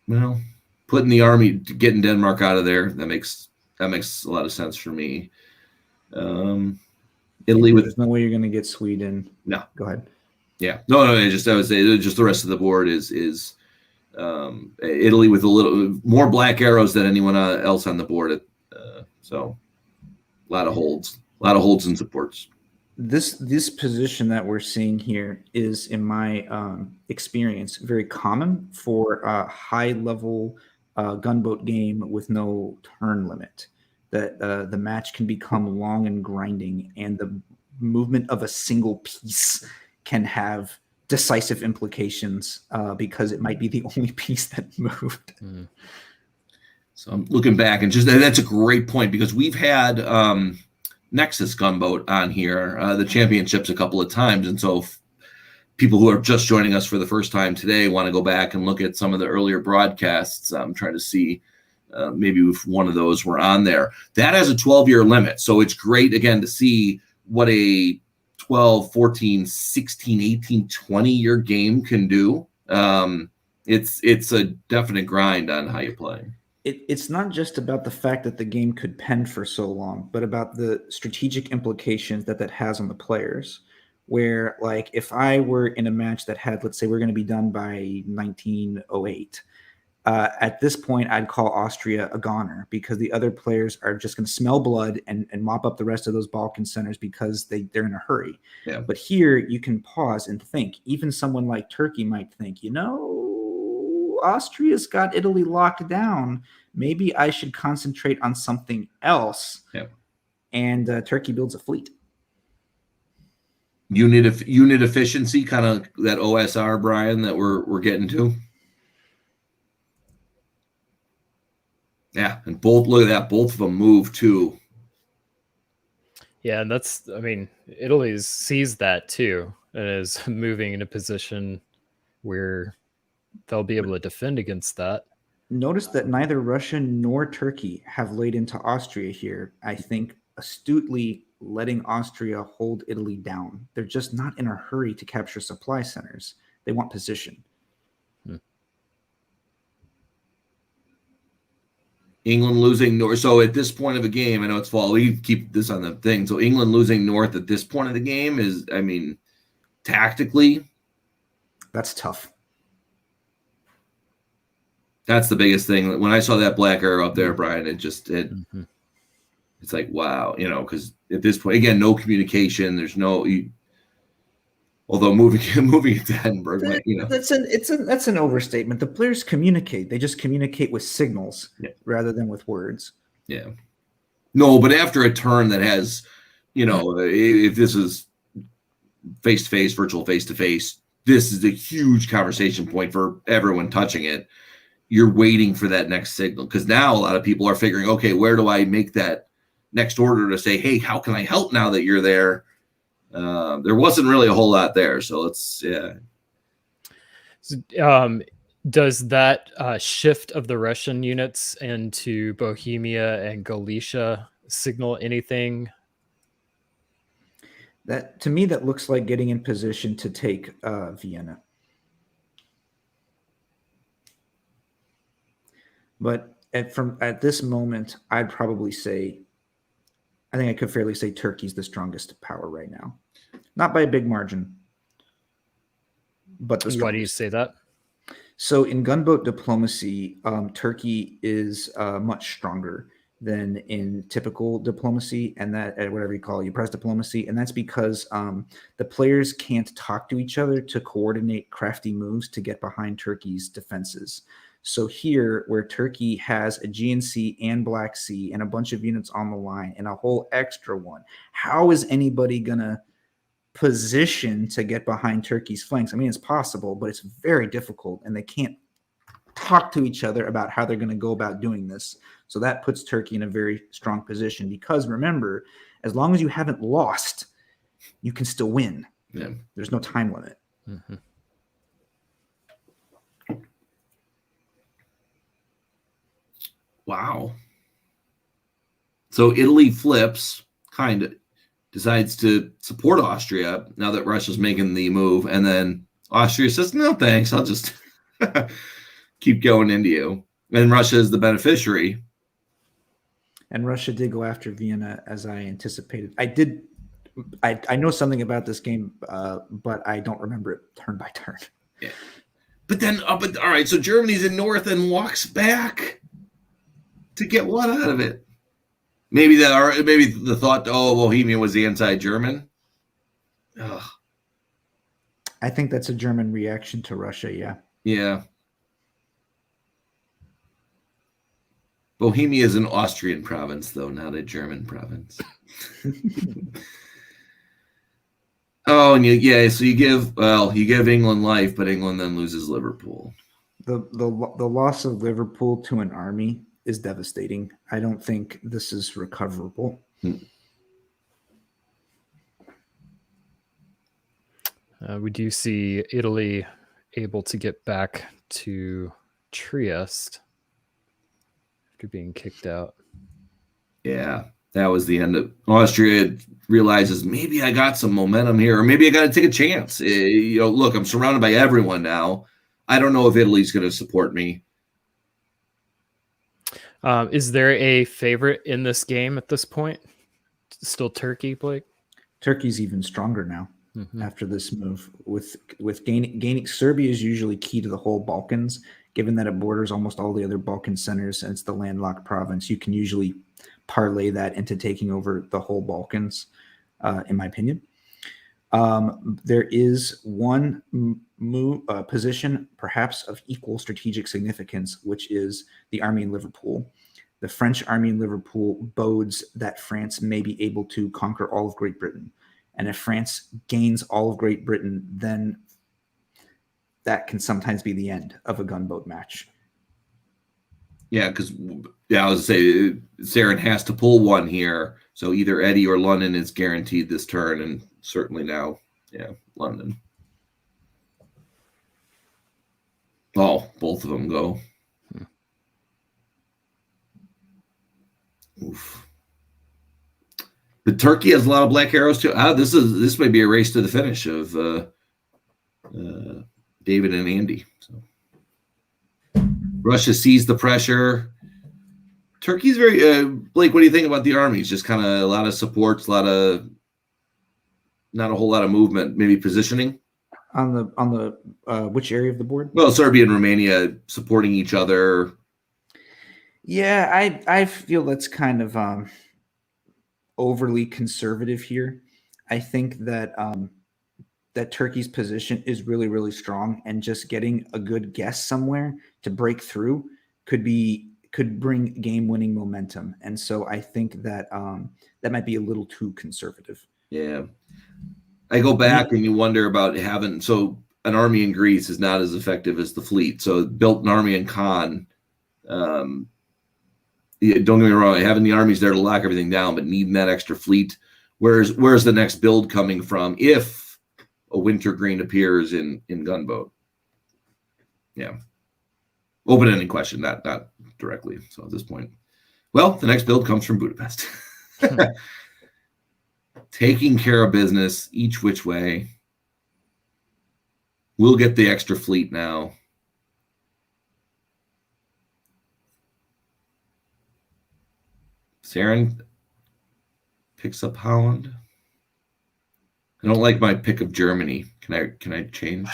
well, putting the army, getting Denmark out of there, that makes a lot of sense for me. Italy with there's no way you're going to get Sweden. No, go ahead. Yeah, no. I would say just the rest of the board is Italy with a little more black arrows than anyone else on the board. So a lot of holds and supports. This position that we're seeing here is, in my experience, very common for a high-level gunboat game with no turn limit. That the match can become long and grinding, and the movement of a single piece can have decisive implications because it might be the only piece that moved. Mm. So I'm looking back, and that's a great point, because we've had Nexus Gunboat on here, the championships, a couple of times. And so if people who are just joining us for the first time today want to go back and look at some of the earlier broadcasts, I'm trying to see maybe if one of those were on there. That has a 12-year limit. So it's great, again, to see what a 12, 14, 16, 18, 20-year game can do. It's a definite grind on how you play. It's not just about the fact that the game could pen for so long, but about the strategic implications that has on the players. Where, like, if I were in a match that had, let's say we're going to be done by 1908, at this point, I'd call Austria a goner, because the other players are just going to smell blood and mop up the rest of those Balkan centers because they're in a hurry. Yeah. But here you can pause and think. Even someone like Turkey might think, Austria's got Italy locked down. Maybe I should concentrate on something else. Yeah. And Turkey builds a fleet. Unit efficiency, kind of that OSR, Brian, that we're getting to. Yeah, and look at that, both of them move too. Yeah, and Italy sees that too, and is moving in a position where they'll be able to defend against that. Notice that neither Russia nor Turkey have laid into Austria here, I think astutely letting Austria hold Italy down. They're just not in a hurry to capture supply centers. They want position. England losing north. So at this point of the game, I know it's fall. We keep this on the thing. So England losing north at this point of the game is, tactically, that's tough. That's the biggest thing. When I saw that black arrow up there, Brian, it's like, wow, because at this point, again, no communication. There's no. Although moving it to Edinburgh, that's an overstatement. The players communicate; they just communicate with signals rather than with words. Yeah, no, but after a turn that has, if this is face to face, virtual face to face, this is a huge conversation point for everyone touching it. You're waiting for that next signal, because now a lot of people are figuring, okay, where do I make that next order to say, hey, how can I help now that you're there? There wasn't really a whole lot there, so let's does that shift of the Russian units into Bohemia and Galicia signal anything? That, to me, that looks like getting in position to take Vienna. But at this moment, I'd probably say, I think I could fairly say Turkey's the strongest power right now. Not by a big margin, but the strongest. Why do you say that? So in gunboat diplomacy, Turkey is much stronger. than in typical diplomacy, and that whatever you call it, you press diplomacy, and that's because the players can't talk to each other to coordinate crafty moves to get behind Turkey's defenses. So here, where Turkey has a GNC and Black Sea and a bunch of units on the line and a whole extra one, how is anybody gonna position to get behind Turkey's flanks? I mean, it's possible, but it's very difficult, and they can't talk to each other about how they're going to go about doing this. So that puts Turkey in a very strong position, because remember, as long as you haven't lost, you can still win. Yeah. There's no time limit. Mm-hmm. Wow. So Italy flips, kind of decides to support Austria now that Russia's making the move, and then Austria says, "No, thanks. I'll just keep going into you." And Russia is the beneficiary. And Russia did go after Vienna, as I anticipated. I know something about this game, but I don't remember it turn by turn. Yeah. But then, all right, so Germany's in north and walks back to get what out of it? Maybe the thought, Bohemia was the anti-German. Ugh. I think that's a German reaction to Russia, yeah. Yeah. Bohemia is an Austrian province, though, not a German province. Oh, and so you give England life, but England then loses Liverpool. The loss of Liverpool to an army is devastating. I don't think this is recoverable. We do see Italy able to get back to Trieste after being kicked out. Yeah, that was the end of Austria. Realizes maybe I got some momentum here, or maybe I got to take a chance. Look, I'm surrounded by everyone now. I don't know if Italy's going to support me. Is there a favorite in this game at this point? Still Turkey, Blake? Turkey's even stronger now after this move. With gaining Serbia is usually key to the whole Balkans, given that it borders almost all the other Balkan centers and it's the landlocked province. You can usually parlay that into taking over the whole Balkans, in my opinion. There is one position, perhaps of equal strategic significance, which is the army in Liverpool. The French army in Liverpool bodes that France may be able to conquer all of Great Britain. And if France gains all of Great Britain, then that can sometimes be the end of a gunboat match. Yeah, because I was say Saren has to pull one here. So either Eddie or London is guaranteed this turn, and certainly now, London. Oh, both of them go. Oof. But Turkey has a lot of black arrows too. This may be a race to the finish of David and Andy. So Russia sees the pressure. Turkey's very Blake. What do you think about the armies? Just kind of a lot of supports, not a whole lot of movement. Maybe positioning on the which area of the board? Well, Serbia and Romania supporting each other. Yeah, I feel that's kind of overly conservative here. I think that that Turkey's position is really, really strong, and just getting a good guess somewhere to break through could bring game-winning momentum. And so I think that that might be a little too conservative. Yeah. I go back and you wonder about an army in Greece is not as effective as the fleet. So built an army in Khan. Don't get me wrong, having the armies there to lock everything down, but needing that extra fleet. Where's the next build coming from if a wintergreen appears in gunboat? Yeah. Open-ended question, not directly. So at this point, well, the next build comes from Budapest. Taking care of business each which way. We'll get the extra fleet now. Saren picks up Holland. I don't like my pick of Germany. Can I change?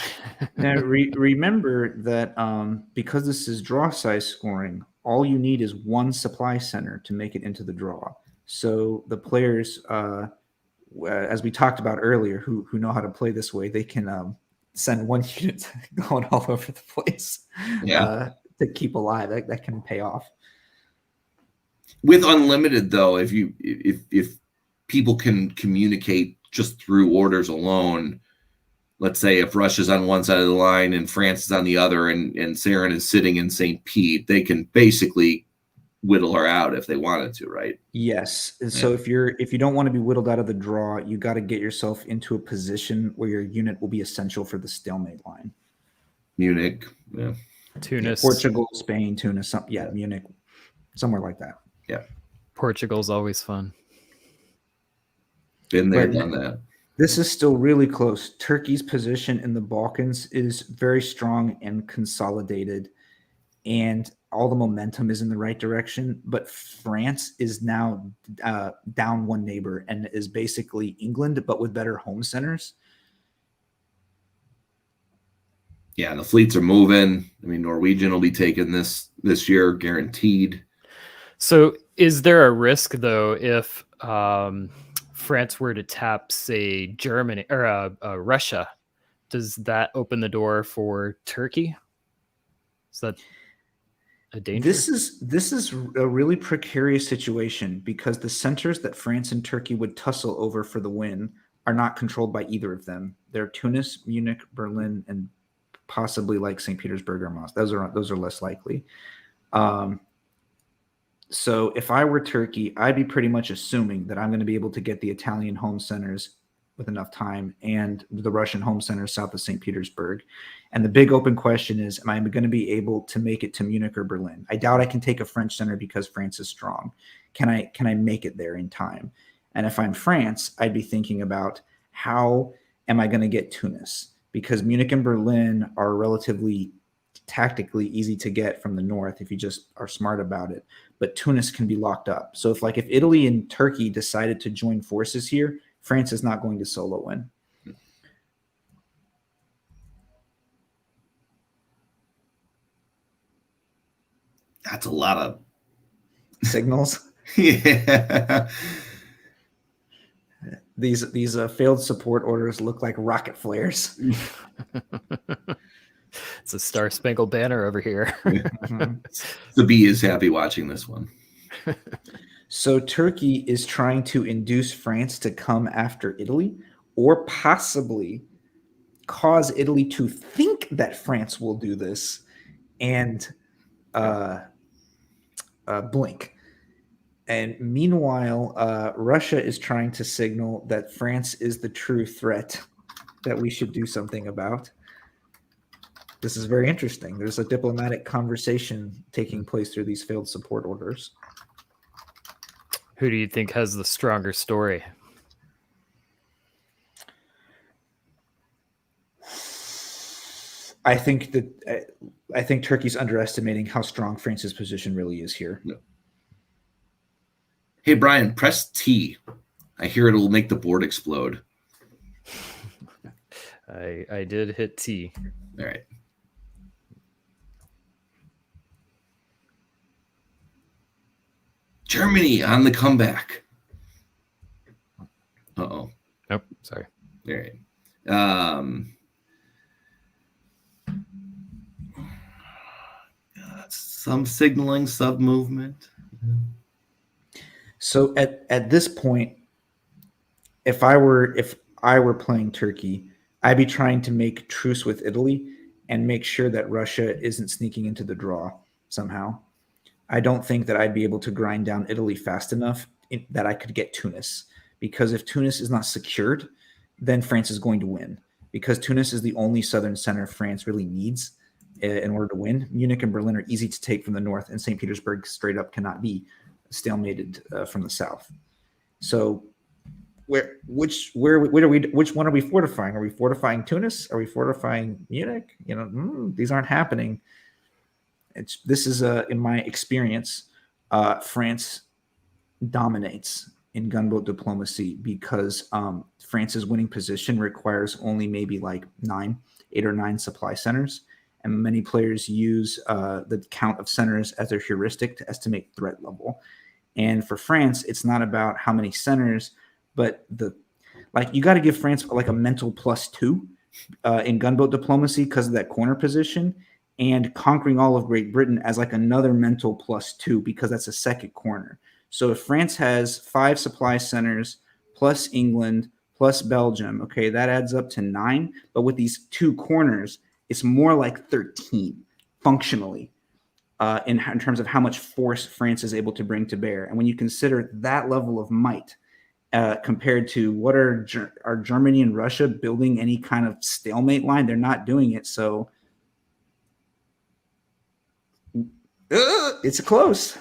Now remember that because this is draw size scoring, all you need is one supply center to make it into the draw. So the players, as we talked about earlier, who know how to play this way, they can send one unit going all over the place to keep alive. That can pay off. With unlimited, though, if people can communicate just through orders alone, let's say if Russia's on one side of the line and France is on the other, and Saren is sitting in St. Pete, they can basically whittle her out if they wanted to, right? Yes. So if you don't want to be whittled out of the draw, you got to get yourself into a position where your unit will be essential for the stalemate line. Munich, Tunis, Portugal, Spain, Tunis, Munich, somewhere like that. Yeah. Portugal's always fun. Been there, done that. This is still really close. Turkey's position in the Balkans is very strong and consolidated, and all the momentum is in the right direction. But France is now down one neighbor and is basically England, but with better home centers. Yeah, the fleets are moving. I mean, Norwegian will be taking this year, guaranteed. So is there a risk, though, if France were to tap, say, Germany or Russia? Does that open the door for Turkey? Is that a danger? This is a really precarious situation because the centers that France and Turkey would tussle over for the win are not controlled by either of them. They're Tunis, Munich, Berlin, and possibly like St. Petersburg or Moscow. Those are less likely. So if I were Turkey, I'd be pretty much assuming that I'm going to be able to get the Italian home centers with enough time and the Russian home centers south of St. Petersburg. And the big open question is, am I going to be able to make it to Munich or Berlin? I doubt I can take a French center because France is strong. Can I make it there in time? And if I'm France, I'd be thinking about how am I going to get Tunis? Because Munich and Berlin are relatively tactically easy to get from the north if you just are smart about it. But Tunis can be locked up. So if Italy and Turkey decided to join forces here, France is not going to solo win. That's a lot of signals. Yeah. These failed support orders look like rocket flares. It's a Star Spangled Banner over here. The bee is happy watching this one. So Turkey is trying to induce France to come after Italy, or possibly cause Italy to think that France will do this and blink. And meanwhile, Russia is trying to signal that France is the true threat that we should do something about. This is very interesting. There's a diplomatic conversation taking place through these failed support orders. Who do you think has the stronger story? I think Turkey's underestimating how strong France's position really is here. No. Hey, Brian, press T. I hear it'll make the board explode. I did hit T. All right. Germany on the comeback. Uh-oh. Nope, sorry. All right. Some signaling, sub movement. So at this point, if I were playing Turkey, I'd be trying to make truce with Italy and make sure that Russia isn't sneaking into the draw somehow. I don't think that I'd be able to grind down Italy fast enough that I could get Tunis, because if Tunis is not secured, then France is going to win, because Tunis is the only southern center France really needs in order to win. Munich and Berlin are easy to take from the north, and St. Petersburg straight up cannot be stalemated from the south. So which one are we fortifying? Are we fortifying Tunis? Are we fortifying Munich? These aren't happening. This is in my experience, France dominates in gunboat diplomacy because France's winning position requires only maybe like 8 or 9 supply centers, and many players use the count of centers as their heuristic to estimate threat level. And for France, it's not about how many centers, but you got to give France like a mental +2 in gunboat diplomacy because of that corner position, and conquering all of Great Britain as like another mental +2 because that's a second corner. So if France has 5 supply centers plus England plus Belgium, okay, that adds up to 9. But with these 2 corners, it's more like 13 functionally in terms of how much force France is able to bring to bear. And when you consider that level of might compared to what are Germany and Russia building any kind of stalemate line, they're not doing it. So it's close.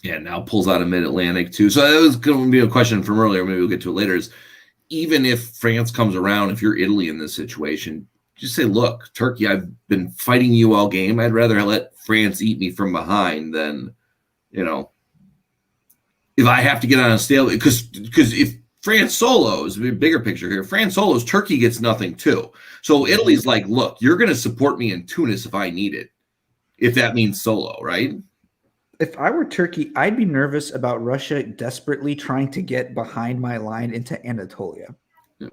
Yeah, now pulls out a mid-Atlantic too. So that was going to be a question from earlier. Maybe we'll get to it later. Is even if France comes around, if you're Italy in this situation, just say, look, Turkey, I've been fighting you all game. I'd rather let France eat me from behind than, if I have to get on a stalemate. Because if France solos, bigger picture here, France solos, Turkey gets nothing too. So Italy's like, look, you're going to support me in Tunis if I need it, if that means solo, right? If I were Turkey, I'd be nervous about Russia desperately trying to get behind my line into Anatolia. Yeah.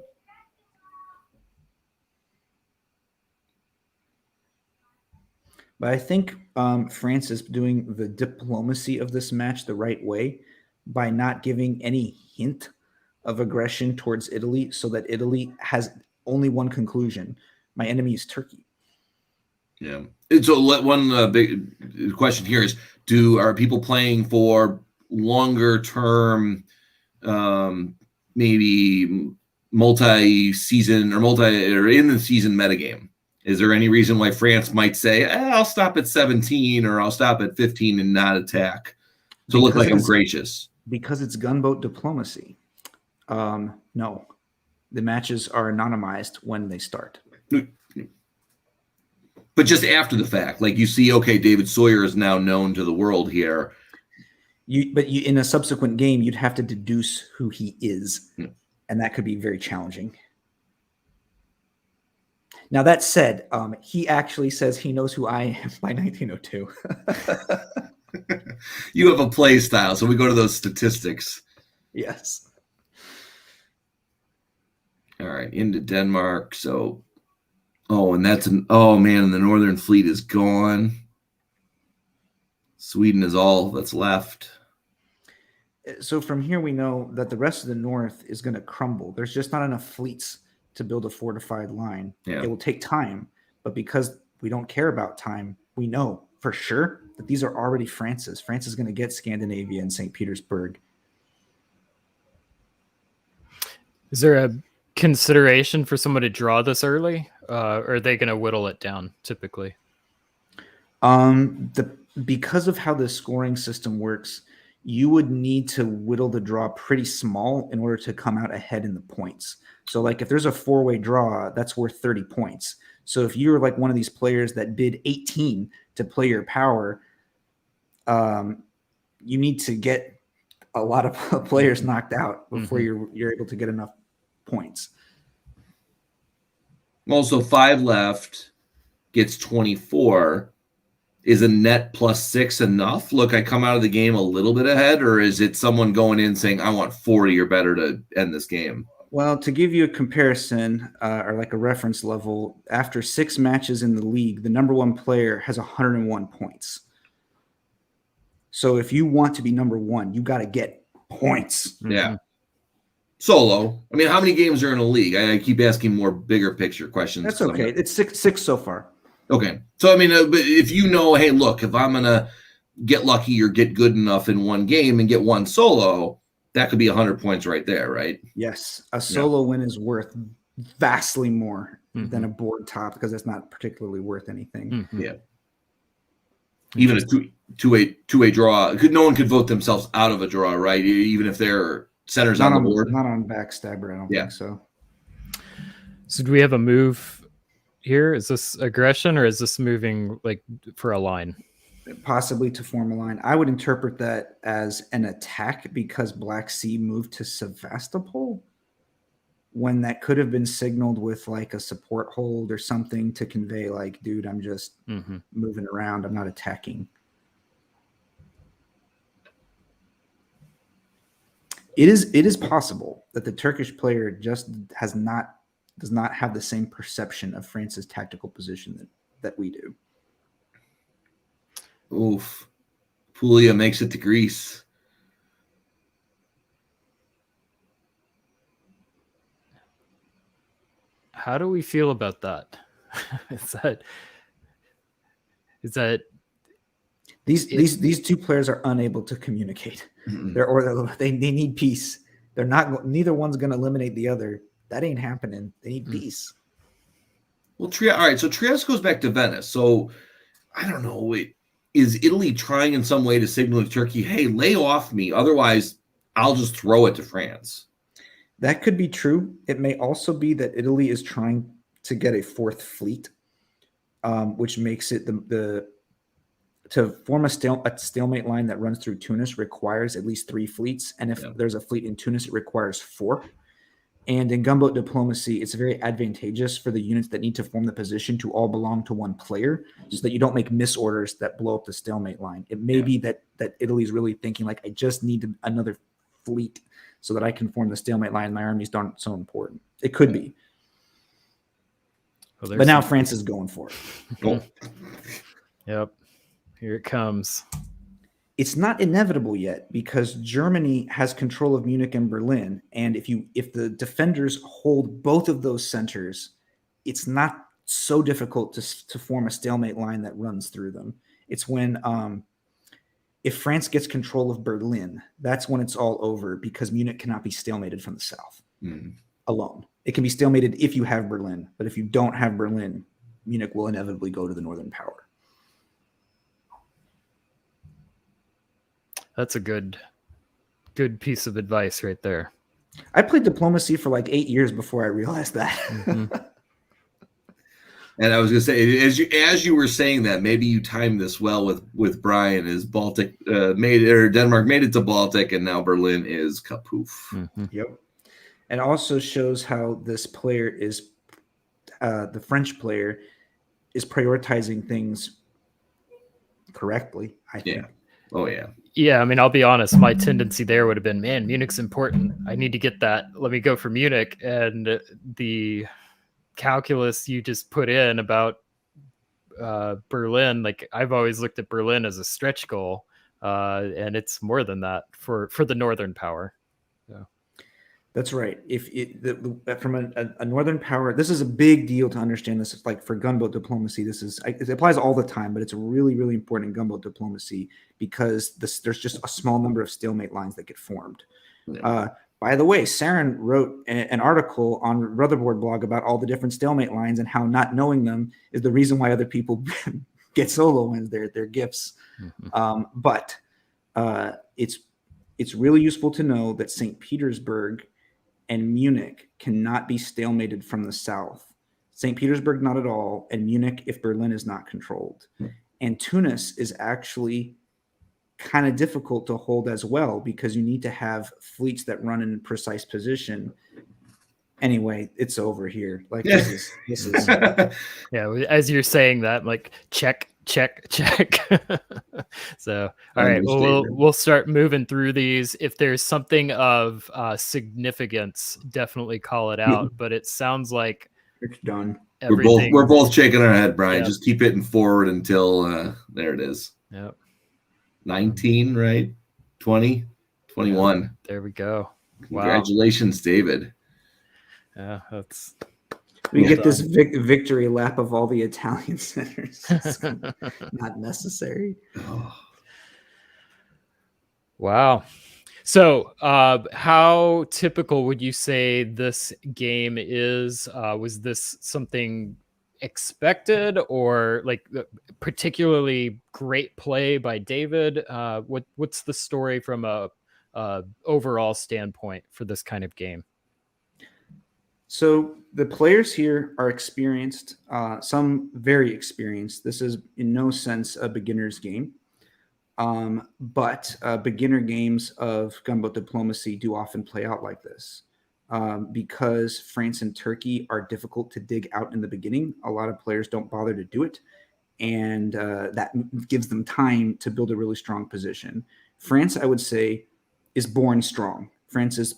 But I think France is doing the diplomacy of this match the right way by not giving any hint of aggression towards Italy so that Italy has only one conclusion. My enemy is Turkey. Yeah. And so one big question here is, are people playing for longer term, maybe multi-season or in the season metagame? Is there any reason why France might say, I'll stop at 17 or I'll stop at 15 and not attack to look like I'm gracious? Because it's gunboat diplomacy. No. The matches are anonymized when they start. But just after the fact, like you see, okay, David Sawyer is now known to the world here. But in a subsequent game, you'd have to deduce who he is. And that could be very challenging. Now, that said, he actually says he knows who I am by 1902. You have a play style, so we go to those statistics. Yes. All right, into Denmark. So, and the Northern Fleet is gone. Sweden is all that's left. So from here, we know that the rest of the North is going to crumble. There's just not enough fleets to build a fortified line. Yeah. It will take time, but because we don't care about time, we know for sure that these are already France's. France is going to get Scandinavia and St. Petersburg. Is there a consideration for someone to draw this early? Or are they going to whittle it down typically? Because of how the scoring system works, you would need to whittle the draw pretty small in order to come out ahead in the points. So like if there's a 4-way draw, that's worth 30 points. So if you're like one of these players that bid 18 to play your power, you need to get a lot of players knocked out before you're able to get enough points. Also, 5 left gets 24. Is a net +6 enough? Look, I come out of the game a little bit ahead, or is it someone going in saying, I want 40 or better to end this game? Well, to give you a comparison or like a reference level, after 6 matches in the league, the number 1 player has 101 points. So if you want to be number 1, you got to get points. Yeah. Solo. I mean, how many games are in a league? I keep asking more bigger picture questions. That's okay. It's six so far. Okay. So, I mean, but if you know, hey, look, if I'm going to get lucky or get good enough in one game and get one solo, that could be 100 points right there, right? Yes. A solo win is worth vastly more than a board top because it's not particularly worth anything. Yeah. Even a two-way draw, no one could vote themselves out of a draw, right? Even if they're centers on the board. Not on Backstabber, I don't think so. So do we have a move here? Is this aggression or is this moving like for a line? Possibly to form a line. I would interpret that as an attack because Black Sea moved to Sevastopol. when that could have been signaled with like a support hold or something to convey like, dude, I'm just moving around. I'm not attacking. It is possible that the Turkish player just does not have the same perception of France's tactical position that we do. Oof. Puglia makes it to Greece. How do we feel about that? is that these two players are unable to communicate. They need peace. They're not. Neither one's going to eliminate the other. That ain't happening. They need peace. Well, all right. So Trieste goes back to Venice. So I don't know. Wait, is Italy trying in some way to signal to Turkey, "Hey, lay off me. Otherwise, I'll just throw it to France"? That could be true. It may also be that Italy is trying to get a fourth fleet, which makes it to form a stalemate line that runs through Tunis requires at least 3 fleets. And if there's a fleet in Tunis, it requires 4. And in gunboat diplomacy, it's very advantageous for the units that need to form the position to all belong to one player so that you don't make misorders that blow up the stalemate line. It may be that Italy's really thinking like, I just need another fleet so that I can form the stalemate line. My armies aren't so important. It could be. Well, but now France is going for it. Yep. Here it comes. It's not inevitable yet because Germany has control of Munich and Berlin. And if the defenders hold both of those centers, it's not so difficult to form a stalemate line that runs through them. It's when if France gets control of Berlin, that's when it's all over because Munich cannot be stalemated from the south alone. It can be stalemated if you have Berlin, but if you don't have Berlin, Munich will inevitably go to the northern power. That's a good piece of advice right there. I played diplomacy for like 8 years before I realized that. And I was going to say, as you were saying that, maybe you timed this well with Brian. Is Baltic Denmark made it to Baltic, and now Berlin is kapoof. Yep. And also shows how this player is, the French player, is prioritizing things correctly, I think. Yeah. Oh, yeah. Yeah, I mean, I'll be honest. My tendency there would have been, man, Munich's important. I need to get that. Let me go for Munich. And the calculus you just put in about Berlin, like I've always looked at Berlin as a stretch goal, and it's more than that for the northern power. So. That's right. From a northern power, this is a big deal to understand. This is like for gunboat diplomacy. It applies all the time, but it's really, really important in gunboat diplomacy because there's just a small number of stalemate lines that get formed. Yeah. By the way, Saren wrote an article on Brother Bored blog about all the different stalemate lines and how not knowing them is the reason why other people get solo wins. They're gifts. But it's really useful to know that St. Petersburg and Munich cannot be stalemated from the south. St. Petersburg, not at all, and Munich if Berlin is not controlled. And Tunis is actually kind of difficult to hold as well because you need to have fleets that run in precise position. Anyway, it's over here. Like this is yeah. As you're saying that, like check. So, all right, well, we'll start moving through these. If there's something of significance, definitely call it out. But it sounds like it's done. We're both shaking our head, Brian. Yep. Just keep hitting forward until there it is. Yep. 19, right? 20, 21. Yeah, there we go. Congratulations, wow. David. Yeah, that's. We get this victory lap of all the Italian centers. Not necessary. Oh. Wow. So how typical would you say this game is? Was this something expected or like particularly great play by David? What's the story from a overall standpoint for this kind of game? So the players here are experienced, some very experienced. This is in no sense a beginner's game, but beginner games of gunboat diplomacy do often play out like this. because France and Turkey are difficult to dig out in the beginning. A lot of players don't bother to do it, and that gives them time to build a really strong position. France, I would say, is born strong. France is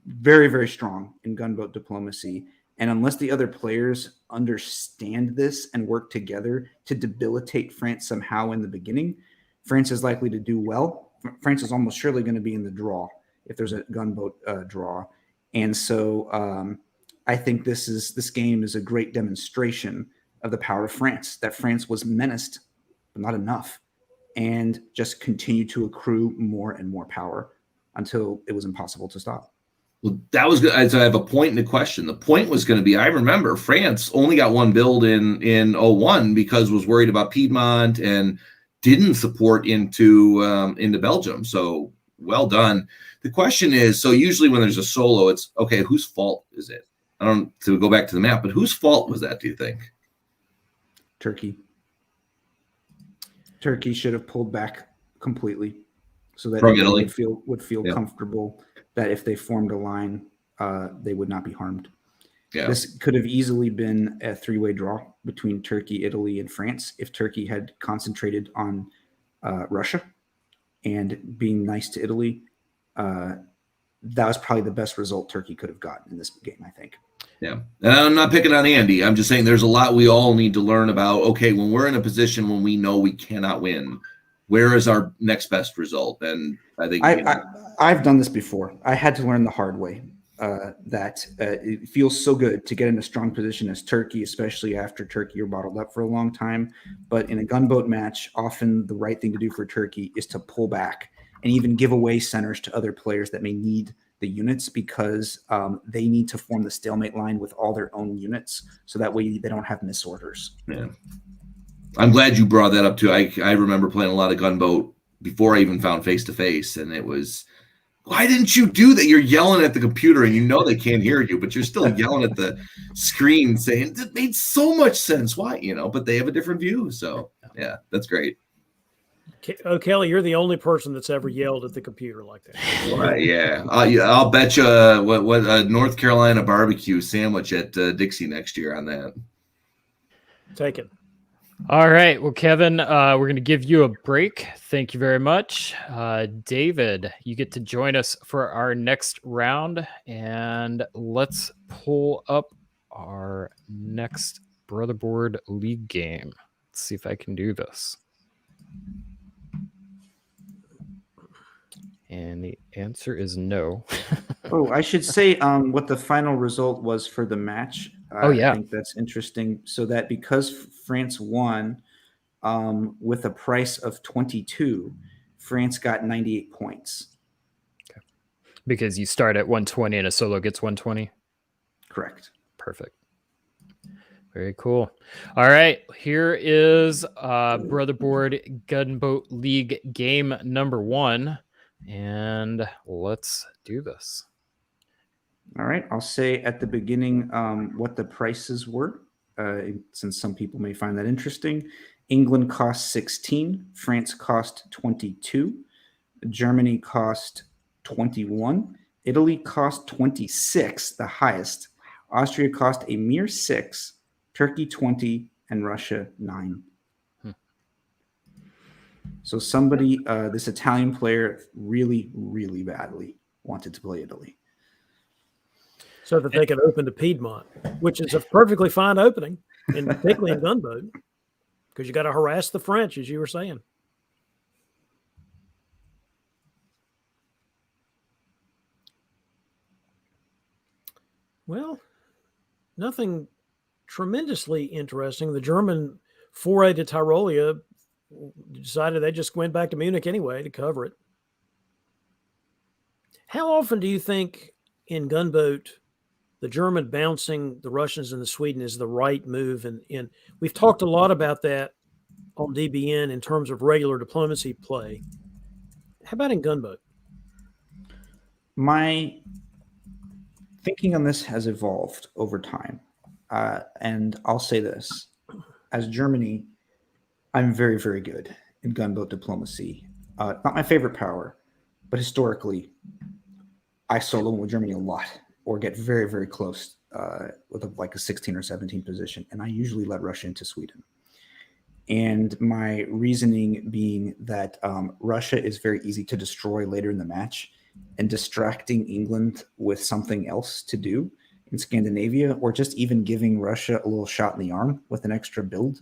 very, very strong in gunboat diplomacy. And unless the other players understand this and work together to debilitate France somehow in the beginning, France is likely to do well. France is almost surely going to be in the draw if there's a gunboat draw. And so I think this game is a great demonstration of the power of France, that France was menaced, but not enough, and just continued to accrue more and more power until it was impossible to stop. Well, that was good. So I have a point in the question. The point was going to be, I remember France only got one build in 01 because was worried about Piedmont and didn't support into Belgium. So well done. The question is, so usually when there's a solo, it's okay, whose fault is it? I don't to go back to the map, but whose fault was that, do you think? Turkey should have pulled back completely so that Italy would feel comfortable that if they formed a line, they would not be harmed. Yeah. This could have easily been a three-way draw between Turkey, Italy, and France if Turkey had concentrated on Russia and being nice to Italy. That was probably the best result Turkey could have gotten in this game, I think. Yeah. And I'm not picking on Andy. I'm just saying there's a lot we all need to learn about. Okay, when we're in a position when we know we cannot win, where is our next best result? And I think I've done this before. I had to learn the hard way that it feels so good to get in a strong position as Turkey, especially after Turkey are bottled up for a long time. But in a gunboat match, often the right thing to do for Turkey is to pull back and even give away centers to other players that may need the units because they need to form the stalemate line with all their own units. So that way they don't have misorders. Yeah. I'm glad you brought that up too. I remember playing a lot of gunboat before I even found face-to-face, and it was, why didn't you do that? You're yelling at the computer and you know they can't hear you, but you're still yelling at the screen saying that made so much sense. Why? But they have a different view. So yeah, that's great. Oh, Kelly, you're the only person that's ever yelled at the computer like that. Right, yeah. I'll bet you what North Carolina barbecue sandwich at Dixie next year on that. Take it. All right. Well, Kevin, we're going to give you a break. Thank you very much. David, you get to join us for our next round, and let's pull up our next Brother Bored League game. Let's see if I can do this. And the answer is no. Oh, I should say what the final result was for the match. I think that's interesting. So that because France won with a price of 22, France got 98 points. Okay. Because you start at 120 and a solo gets 120? Correct. Perfect. Very cool. All right. Here is Brother Bored Gunboat League game number 1. And let's do this. All right. I'll say at the beginning what the prices were, since some people may find that interesting. England cost 16. France cost 22. Germany cost 21. Italy cost 26, the highest. Austria cost a mere 6. Turkey 20. And Russia 9. So somebody, this Italian player, really, really badly wanted to play Italy. So that they could open to Piedmont, which is a perfectly fine opening, and particularly in gunboat, because you got to harass the French, as you were saying. Well, nothing tremendously interesting. The German foray to Tyrolia decided they just went back to Munich anyway to cover it. How often do you think in gunboat the German bouncing the Russians and the Sweden is the right move? And we've talked a lot about that on DBN in terms of regular diplomacy play. How about in gunboat? My thinking on this has evolved over time. And I'll say this. As Germany, I'm very, very good in gunboat diplomacy. Not my favorite power, but historically, I soloed with Germany a lot or get very, very close with like a 16 or 17 position. And I usually let Russia into Sweden. And my reasoning being that Russia is very easy to destroy later in the match, and distracting England with something else to do in Scandinavia, or just even giving Russia a little shot in the arm with an extra build,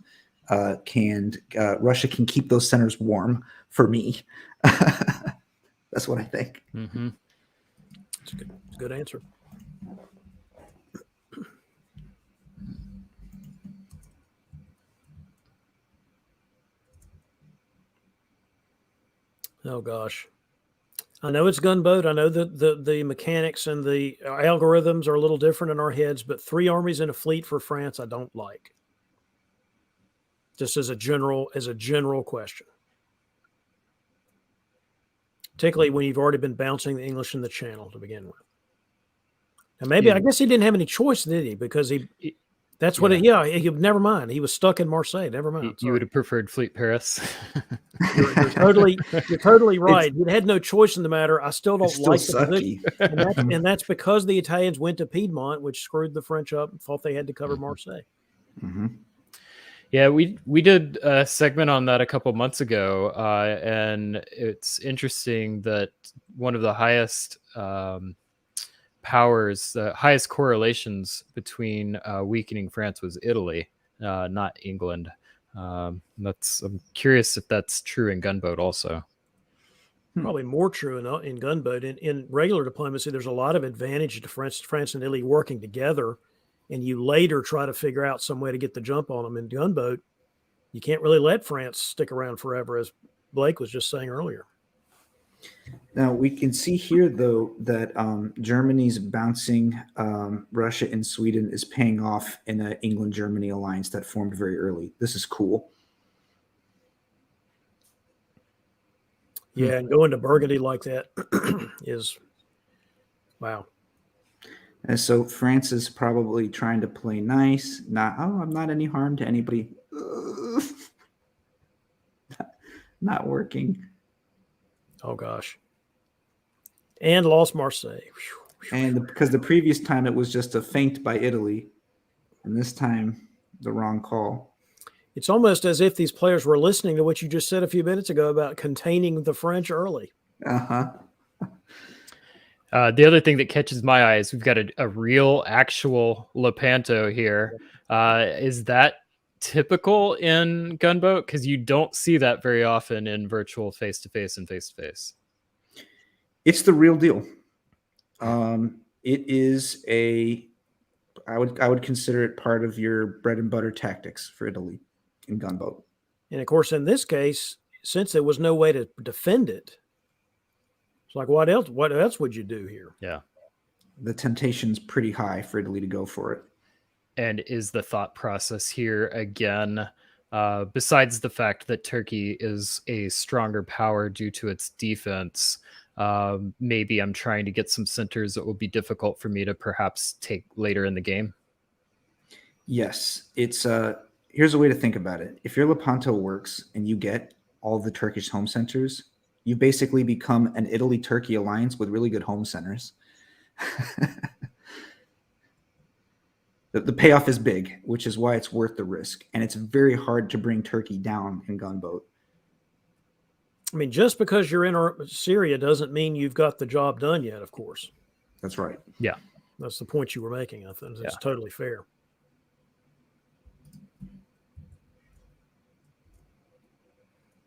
Russia can keep those centers warm for me. That's what I think. Mm-hmm. It's a good answer. Oh gosh, I know it's gunboat. I know that the mechanics and the algorithms are a little different in our heads, but 3 armies in a fleet for France, I don't like. Just as a general question, particularly when you've already been bouncing the English in the Channel to begin with. And maybe I guess he didn't have any choice, did he? Because that's what. Never mind. He was stuck in Marseille. Never mind. You would have preferred Fleet Paris. You're totally right. You had no choice in the matter. I still don't like the position, and that's because the Italians went to Piedmont, which screwed the French up and thought they had to cover Marseille. Mm-hmm. Yeah, we did a segment on that a couple months ago, and it's interesting that one of the highest powers, the highest correlations between weakening France was Italy, not England. I'm curious if that's true in gunboat also. Probably more true in gunboat. In regular diplomacy, there's a lot of advantage to France and Italy working together, and you later try to figure out some way to get the jump on them. In gunboat, you can't really let France stick around forever, as Blake was just saying earlier. Now, we can see here, though, that Germany's bouncing Russia and Sweden is paying off in an England-Germany alliance that formed very early. This is cool. Yeah, and going to Burgundy like that is, wow. And so France is probably trying to play nice. I'm not any harm to anybody. Not working. Oh, gosh. And lost Marseille. And because the previous time it was just a feint by Italy, and this time the wrong call. It's almost as if these players were listening to what you just said a few minutes ago about containing the French early. Uh-huh. The other thing that catches my eye is we've got a real, actual Lepanto here. Is that typical in gunboat? Because you don't see that very often in virtual face-to-face and face-to-face. It's the real deal. It is I would consider it part of your bread and butter tactics for Italy in gunboat. And of course, in this case, since there was no way to defend it, it's like, what else would you do here? Yeah. The temptation's pretty high for Italy to go for it. And is the thought process here again, besides the fact that Turkey is a stronger power due to its defense, maybe I'm trying to get some centers that will be difficult for me to perhaps take later in the game? Yes. It's here's a way to think about it. If your Lepanto works and you get all the Turkish home centers, you basically become an Italy-Turkey alliance with really good home centers. The payoff is big, which is why it's worth the risk. And it's very hard to bring Turkey down in gunboat. I mean, just because you're in Syria doesn't mean you've got the job done yet, of course. That's right. Yeah. That's the point you were making. I think it's totally fair.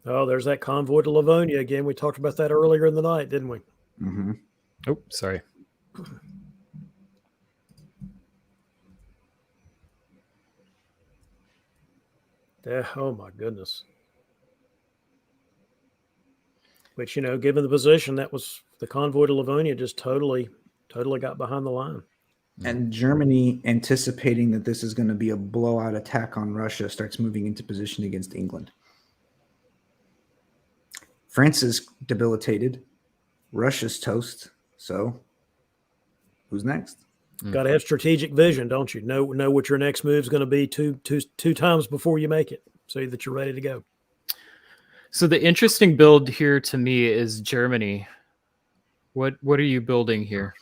Oh, there's that convoy to Livonia again. We talked about that earlier in the night, didn't we? Mm-hmm. Oh, sorry. Yeah, oh, my goodness. But, given the position, that was the convoy to Livonia just totally got behind the line. And Germany, anticipating that this is going to be a blowout attack on Russia, starts moving into position against England. France is debilitated. Russia's toast. So, who's next? Got to have strategic vision, don't you? Know what your next move is going to be two times before you make it, so that you're ready to go. So the interesting build here to me is Germany. What are you building here?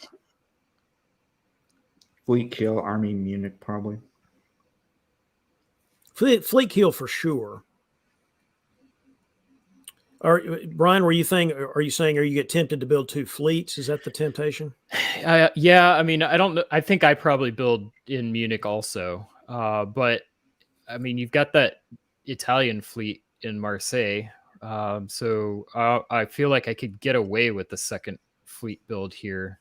Fleet Kill, Army Munich, probably. Fleet Kill for sure. Brian, are you saying you get tempted to build 2 fleets? Is that the temptation? Yeah, I mean, I don't know. I think I probably build in Munich also. But I mean, you've got that Italian fleet in Marseille. So I feel like I could get away with the second fleet build here,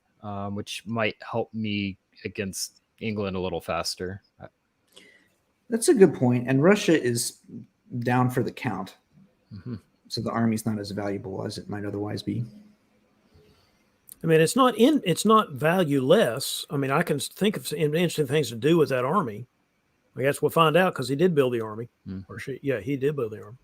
which might help me against England a little faster. That's a good point. And Russia is down for the count. Mm-hmm. So the army's not as valuable as it might otherwise be. I mean, it's not valueless. I mean, I can think of some interesting things to do with that army. I guess we'll find out because he did build the army. Or he did build the army.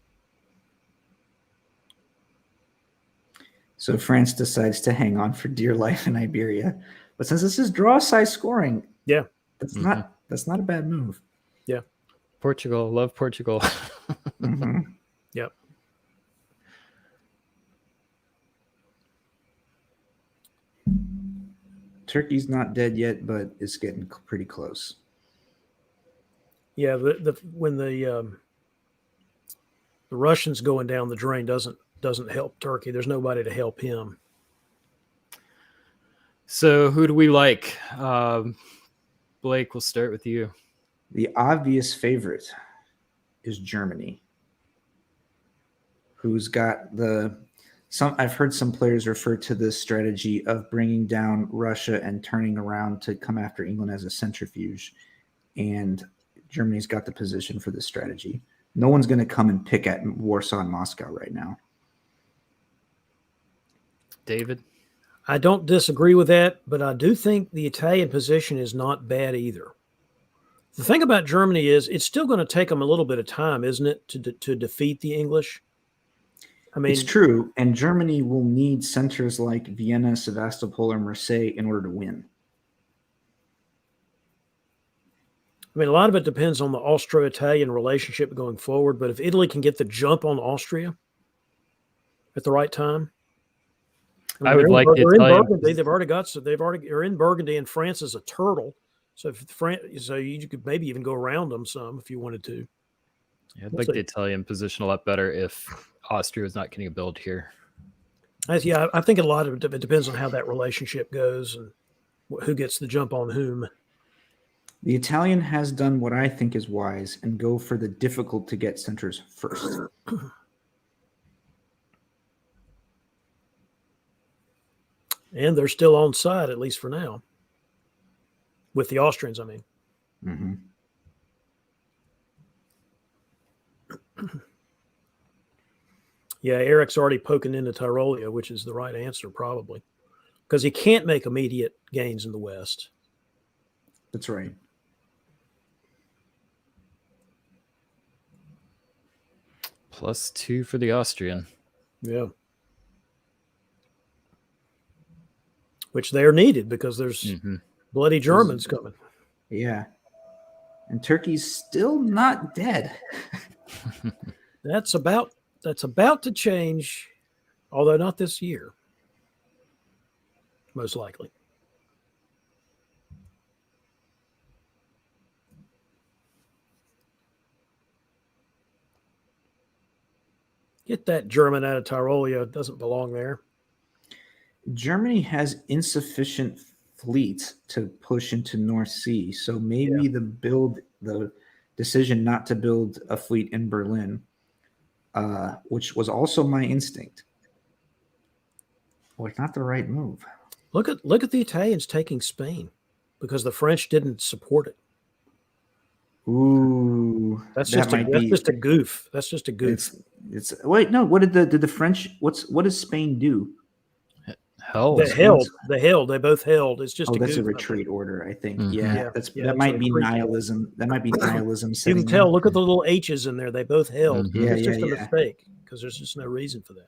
So France decides to hang on for dear life in Iberia. But since this is draw size scoring, yeah, that's not a bad move. Yeah. Portugal, love Portugal. Mm-hmm. Yep. Turkey's not dead yet, but it's getting pretty close. Yeah, when the Russians going down the drain doesn't help Turkey. There's nobody to help him. So who do we like? Blake, we'll start with you. The obvious favorite is Germany, who's got I've heard some players refer to this strategy of bringing down Russia and turning around to come after England as a centrifuge. And Germany's got the position for this strategy. No one's going to come and pick at Warsaw and Moscow right now. David? I don't disagree with that, but I do think the Italian position is not bad either. The thing about Germany is it's still going to take them a little bit of time, isn't it, to defeat the English? I mean, it's true, and Germany will need centers like Vienna, Sevastopol, or Marseille in order to win. I mean, a lot of it depends on the Austro-Italian relationship going forward, but if Italy can get the jump on Austria at the right time, I would like the Italian. Burgundy. They're in Burgundy, and France is a turtle. So you could maybe even go around them some if you wanted to. Yeah, I'd like the Italian position a lot better if Austria is not getting a build here. I think a lot of it depends on how that relationship goes and who gets the jump on whom. The Italian has done what I think is wise and go for the difficult to get centers first. And they're still on side, at least for now. With the Austrians, I mean. Mm-hmm. Yeah, Eric's already poking into Tyrolia, which is the right answer, probably. Because he can't make immediate gains in the West. That's right. +2 for the Austrian. Yeah. Which they are needed because there's bloody Germans coming. Yeah. And Turkey's still not dead. That's about to change, although not this year. Most likely. Get that German out of Tyrolia. It doesn't belong there. Germany has insufficient fleets to push into North Sea. So maybe the decision not to build a fleet in Berlin, which was also my instinct, was not the right move. Look at the Italians taking Spain because the French didn't support it. Ooh, that's just a goof. That's just a goof. It's wait, no. What did the French? What does Spain do? Held. They held. They both held. It's just that's a retreat order, I think. Mm-hmm. Yeah, that might be nihilism. That might be nihilism. You can tell. Look at the little H's in there. They both held. Mm-hmm. It's just a mistake because there's just no reason for that.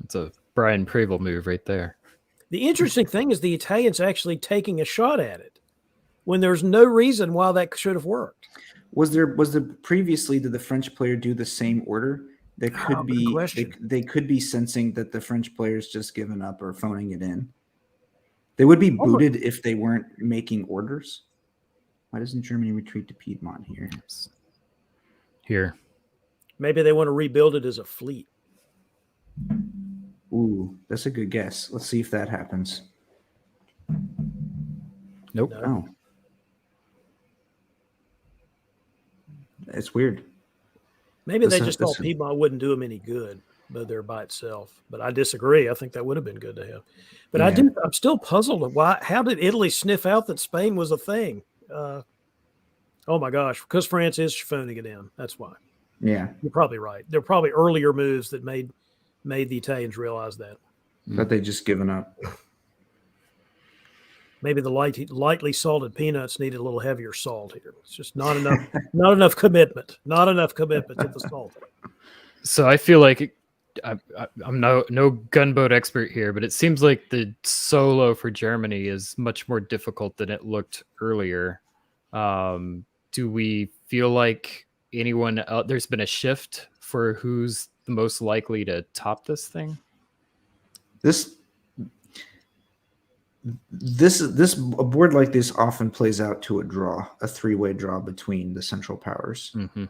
It's a Brian Preble move right there. The interesting thing is the Italians actually taking a shot at it when there's no reason why that should have worked. Was there previously, did the French player do the same order? There could be they could be sensing that the French player's just given up or phoning it in. They would be booted if they weren't making orders. Why doesn't Germany retreat to Piedmont here? Here. Maybe they want to rebuild it as a fleet. Ooh, that's a good guess. Let's see if that happens. Nope. Oh. It's weird. Maybe they That's a- just thought that's a- Piedmont wouldn't do them any good, but they're by itself. But I disagree. I think that would have been good to have. But Yeah. I'm still puzzled at how did Italy sniff out that Spain was a thing? Oh my gosh, because France is phoning it in. That's why. Yeah, You're probably right. There are probably earlier moves that made the Italians realize that. but they just given up. Maybe the lightly salted peanuts need a little heavier salt here. It's just not enough. Not enough commitment. Not enough commitment to the salt. So I feel like I'm no gunboat expert here, but it seems like the solo for Germany is much more difficult than it looked earlier. Do we feel like anyone else, there's been a shift for who's the most likely to top this thing? This a board like this often plays out to a draw, a three-way draw between the central powers. Mm-hmm.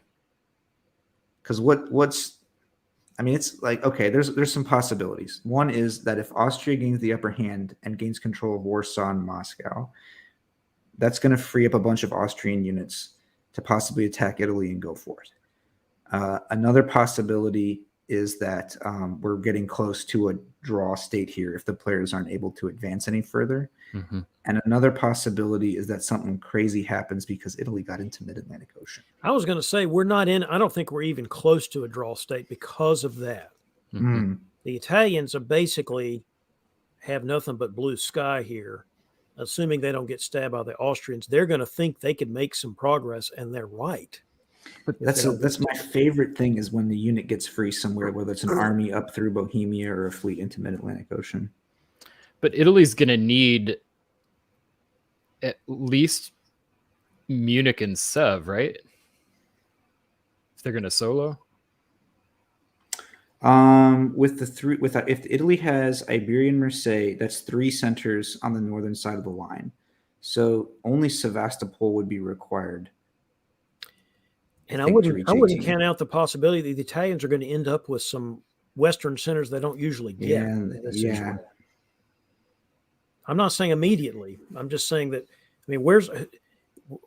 Because it's like, okay, there's some possibilities. One is that if Austria gains the upper hand and gains control of Warsaw and Moscow, that's going to free up a bunch of Austrian units to possibly attack Italy and go for it. Another possibility is that we're getting close to a draw state here if the players aren't able to advance any further. Mm-hmm. And another possibility is that something crazy happens because Italy got into mid-Atlantic Ocean. I was going to say I don't think we're even close to a draw state because of that. Mm-hmm. The Italians are basically have nothing but blue sky here. Assuming they don't get stabbed by the Austrians, they're going to think they can make some progress, and they're right. That's my favorite thing is when the unit gets free somewhere, whether it's an army up through Bohemia or a fleet into mid-Atlantic Ocean. But Italy's going to need at least Munich and Sev, right? If they're going to solo. If Italy has Iberian Marseille, that's 3 centers on the northern side of the line. So only Sevastopol would be required. And I wouldn't count out the possibility that the Italians are going to end up with some Western centers they don't usually get. Yeah. I'm not saying immediately. I'm just saying that. I mean,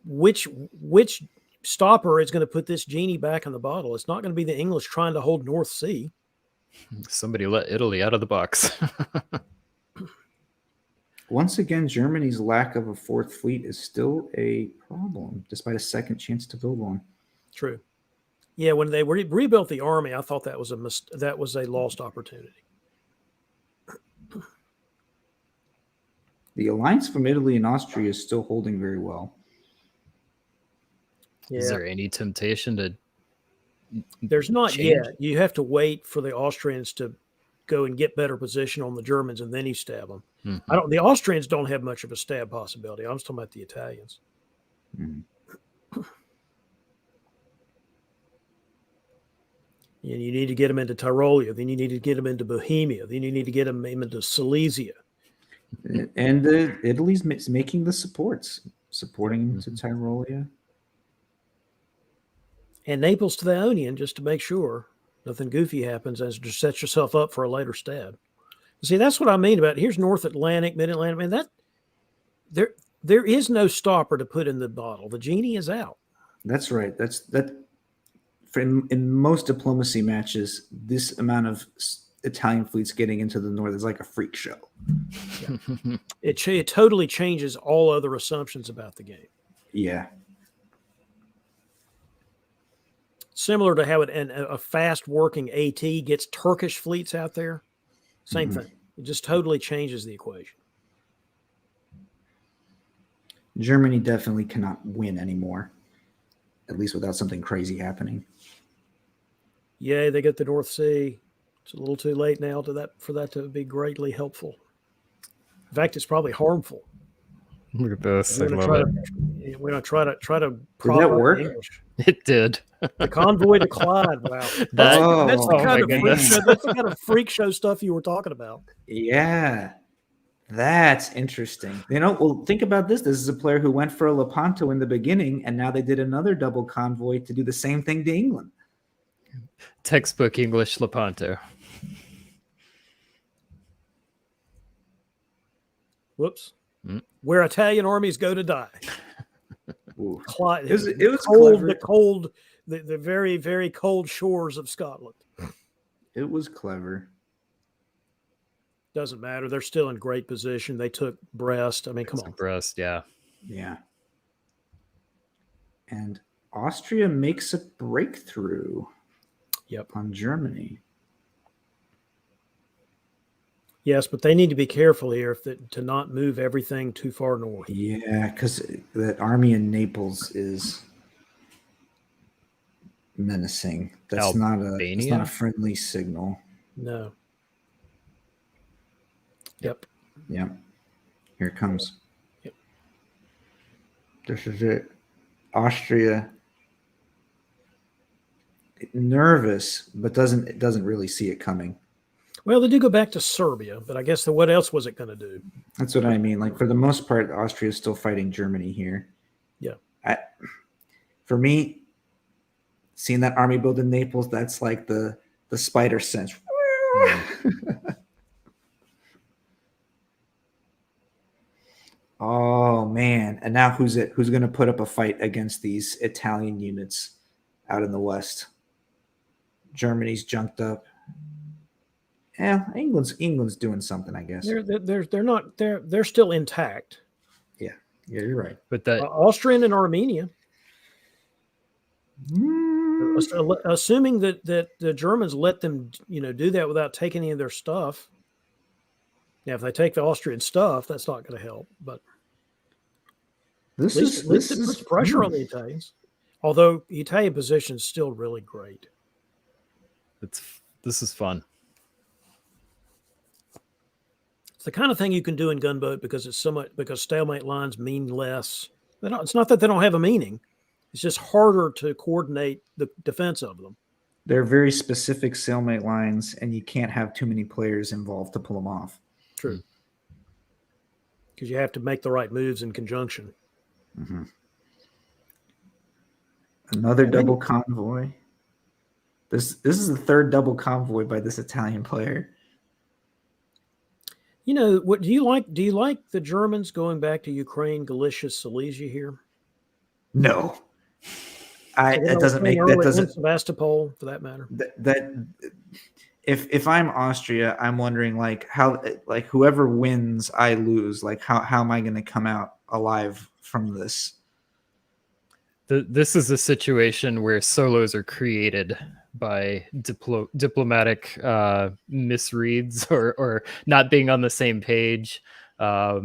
which stopper is going to put this genie back in the bottle? It's not going to be the English trying to hold North Sea. Somebody let Italy out of the box. Once again, Germany's lack of a 4th fleet is still a problem, despite a second chance to build one. True. Yeah, when they rebuilt the army, I thought that was a lost opportunity. The alliance from Italy and Austria is still holding very well. Yeah. Is there any temptation to? There's not change? yet. You have to wait for the Austrians to go and get better position on the Germans, and then you stab them. Mm-hmm. The Austrians don't have much of a stab possibility. I'm just talking about the Italians. Mm. And you need to get them into Tyrolia. Then you need to get them into Bohemia. Then you need to get them into Silesia. And Italy's making the supporting them to Tyrolia. And Naples to the Ionian, just to make sure nothing goofy happens, and just set yourself up for a later stab. See, that's what I mean about here's North Atlantic, Mid Atlantic. Man, that there is no stopper to put in the bottle. The genie is out. That's right. In most diplomacy matches, this amount of Italian fleets getting into the north is like a freak show. Yeah. It totally changes all other assumptions about the game. Yeah. Similar to how a fast working AT gets Turkish fleets out there. Same thing. It just totally changes the equation. Germany definitely cannot win anymore, at least without something crazy happening. Yay, they get the North Sea. It's a little too late now for that to be greatly helpful. In fact, it's probably harmful. Look at this. I We're love going it. to try to Did that work? English. It did. The convoy to Clyde. Wow, that's the kind of freak show. That's the kind of freak show stuff you were talking about. Yeah. That's interesting. Well, think about this. This is a player who went for a Lepanto in the beginning, and now they did another double convoy to do the same thing to England. Textbook English Lepanto. Whoops. Mm. Where Italian armies go to die. Ooh. It was cold, clever. the very, very cold shores of Scotland. It was clever. Doesn't matter. They're still in great position. They took Brest. I mean, come on. Brest, yeah. Yeah. And Austria makes a breakthrough. Yep. On Germany. Yes, but they need to be careful here to not move everything too far north. Yeah, because that army in Naples is menacing. That's not a friendly signal. No. Yep. Yep. Here it comes. Yep. This is it. Austria nervous, but doesn't really see it coming. Well, they do go back to Serbia, but I guess what else was it going to do? That's what I mean. Like, for the most part, Austria is still fighting Germany here. Yeah. For me, seeing that army build in Naples, that's like the spider sense. Oh man! And now who's going to put up a fight against these Italian units out in the west? Germany's junked up. Yeah, England's doing something, I guess. They're still intact. Yeah, you're right. But that Austrian and Armenia. Assuming that the Germans let them, do that without taking any of their stuff. Now, if they take the Austrian stuff, that's not going to help. But this at least it puts pressure on the Italians. Although the Italian position is still really great. This is fun. It's the kind of thing you can do in gunboat because stalemate lines mean less. It's not that they don't have a meaning. It's just harder to coordinate the defense of them. They're very specific stalemate lines, and you can't have too many players involved to pull them off. True. Because you have to make the right moves in conjunction. Mm-hmm. Another double convoy. This is the third double convoy by this Italian player. What do you like? Do you like the Germans going back to Ukraine, Galicia, Silesia here? No. Sebastopol, for that matter. If I'm Austria, I'm wondering whoever wins, I lose. Like how am I going to come out alive from this? This is a situation where solos are created by diplomatic misreads or not being on the same page, this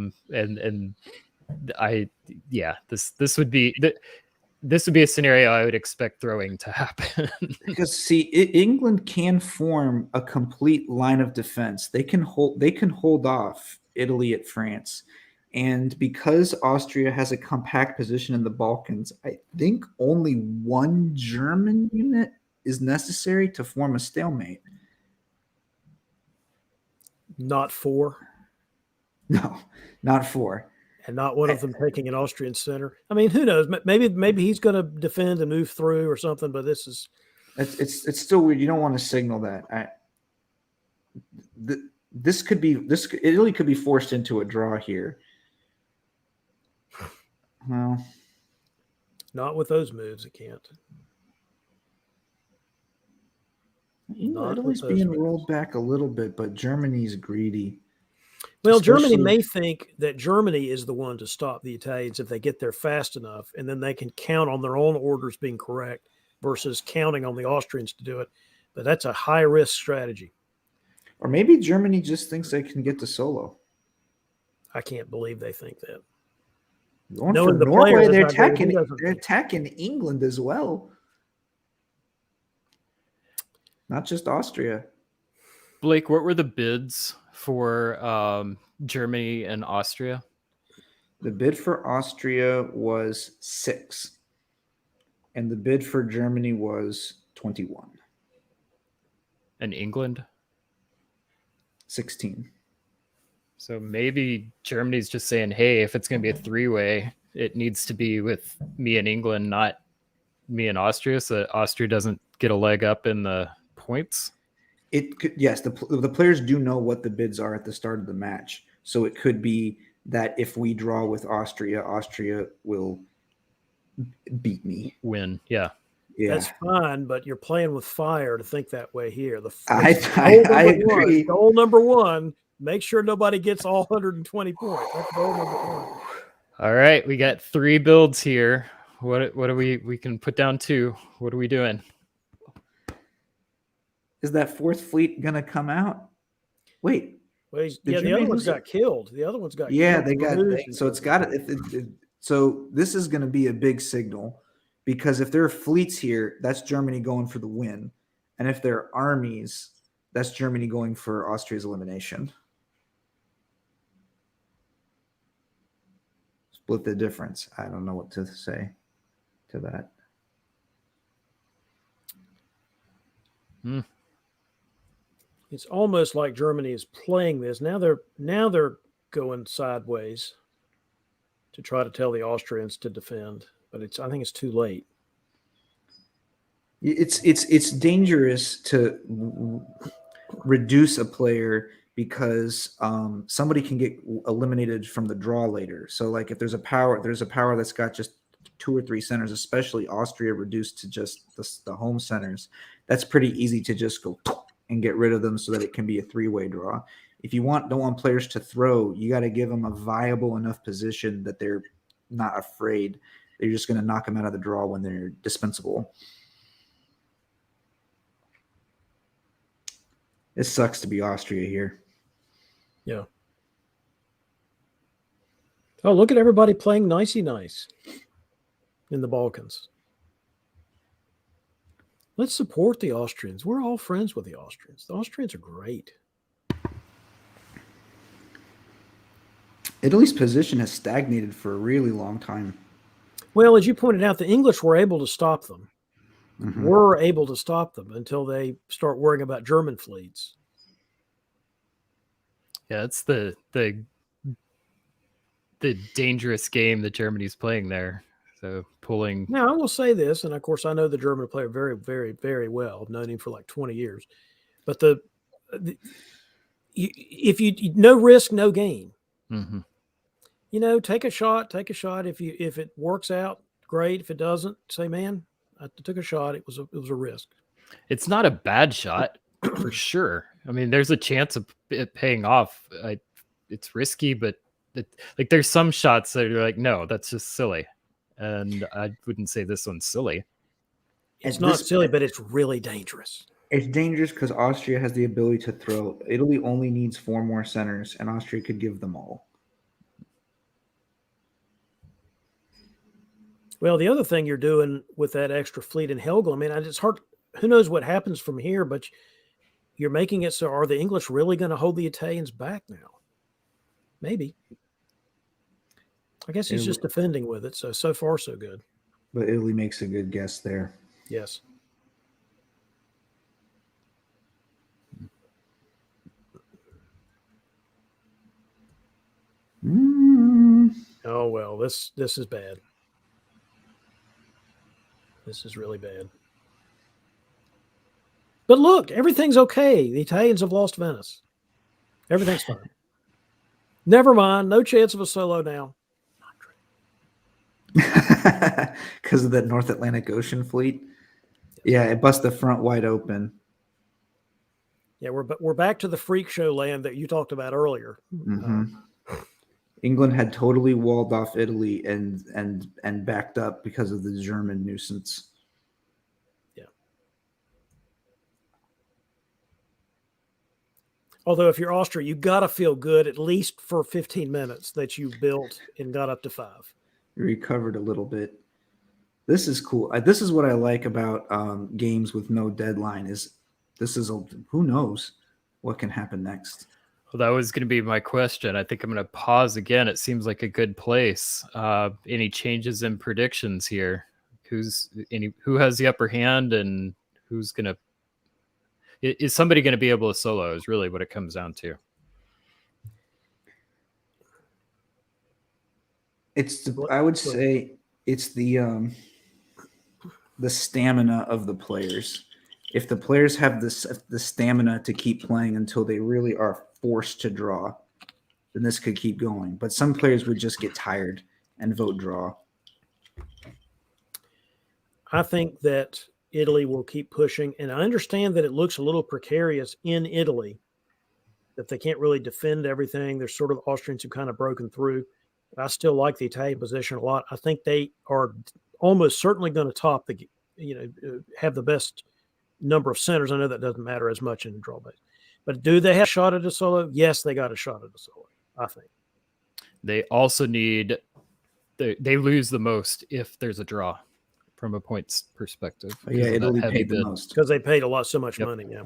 would be a scenario I would expect throwing to happen. Because England can form a complete line of defense. They can hold off Italy at France. And because Austria has a compact position in the Balkans, I think only one German unit is necessary to form a stalemate. Not four. No, not four. And not one of them taking an Austrian center. I mean, who knows? Maybe he's going to defend and move through or something. But it's still weird. You don't want to signal that. Italy could be forced into a draw here. Well, not with those moves. It can't. Italy's being rolled back a little bit, but Germany's greedy. Well, Germany may think that Germany is the one to stop the Italians if they get there fast enough, and then they can count on their own orders being correct versus counting on the Austrians to do it. But that's a high-risk strategy. Or maybe Germany just thinks they can get to Solo. I can't believe they think that. Going for Norway, they're attacking England as well. Not just Austria. Blake, what were the bids for Germany and Austria? The bid for Austria was 6, and the bid for Germany was 21. And England? 16. So maybe Germany's just saying, hey, if it's going to be a three-way, it needs to be with me and England, not me and Austria, so that Austria doesn't get a leg up in the points. It could, yes, the players do know what the bids are at the start of the match. So it could be that if we draw with Austria, Austria will beat me. Win, yeah. Yeah, That's fine, but you're playing with fire to think that way here. I agree. Goal number one, make sure nobody gets all 120 points. That's goal number one. All right, we got 3 builds here. What do we can put down 2. What are we doing? Is that fourth fleet gonna come out? Wait, Well, Did the Germany other ones lose it? got killed. The other ones got yeah, killed. they got Removed. so it's got so this is gonna be a big signal because if there are fleets here, that's Germany going for the win, and if there are armies, that's Germany going for Austria's elimination. Split the difference. I don't know what to say to that. It's almost like Germany is playing this. Now they're going sideways to try to tell the Austrians to defend, but I think it's too late. It's dangerous to reduce a player because somebody can get eliminated from the draw later. So like if there's a power that's got just 2 or 3 centers, especially Austria reduced to just the home centers, that's pretty easy to just go and get rid of them so that it can be a 3-way draw. If you don't want players to throw, you got to give them a viable enough position that they're not afraid. They're just going to knock them out of the draw when they're dispensable. It sucks to be Austria here. Yeah. Oh, look at everybody playing nicey nice in the Balkans. Let's support the Austrians. We're all friends with the Austrians. The Austrians are great. Italy's position has stagnated for a really long time. Well, as you pointed out, the English were able to stop them. Mhm. Were able to stop them until they start worrying about German fleets. Yeah, it's the dangerous game that Germany's playing there. So pulling. Now, I will say this, and of course, I know the German player very, very, very well. I've known him for like 20 years. But if you no risk, no gain. Mm-hmm. You know, take a shot. If it works out, great. If it doesn't, say, man, I took a shot. It was a risk. It's not a bad shot for sure. I mean, there's a chance of it paying off. It's risky, but like there's some shots that are like, no, that's just silly. And I wouldn't say this one's silly. It's not silly, but it's really dangerous. It's dangerous because Austria has the ability to throw. Italy only needs 4 more centers, and Austria could give them all. Well, the other thing you're doing with that extra fleet in Helgoland, I mean, it's hard. Who knows what happens from here, but you're making it so are the English really going to hold the Italians back now? Maybe. I guess he's just defending with it. So far, so good. But Italy makes a good guess there. Yes. Oh, well, this is bad. This is really bad. But look, everything's okay. The Italians have lost Venice. Everything's fine. Never mind. No chance of a solo now. Because of that North Atlantic Ocean fleet. Yeah, it busts the front wide open. Yeah, we're back to the freak show land that you talked about earlier. Mm-hmm. England had totally walled off Italy and backed up because of the German nuisance. Yeah. Although if you're Austria, you got to feel good at least for 15 minutes that you built and got up to 5. You recovered a little bit. This is cool. This is what I like about games with no deadline. Who knows what can happen next. Well, that was going to be my question. I think I'm going to pause again. It seems like a good place. Any changes in predictions here? Who has the upper hand, and who's going to? Is somebody going to be able to solo? Is really what it comes down to. I would say it's the stamina of the players. If the players have the stamina to keep playing until they really are forced to draw, then this could keep going. But some players would just get tired and vote draw. I think that Italy will keep pushing, and I understand that it looks a little precarious in Italy, that they can't really defend everything. There's sort of Austrians who kind of broken through. I still like the Italian position a lot. I think they are almost certainly going to top have the best number of centers. I know that doesn't matter as much in the draw base, but do they have a shot at a solo? Yes, they got a shot at a solo, I think. They also need they lose the most if there's a draw from a points perspective. Yeah, because of that Italy heavy paid the bid. most. Because they paid so much Yep. money. Yeah.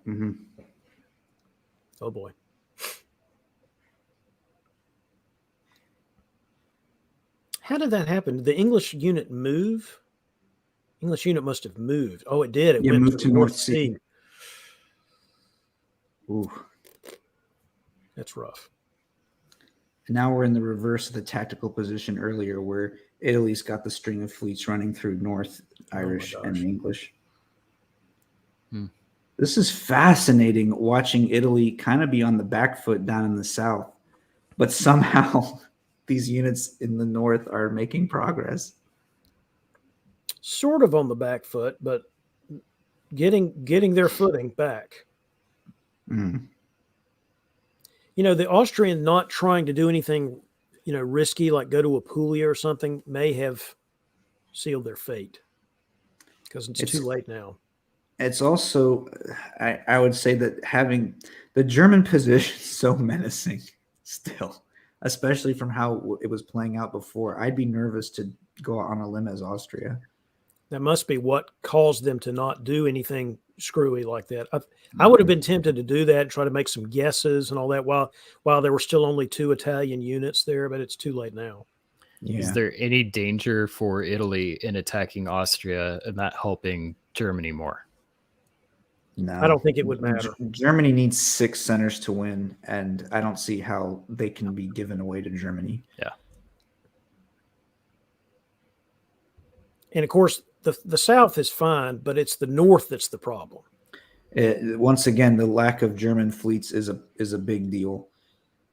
Mm-hmm. Oh boy. How did that happen? Did the English unit move? English unit must have moved. Oh, it did. It Yeah, went moved to the North Sea. Ooh. That's rough. Now we're in the reverse of the tactical position earlier, where Italy's got the string of fleets running through North Irish and gosh. English. Hmm. This is fascinating watching Italy kind of be on the back foot down in the south, but somehow these units in the north are making progress. Sort of on the back foot, but getting their footing back. Mm. The Austrian not trying to do anything, risky, like go to Apulia or something, may have sealed their fate because it's too late now. It's also, I would say that having the German position so menacing still, especially from how it was playing out before, I'd be nervous to go out on a limb as Austria. That must be what caused them to not do anything screwy like that. I would have been tempted to do that and try to make some guesses and all that while there were still only 2 Italian units there, but it's too late now. Yeah. Is there any danger for Italy in attacking Austria and that helping Germany more? No, I don't think it would matter. Germany needs 6 centers to win, and I don't see how they can be given away to Germany. Yeah. And of course, the South is fine, but it's the North that's the problem. Once again, the lack of German fleets is a big deal.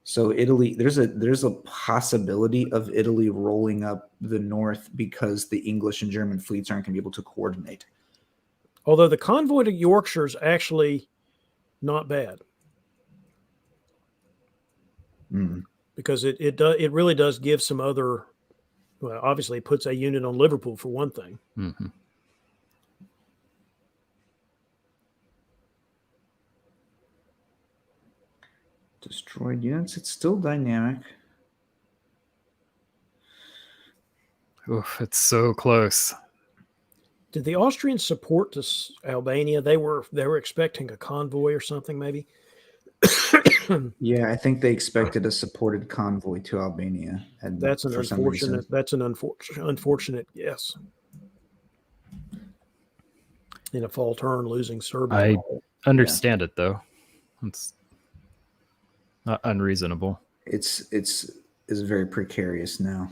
So Italy, there's a possibility of Italy rolling up the North because the English and German fleets aren't going to be able to coordinate. Although the convoy to Yorkshire is actually not bad. Because it really does give some other. Well, obviously, it puts a unit on Liverpool for one thing. Mm-hmm. Destroyed units. It's still dynamic. Oof, it's so close. Did the Austrians support this Albania? They were expecting a convoy or something, maybe. Yeah, I think they expected a supported convoy to Albania, and That's an for some reason, unfortunate guess. In a fall turn, losing Serbia. I understand it though. It's not unreasonable. it's very precarious now.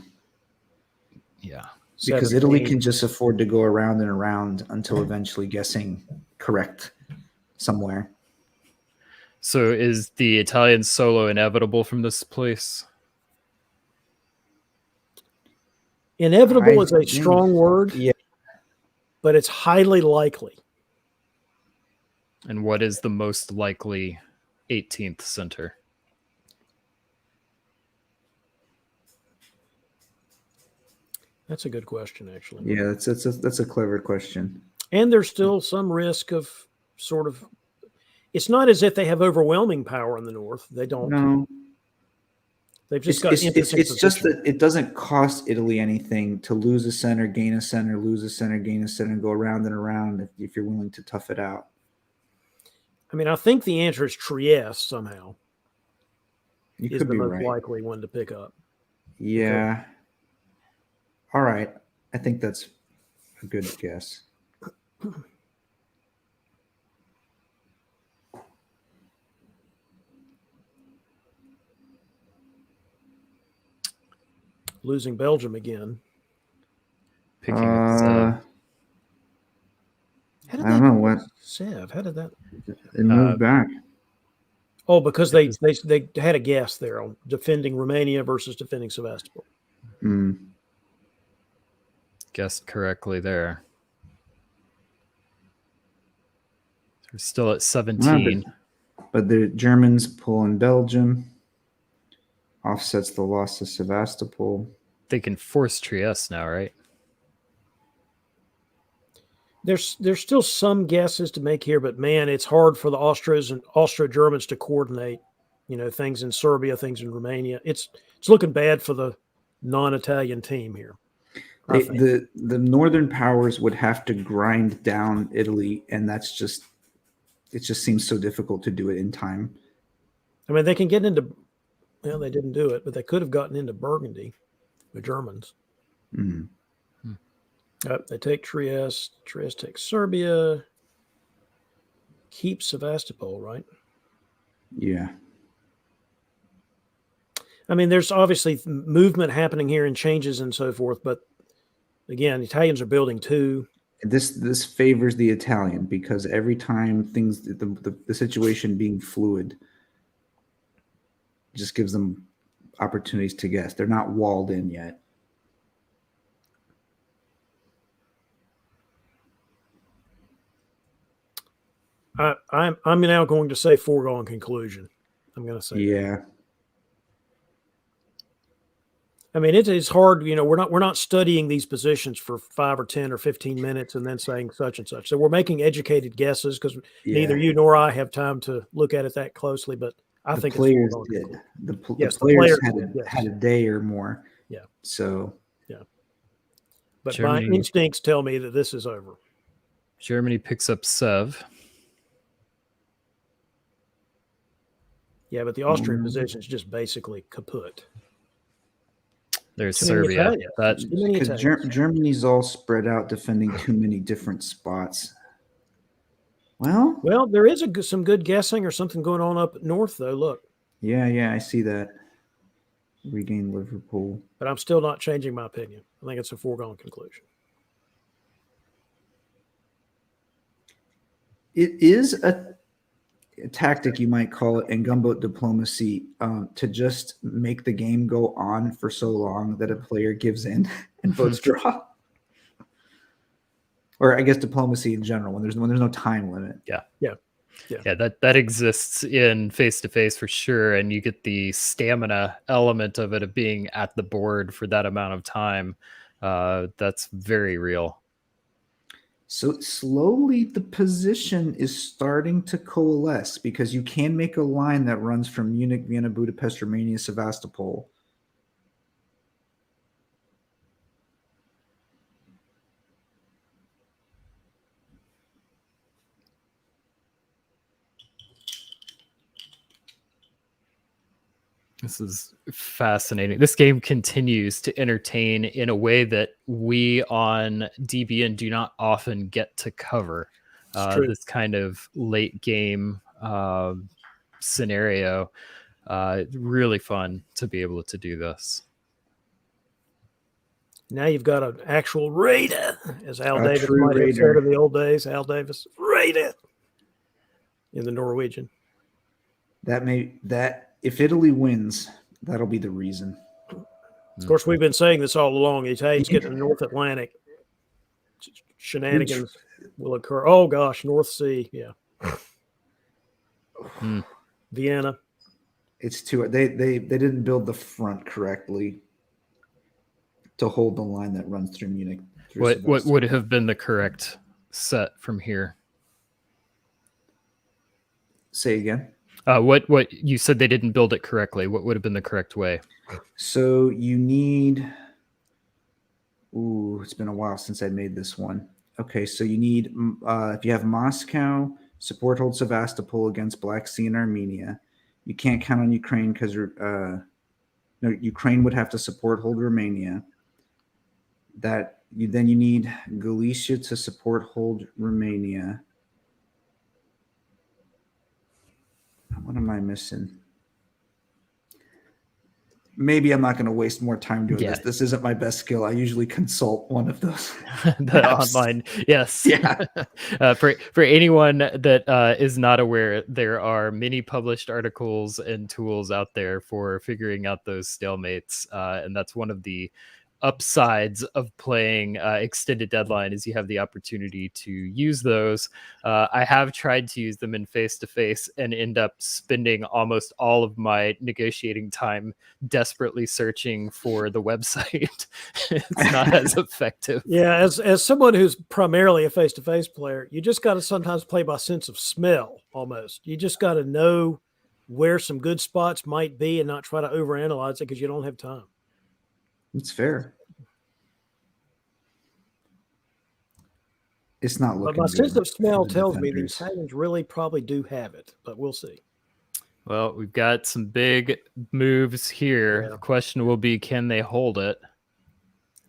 Yeah. Because Italy can just afford to go around and around until eventually guessing correct somewhere. So is the Italian solo inevitable from this place? Inevitable is a strong word. Yeah. But it's highly likely. And what is the most likely 18th center? That's a good question, actually. Yeah, that's a clever question. And there's still some risk of sort of. It's not as if they have overwhelming power in the north. They don't. No, They've just it's just that it doesn't cost Italy anything to lose a center, gain a center, lose a center, gain a center, and go around and around if you're willing to tough it out. I mean, I think the answer is Trieste somehow. You is could the be most right. likely one to pick up. Yeah. Okay. All right. I think that's a good guess. losing Belgium again. Picking up Sev. How did I don't know what Sev? How did that? it moved back. Oh, because they Because- they had a guess there on defending Romania versus defending Sevastopol. Mm. Guessed correctly there. They're still at 17. But the Germans pulling Belgium offsets the loss to Sevastopol. They can force Trieste now, right? There's still some guesses to make here, but man, it's hard for the Austro-Germans to coordinate, things in Serbia, things in Romania. It's looking bad for the non-Italian team here. The northern powers would have to grind down Italy, and it just seems so difficult to do it in time. I mean, they can get into, well, they didn't do it, but they could have gotten into Burgundy, the Germans. Mm. They take Trieste. Trieste takes Serbia. Keep Sevastopol, right? Yeah. I mean, there's obviously movement happening here and changes and so forth, but again, the Italians are building too. This favors the Italian because every time the situation being fluid just gives them opportunities to guess. They're not walled in yet. I'm now going to say foregone conclusion. I'm going to say, Yeah. I mean, it's hard. We're not studying these positions for 5 or 10 or 15 minutes and then saying such and such. So we're making educated guesses because neither you nor I have time to look at it that closely. But I think players it's did. The players players had a day or more. Yeah. So. Yeah. But Germany- my instincts tell me that this is over. Germany picks up Sev. Yeah, but the Austrian position is just basically kaput. There's Too many Serbia. Italians. Too many Because Italians. Germany's all spread out, defending too many different spots. Well, There is some good guessing or something going on up north, though. Look, yeah, I see that. Regain Liverpool. but I'm still not changing my opinion. I think it's a foregone conclusion. It is a tactic, you might call it, in gunboat diplomacy, to just make the game go on for so long that a player gives in and votes draw. Or I guess diplomacy in general, when there's no time limit. Yeah, that exists in face-to-face for sure, and you get the stamina element of it, of being at the board for that amount of time. That's very real. So slowly the position is starting to coalesce because you can make a line that runs from Munich, Vienna, Budapest, Romania, Sevastopol. This is fascinating. This game continues to entertain in a way that we on DBN do not often get to cover. This kind of late game scenario. Really fun to be able to do this. Now you've got an actual raider, as Al A Davis true might have said raider. in the old days. Al Davis, raider in the Norwegian. That if Italy wins, that'll be the reason. Of course, we've been saying this all along. The Italians get to the North Atlantic. Shenanigans will occur. Oh, gosh, North Sea. Yeah. Vienna. It's too they didn't build the front correctly to hold the line that runs through Munich. What would have been the correct set from here? Say again. What you said, they didn't build it correctly. What would have been the correct way? So you need. Ooh, it's been a while since I made this one. Okay, so you need if you have Moscow, support hold Sevastopol against Black Sea and Armenia. You can't count on Ukraine because Ukraine would have to support hold Romania. Then you need Galicia to support hold Romania. What am I missing? maybe I'm not going to waste more time doing Yeah. this. This isn't my best skill. I usually consult one of those. The apps. online, yes. Yeah. For anyone that is not aware, there are many published articles and tools out there for figuring out those stalemates, and that's one of the upsides of playing extended deadline is you have the opportunity to use those. I have tried to use them in face-to-face and end up spending almost all of my negotiating time desperately searching for the website. It's not as effective. Yeah, as someone who's primarily a face-to-face player, you just got to sometimes play by sense of smell almost. You just got to know where some good spots might be and not try to overanalyze it because you don't have time. It's fair. It's not But looking my good sense of smell for the tells me the defenders. Italians really probably do have it, but we'll see. Well, we've got some big moves here. Yeah. The question will be, can they hold it?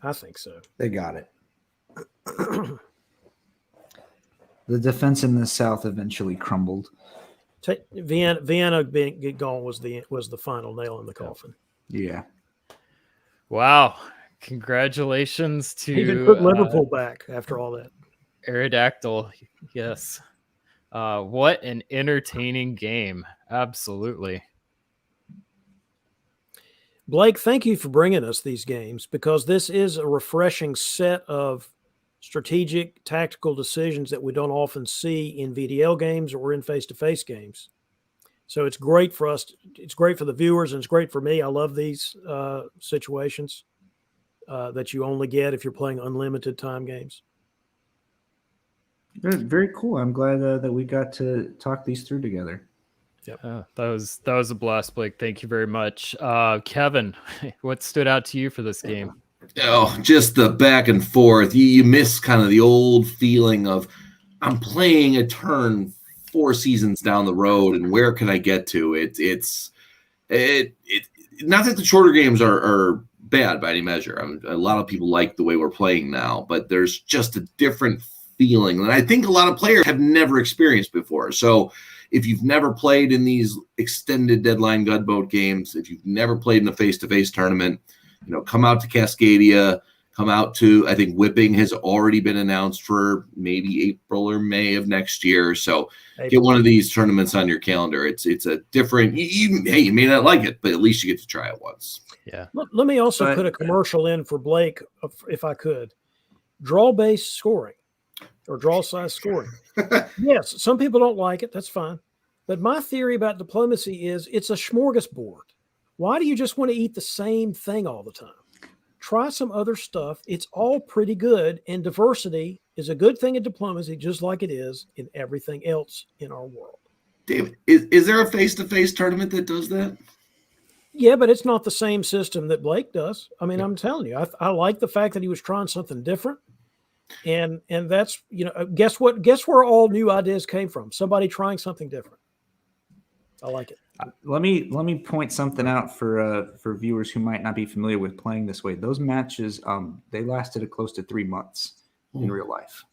I think so. They got it. The defense in the South eventually crumbled. Vienna being gone was the final nail in the coffin. Yeah. Wow. Congratulations to Even put Liverpool back after all that. Aerodactyl. Yes. What an entertaining game. Absolutely. Blake, thank you for bringing us these games because this is a refreshing set of strategic, tactical decisions that we don't often see in VDL games or in face-to-face games. So it's great for us. It's great for the viewers and it's great for me. I love these situations that you only get if you're playing unlimited time games. Very cool. I'm glad that we got to talk these through together. That was a blast, Blake. Thank you very much. Kevin, what stood out to you for this game? Oh, just the back and forth. You miss kind of the old feeling of I'm playing a turn 4 seasons down the road, and where can I get to? It's not that the shorter games are bad by any measure. A lot of people like the way we're playing now, but there's just a different feeling that I think a lot of players have never experienced before. So if you've never played in these extended deadline gunboat games, if you've never played in a face-to-face tournament, come out to Cascadia, come out to, I think Whipping has already been announced for maybe April or May of next year. So get one of these tournaments on your calendar. It's a different, you may not like it, but at least you get to try it once. Yeah. Let me also put a commercial in for Blake, if I could. Draw-based scoring or draw-size scoring. Yes, some people don't like it. That's fine. But my theory about diplomacy is it's a smorgasbord. Why do you just want to eat the same thing all the time? Try some other stuff. It's all pretty good, and diversity is a good thing in diplomacy, just like it is in everything else in our world. David, is there a face-to-face tournament that does that? Yeah, but it's not the same system that Blake does. I mean, I'm telling you, I like the fact that he was trying something different. And that's, guess what? Guess where all new ideas came from? Somebody trying something different. I like it. Let me point something out for viewers who might not be familiar with playing this way. Those matches, they lasted close to 3 months in real life,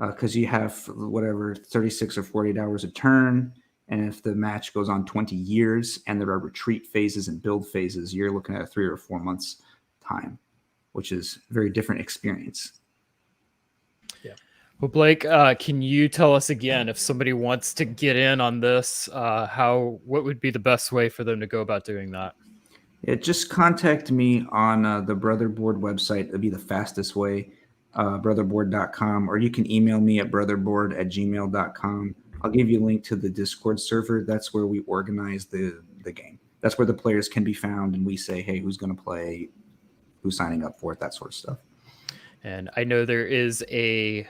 because you have 36 or 48 hours a turn, and if the match goes on 20 years and there are retreat phases and build phases, you're looking at a 3 or 4 months time, which is a very different experience. Well, Blake, can you tell us again, if somebody wants to get in on this, what would be the best way for them to go about doing that? Yeah, just contact me on the Brother Bored website. It'll be the fastest way, brotherbored.com, or you can email me at brotherbored@gmail.com. I'll give you a link to the Discord server. That's where we organize the game. That's where the players can be found, and we say, hey, who's going to play, who's signing up for it, that sort of stuff. And I know there is a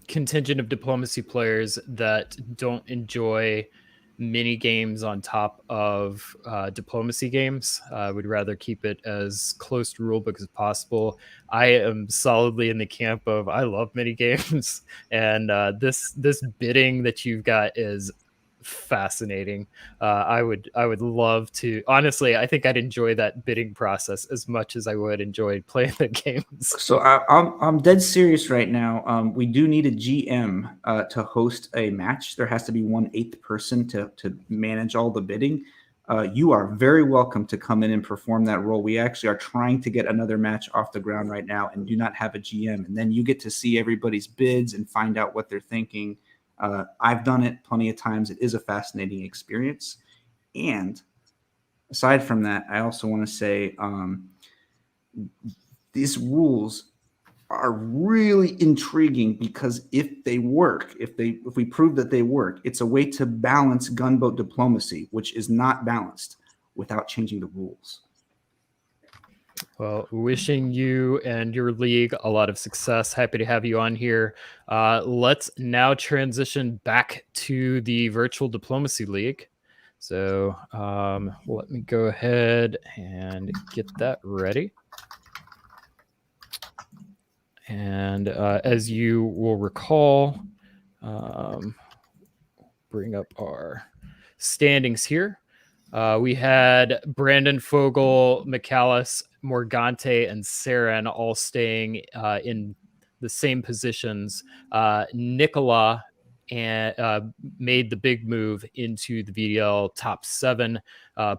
contingent of diplomacy players that don't enjoy mini games on top of diplomacy games. Would rather keep it as close to rulebook as possible. I am solidly in the camp of I love mini games, and this bidding that you've got is fascinating. I would love to. Honestly, I think I'd enjoy that bidding process as much as I would enjoy playing the games. So I'm dead serious right now. We do need a GM to host a match. There has to be 1/8 person to manage all the bidding. you are very welcome to come in and perform that role. We actually are trying to get another match off the ground right now and do not have a GM. And then you get to see everybody's bids and find out what they're thinking. I've done it plenty of times. It is a fascinating experience. And aside from that, I also want to say these rules are really intriguing because if they work, if we prove that they work, it's a way to balance gunboat diplomacy, which is not balanced without changing the rules. Well, wishing you and your league a lot of success. Happy to have you on here. Let's now transition back to the Virtual Diplomacy League. So let me go ahead and get that ready. And as you will recall, bring up our standings here. We had Brandon Fogel, McAllis, Morgante, and Saren all staying in the same positions. Nicola made the big move into the VDL top 7,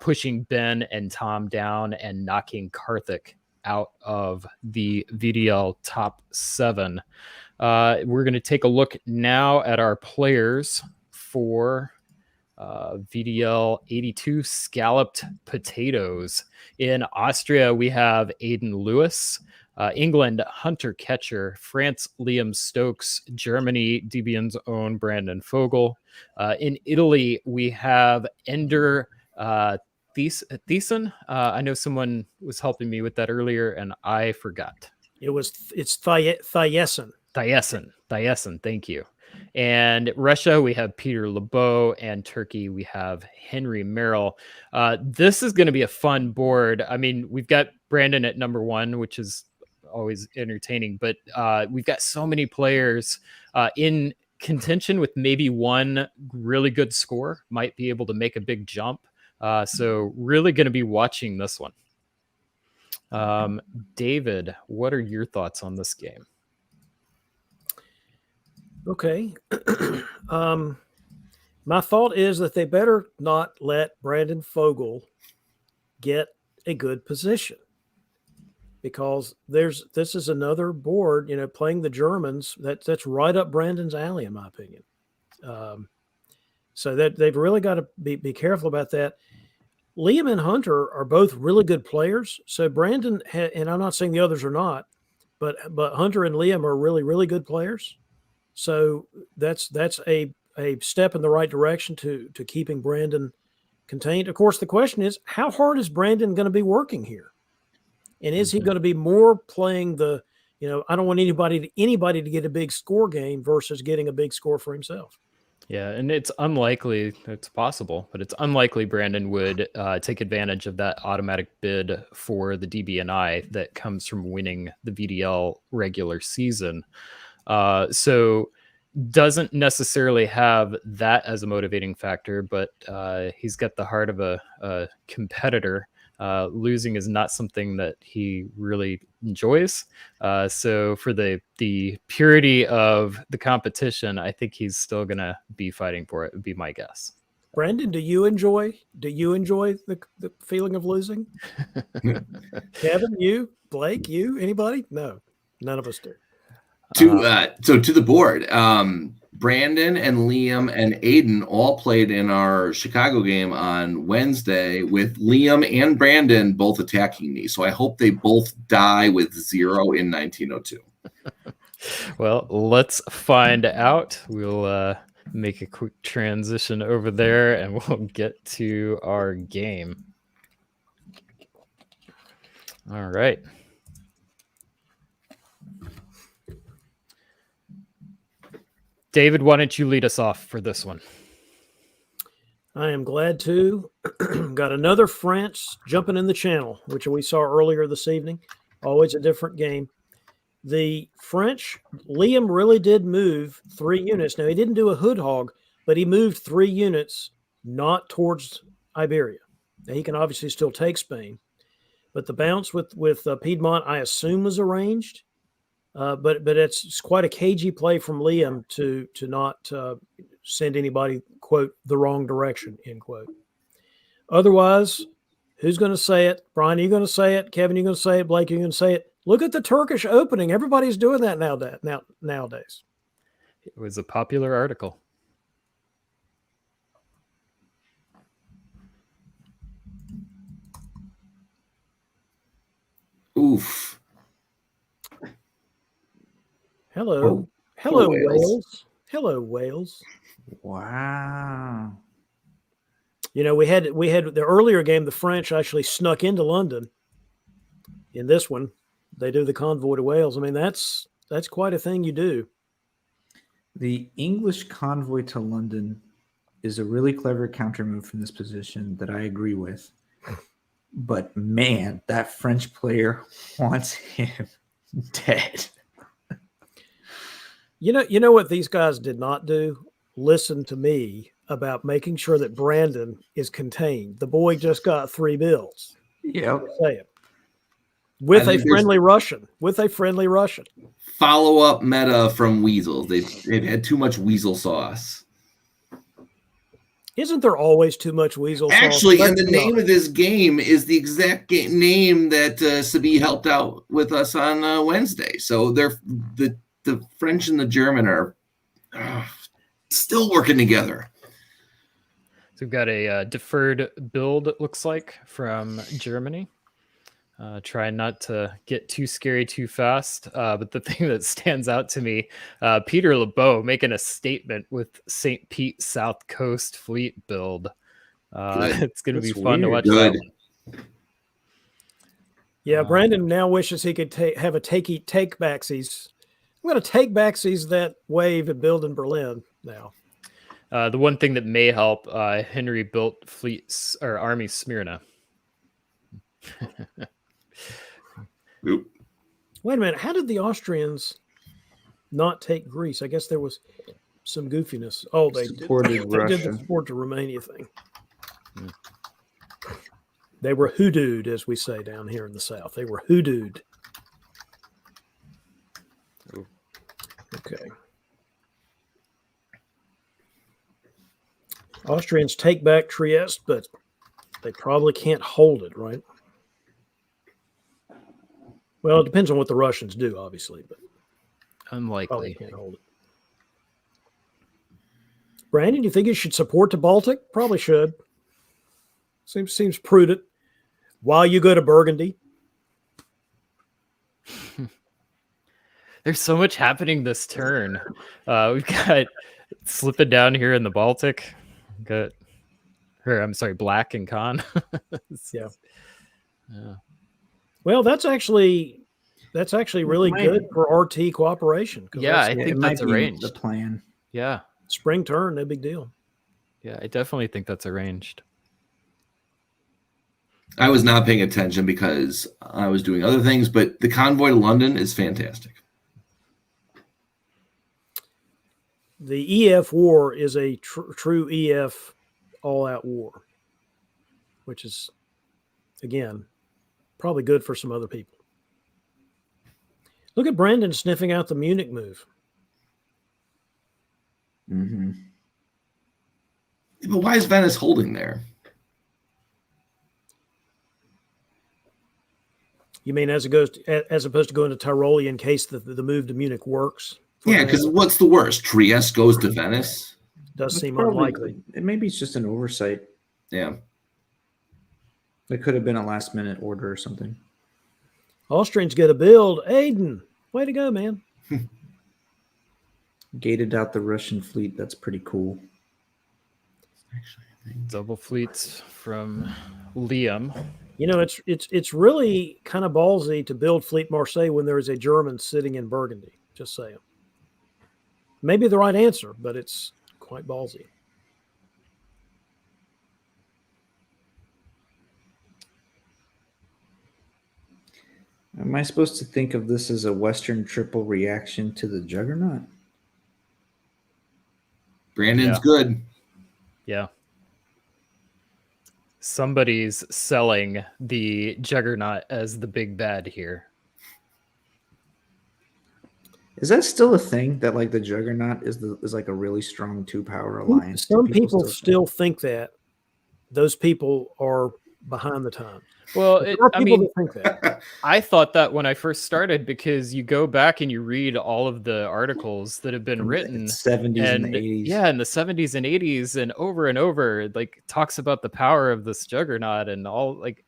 pushing Ben and Tom down and knocking Karthik out of the VDL top 7. We're going to take a look now at our players for VDL 82 Scalloped Potatoes. In Austria, we have Aiden Lewis. England, Hunter Ketcher. France, Liam Stokes. Germany, Debian's own Brandon Fogel. In Italy, we have Ender Thiessen. I know someone was helping me with that earlier, and I forgot. It's Thiessen. Thiessen, thank you. And Russia, we have Peter Lebeau, and Turkey, we have Henry Merrill. This is going to be a fun board. I mean, we've got Brandon at number 1, which is always entertaining, but we've got so many players in contention with maybe one really good score might be able to make a big jump. So really going to be watching this one. David, what are your thoughts on this game? Okay. My thought is that they better not let Brandon Fogel get a good position, because this is another board, playing the Germans. That's right up Brandon's alley, in my opinion. So that they've really got to be careful about that. Liam and Hunter are both really good players. So Brandon, and I'm not saying the others are not, but Hunter and Liam are really, really good players. So that's a step in the right direction to keeping Brandon contained. Of course, the question is, how hard is Brandon going to be working here? And is he going to be more playing I don't want anybody to get a big score game versus getting a big score for himself? Yeah, and it's unlikely, it's possible, but it's unlikely Brandon would take advantage of that automatic bid for the DBNI that comes from winning the VDL regular season. So doesn't necessarily have that as a motivating factor, but he's got the heart of a competitor. Losing is not something that he really enjoys. So for the purity of the competition, I think he's still going to be fighting for it, would be my guess. Brandon, do you enjoy the feeling of losing? Kevin, you, Blake, you, anybody? No, none of us do. So to the board, Brandon and Liam and Aiden all played in our Chicago game on Wednesday, with Liam and Brandon both attacking me. So I hope they both die with 0 in 1902. Well, let's find out. We'll make a quick transition over there and we'll get to our game. All right. David, why don't you lead us off for this one? I am glad to. Got another France jumping in the channel, which we saw earlier this evening. Always a different game. The French, Liam really did move 3 units. Now, he didn't do a hood hog, but he moved 3 units not towards Iberia. Now, he can obviously still take Spain, but the bounce with Piedmont, I assume, was arranged. But it's quite a cagey play from Liam to not send anybody, quote, the wrong direction, end quote. Otherwise, who's going to say it? Brian, are you going to say it? Kevin, you going to say it? Blake, you going to say it? Look at the Turkish opening. Everybody's doing that nowadays. It was a popular article. Oof. Hello. Hello, Wales. Wales. Hello, Wales. Wow. You know, we had the earlier game, the French actually snuck into London. In this one, they do the convoy to Wales. I mean, that's quite a thing you do. The English convoy to London is a really clever counter move from this position that I agree with. But man, that French player wants him dead. You know what these guys did not do? Listen to me about making sure that Brandon is contained. The boy just got 3 bills. Yep. Say it. With I a think there's- friendly Russian. With a friendly Russian. Follow-up meta from Weasel. They've had too much Weasel sauce. Isn't there always too much weasel sauce? Actually, and Let's the be name honest. of this game is the exact name that Sabi helped out with us on Wednesday. So they're the French and the German are still working together. So we've got a deferred build, it looks like, from Germany. Try not to get too scary too fast. But the thing that stands out to me, Peter LeBeau making a statement with St. Pete South Coast Fleet build. Good. It's going to be That's fun to weird. watch that Good. one. Yeah, Brandon now wishes he could have a take backsies. I'm going to take backsies that wave and build in Berlin now. The one thing that may help, Henry built fleets or Army Smyrna. Oop. Wait a minute. How did the Austrians not take Greece? I guess there was some goofiness. Oh, they Supported did the Russia. support to Romania thing. They were hoodooed, as we say down here in the South. They were hoodooed. Okay. Austrians take back Trieste, but they probably can't hold it, right? Well, it depends on what the Russians do, obviously, but probably Unlikely. can't hold it. Brandon, you think you should support the Baltic? Probably should. Seems prudent. While you go to Burgundy, There's so much happening this turn. We've got slipping down here in the Baltic. Got, or I'm sorry, Black and Con. Yeah. Yeah. well, that's actually really Might- good for RT cooperation. 'cause Yeah, that's I Yeah, think it might that's be arranged. the plan. Yeah. spring turn, no big deal. Yeah, I definitely think that's arranged. I was not paying attention because I was doing other things, but the convoy to London is fantastic. The EF war is a true EF all-out war, which is, again, probably good for some other people. Look at Brandon sniffing out the Munich move. Mm-hmm. But why is Venice holding there? You mean as opposed to going to Tiroli in case the move to Munich works? for Yeah, example? because what's the worst? Trieste goes to Venice? does seem Probably- unlikely. Maybe it's just an oversight. Yeah. It could have been a last minute order or something. Austrians get a build. Aiden, way to go, man. Gated out the Russian fleet. That's pretty cool. Double fleets from Liam. You know, it's really kind of ballsy to build Fleet Marseille when there is a German sitting in Burgundy. Just saying. Maybe the right answer, but it's quite ballsy. Am I supposed to think of this as a Western triple reaction to the Juggernaut? Brandon's Yeah. good. Yeah. Somebody's selling the Juggernaut as the big bad here. Is that still a thing that like the Juggernaut is like a really strong 2-power alliance? Do Some people say still think that. those people are behind the times. Well, There are I people mean, that think that. I thought that when I first started, because you go back and you read all of the articles that have been From the written 70s and the and 80s. yeah, in the 70s and 80s and over, like talks about the power of this juggernaut and all. Like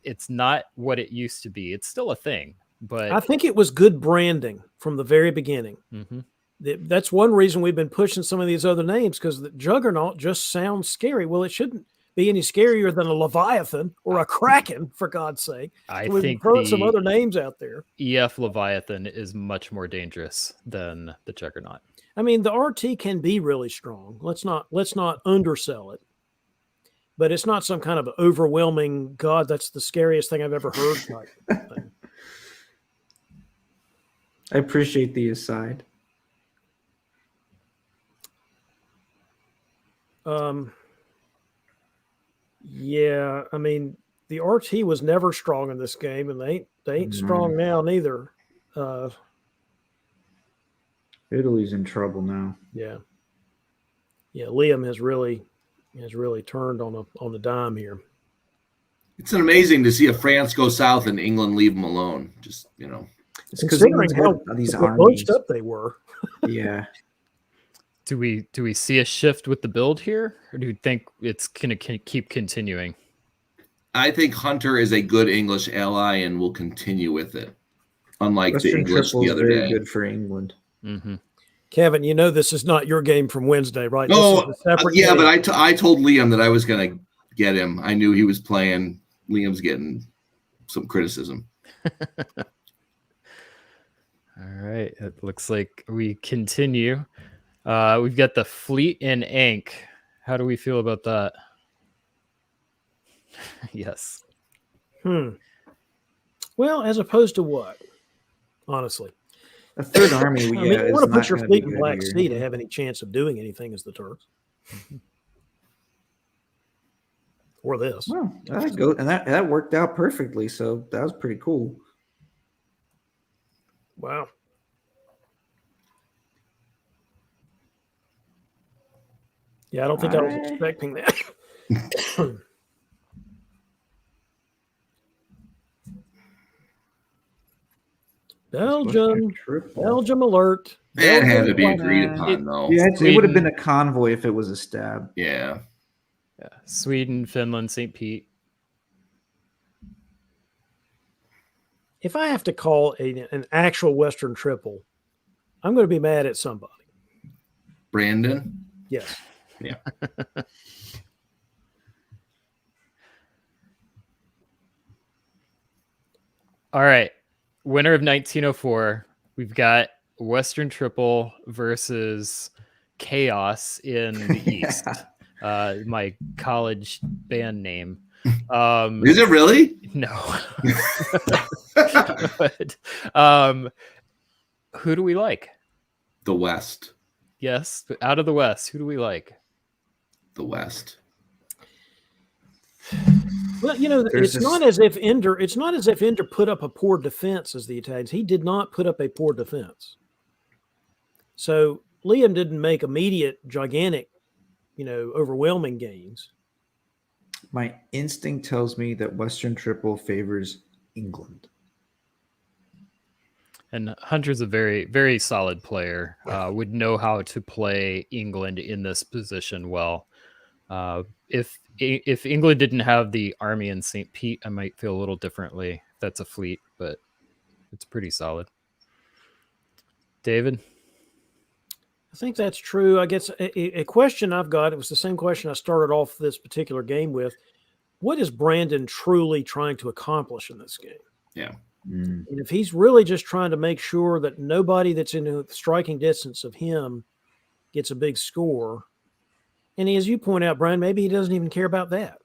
it's not what it used to be. It's still a thing, I but think it was good branding from the very beginning. Mhm. That's one reason we've been pushing some of these other names, because the juggernaut just sounds scary. Well, it shouldn't be any scarier than a Leviathan or a Kraken, for God's sake. I So we've been think throwing some the other names out there. EF Leviathan is much more dangerous than the juggernaut. I mean, the RT can be really strong. Let's not undersell it. But it's not some kind of overwhelming, God, that's the scariest thing I've ever heard type thing. I appreciate the aside. Yeah, I mean, the RT was never strong in this game, and they ain't strong now neither. Italy's in trouble now. Yeah, Liam has really turned on the dime here. It's amazing to see a France go south and England leave them alone. Just It's because Considering how these bunched armies. up they were. Yeah. Do we see a shift with the build here, or do you think it's gonna keep continuing? I think Hunter is a good English ally and will continue with it. Unlike the Western English triple the is other very day. good for England. Mm-hmm. Kevin, you know this is not your game from Wednesday, right? No, This is a separate yeah, game. but I told Liam that I was going to get him. I knew he was playing. Liam's getting some criticism. All right, it looks like we continue. We've got the Fleet in Ink. How do we feel about that? Yes. Well, as opposed to what? Honestly, A third army, I yeah, mean, you is want to not put your gonna be fleet in good Black here. Sea to have any chance of doing anything as the Turks, or this. Well, that worked out perfectly. So that was pretty cool. Wow. Yeah, I don't think I was expecting that. Belgium alert. That had to be Belgium agreed alert. upon, though. Yeah, it would have been Sweden. a convoy if it was a stab. Yeah. Yeah. Sweden, Finland, St. Pete. If I have to call an actual Western triple, I'm going to be mad at somebody. Brandon? Yes. Yeah. All right. Winner of 1904. We've got Western Triple versus Chaos in the East. My college band name. Is it really? No. But, who do we like? The West. Yes, but out of the West, who do we like? The West. Well, you know, There's it's not as if Ender put up a poor defense as the Italians. He did not put up a poor defense. So Liam didn't make immediate, gigantic, overwhelming gains. My instinct tells me that Western Triple favors England. And Hunter's a very, very solid player. Would know how to play England in this position well. If England didn't have the army in St. Pete, I might feel a little differently. That's a fleet, but it's pretty solid. David? I think that's true. I guess a question I've got, it was the same question I started off this particular game with. What is Brandon truly trying to accomplish in this game? Yeah. And if he's really just trying to make sure that nobody that's in striking distance of him gets a big score, and as you point out, Brian, maybe he doesn't even care about that.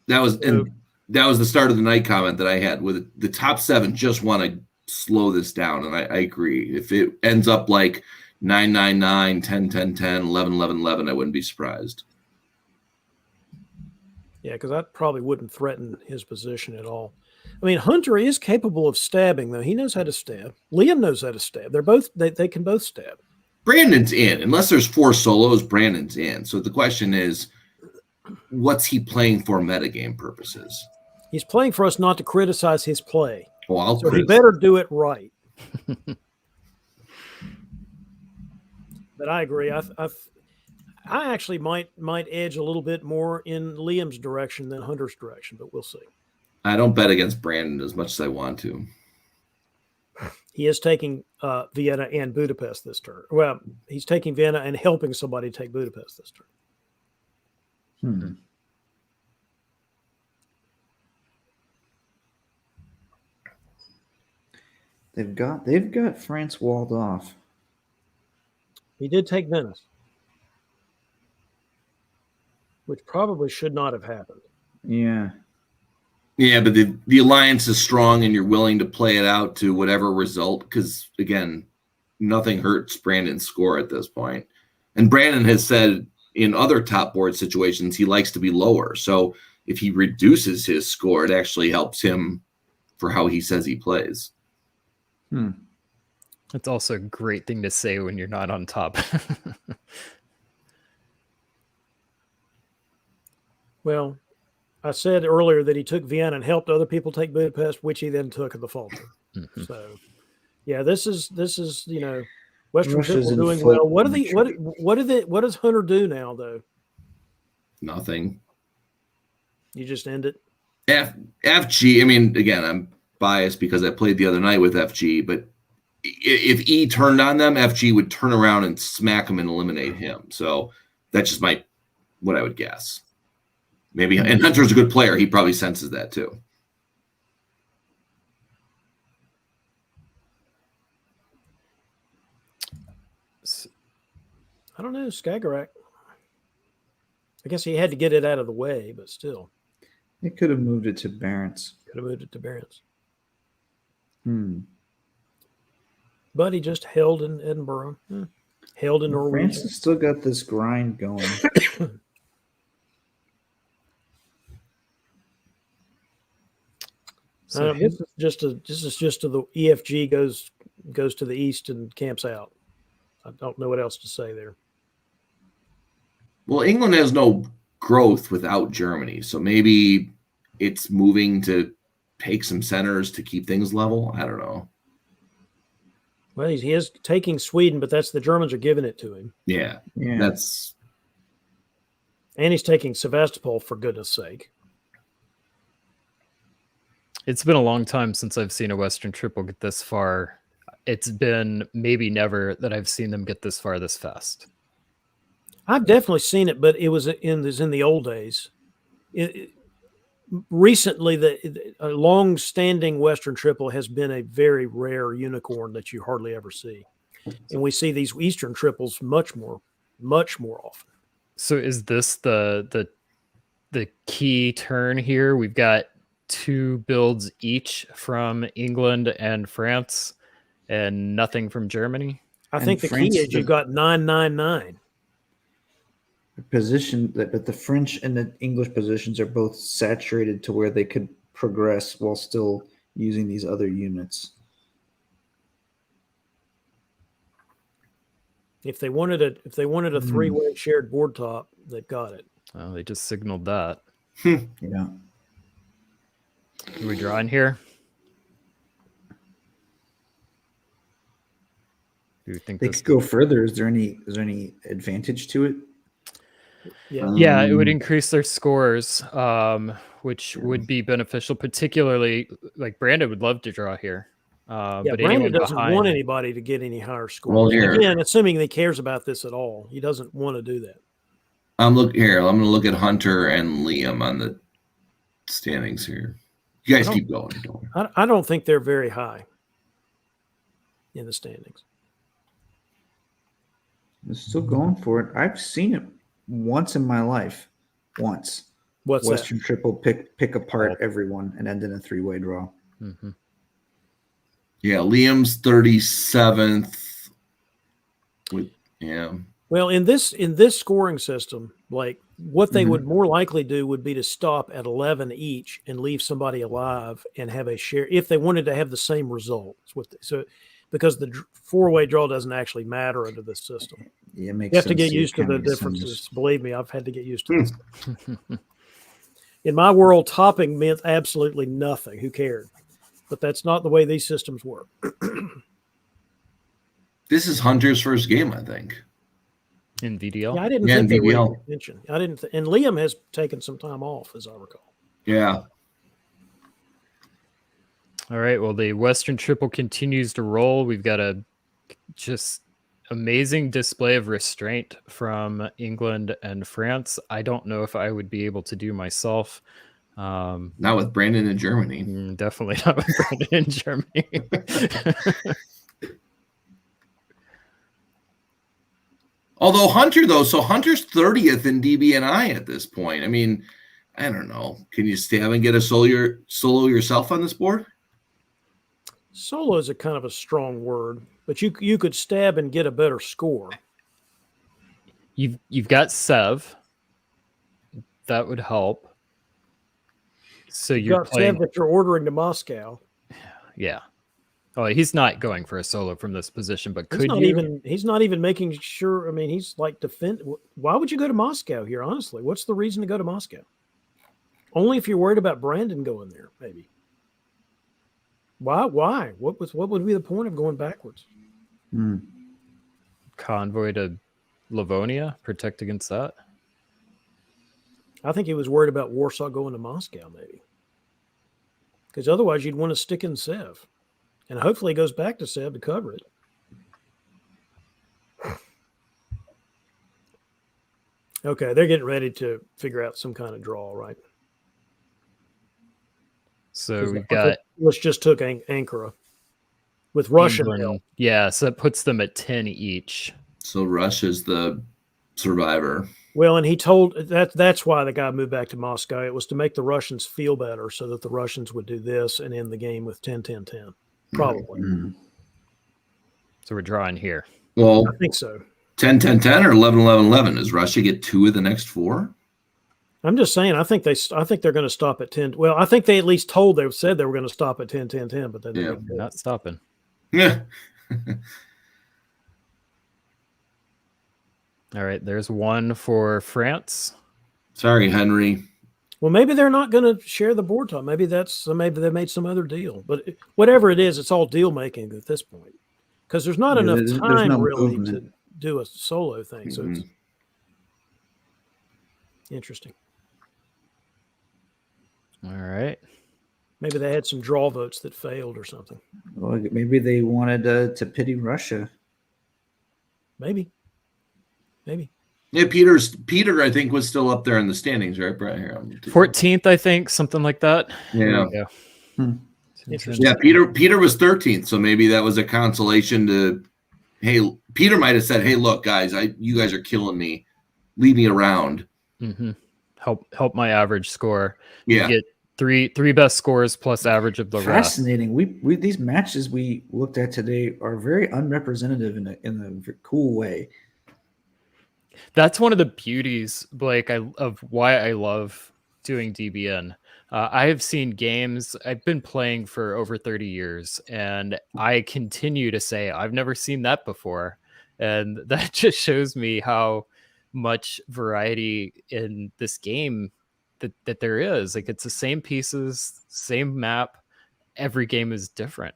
That was the start of the night comment that I had with the top 7 just want to slow this down. And I agree. If it ends up like 9-9-9, 10-10-10, 11-11-11, I wouldn't be surprised. Yeah, because that probably wouldn't threaten his position at all. I mean, Hunter is capable of stabbing, though. He knows how to stab. Liam knows how to stab. They can both stab. Brandon's in. Unless there's 4 solos, Brandon's in. So the question is, what's he playing for metagame purposes? He's playing for us not to criticize his play. Well, I'll So he criticize. better do it right. But I agree. I actually might edge a little bit more in Liam's direction than Hunter's direction, but we'll see. I don't bet against Brandon as much as I want to. He is taking Vienna and Budapest this turn. Well, he's taking Vienna and helping somebody take Budapest this turn. They've got France walled off. He did take Venice, which probably should not have happened. Yeah. Yeah, but the alliance is strong and you're willing to play it out to whatever result because, again, nothing hurts Brandon's score at this point. And Brandon has said in other top board situations he likes to be lower. So if he reduces his score, it actually helps him for how he says he plays. It's also a great thing to say when you're not on top. Well, I said earlier that he took Vienna and helped other people take Budapest, which he then took at the Falter. So, yeah, this is Western Russia's Triple in doing full well. control. What does Hunter do now though? Nothing. You just end it. FG, I mean, again, I'm biased because I played the other night with FG, but if E turned on them, FG would turn around and smack him and eliminate him. So that's just what I would guess. Maybe, and Hunter's a good player. He probably senses that too. I don't know, Skagerrak. I guess he had to get it out of the way, but still. They could have moved it to Barents. Could have moved it to Barents. But he just held in Edinburgh. Held in Norway. France has still got this grind going. This is just to the EFG goes to the east and camps out. I don't know what else to say there. Well, England has no growth without Germany, so maybe it's moving to take some centers to keep things level. I don't know. Well, he is taking Sweden, but that's the Germans are giving it to him. Yeah. That's. And he's taking Sevastopol, for goodness sake. It's been a long time since I've seen a Western Triple get this far. It's been maybe never that I've seen them get this far this fast. I've definitely seen it, but it was in the old days. Recently, a long-standing Western Triple has been a very rare unicorn that you hardly ever see, and we see these Eastern Triples much more often. So, is this the key turn here? We've got 2 builds each from England and France, and nothing from Germany. I think the key is you've got 999. Position but the French and the English positions are both saturated to where they could progress while still using these other units. If they wanted a 3-way shared board top, they've got it. Well, they just signaled that. Yeah. Are we drawing here? Do you think They could go further? Is there any advantage to it? Yeah. It would increase their scores, which would be beneficial, particularly like Brandon would love to draw here. But Brandon doesn't want anybody to get any higher scores. Well, here. Again, assuming he cares about this at all, he doesn't want to do that. I'm going to look at Hunter and Liam on the standings here. You guys keep going. I don't think they're very high in the standings. They're still going for it. I've seen it once in my life. Once. What's Western that? Triple pick apart everyone and end in a 3-way draw. Mm-hmm. Yeah, Liam's 37th. Well, in this scoring system, like what they would more likely do would be to stop at 11 each and leave somebody alive and have a share if they wanted to have the same result. So because the 4-way draw doesn't actually matter under this system. Yeah, it makes You have to sense. get You're used to the counting as differences. Believe me, I've had to get used to this. In my world, topping meant absolutely nothing. Who cared? But that's not the way these systems work. This is Hunter's first game, I think. In VDL. Yeah, I didn't Yeah, think in they were DBL. paying attention. I didn't, and Liam has taken some time off, as I recall. Yeah. All right. Well, the Western Triple continues to roll. We've got a just amazing display of restraint from England and France. I don't know if I would be able to do myself. Not with Brandon in Germany. Definitely not with Brandon in Germany. Although Hunter, though, so Hunter's 30th in DBNI at this point. I mean, I don't know. Can you stab and get a solo yourself on this board? Solo is a kind of a strong word, but you could stab and get a better score. You've got Sev. That would help. So You've you're got playing. Sev that you're ordering to Moscow. Yeah. Oh, he's not going for a solo from this position, but He's could not you? even. He's not even making sure. I mean, he's like defend. Why would you go to Moscow here? Honestly, what's the reason to go to Moscow? Only if you're worried about Brandon going there, maybe. Why? Why? What would be the point of going backwards? Convoy to Livonia, protect against that. I think he was worried about Warsaw going to Moscow, maybe. Because otherwise, you'd want to stick in Sev, and hopefully, he goes back to Sev to cover it. Okay, they're getting ready to figure out some kind of draw, right? So we've got Let's just took Ankara with Russian help. England. Yeah, so that puts them at 10 each. So Russia's the survivor. Well, and he told that's why the guy moved back to Moscow. It was to make the Russians feel better so that the Russians would do this and end the game with 10-10-10. Probably. So we're drawing here. Well, I think so. 10-10-10 or 11-11-11. Does Russia get 2 of the next 4? I'm just saying. I think they're going to stop at 10. Well, I think they at least said they were going to stop at 10-10-10, but then Yeah. They're not stopping. Yeah. All right, there's one for France. Sorry, Henry. Well, maybe they're not going to share the board top. Maybe they made some other deal. But whatever it is, it's all deal making at this point because there's not enough there's time no really movement. to do a solo thing. So it's interesting. All right. Maybe they had some draw votes that failed or something. Well, maybe they wanted to pity Russia. Maybe. Yeah, Peter, I think, was still up there in the standings, right? Right here. 14th, I think, something like that. There Yeah. we go. Interesting. Yeah, Peter was 13th, so maybe that was a consolation to. Hey, Peter might have said, "Hey, look, guys, you guys are killing me. Leave me around." Mm-hmm. Help my average score. Yeah. You get three best scores plus average of the rest. Fascinating. We these matches we looked at today are very unrepresentative in a cool way. That's one of the beauties, Blake, of why I love doing DBN. I have seen games. I've been playing for over 30 years, and I continue to say I've never seen that before, and that just shows me how much variety in this game that there is. Like it's the same pieces, same map. Every game is different.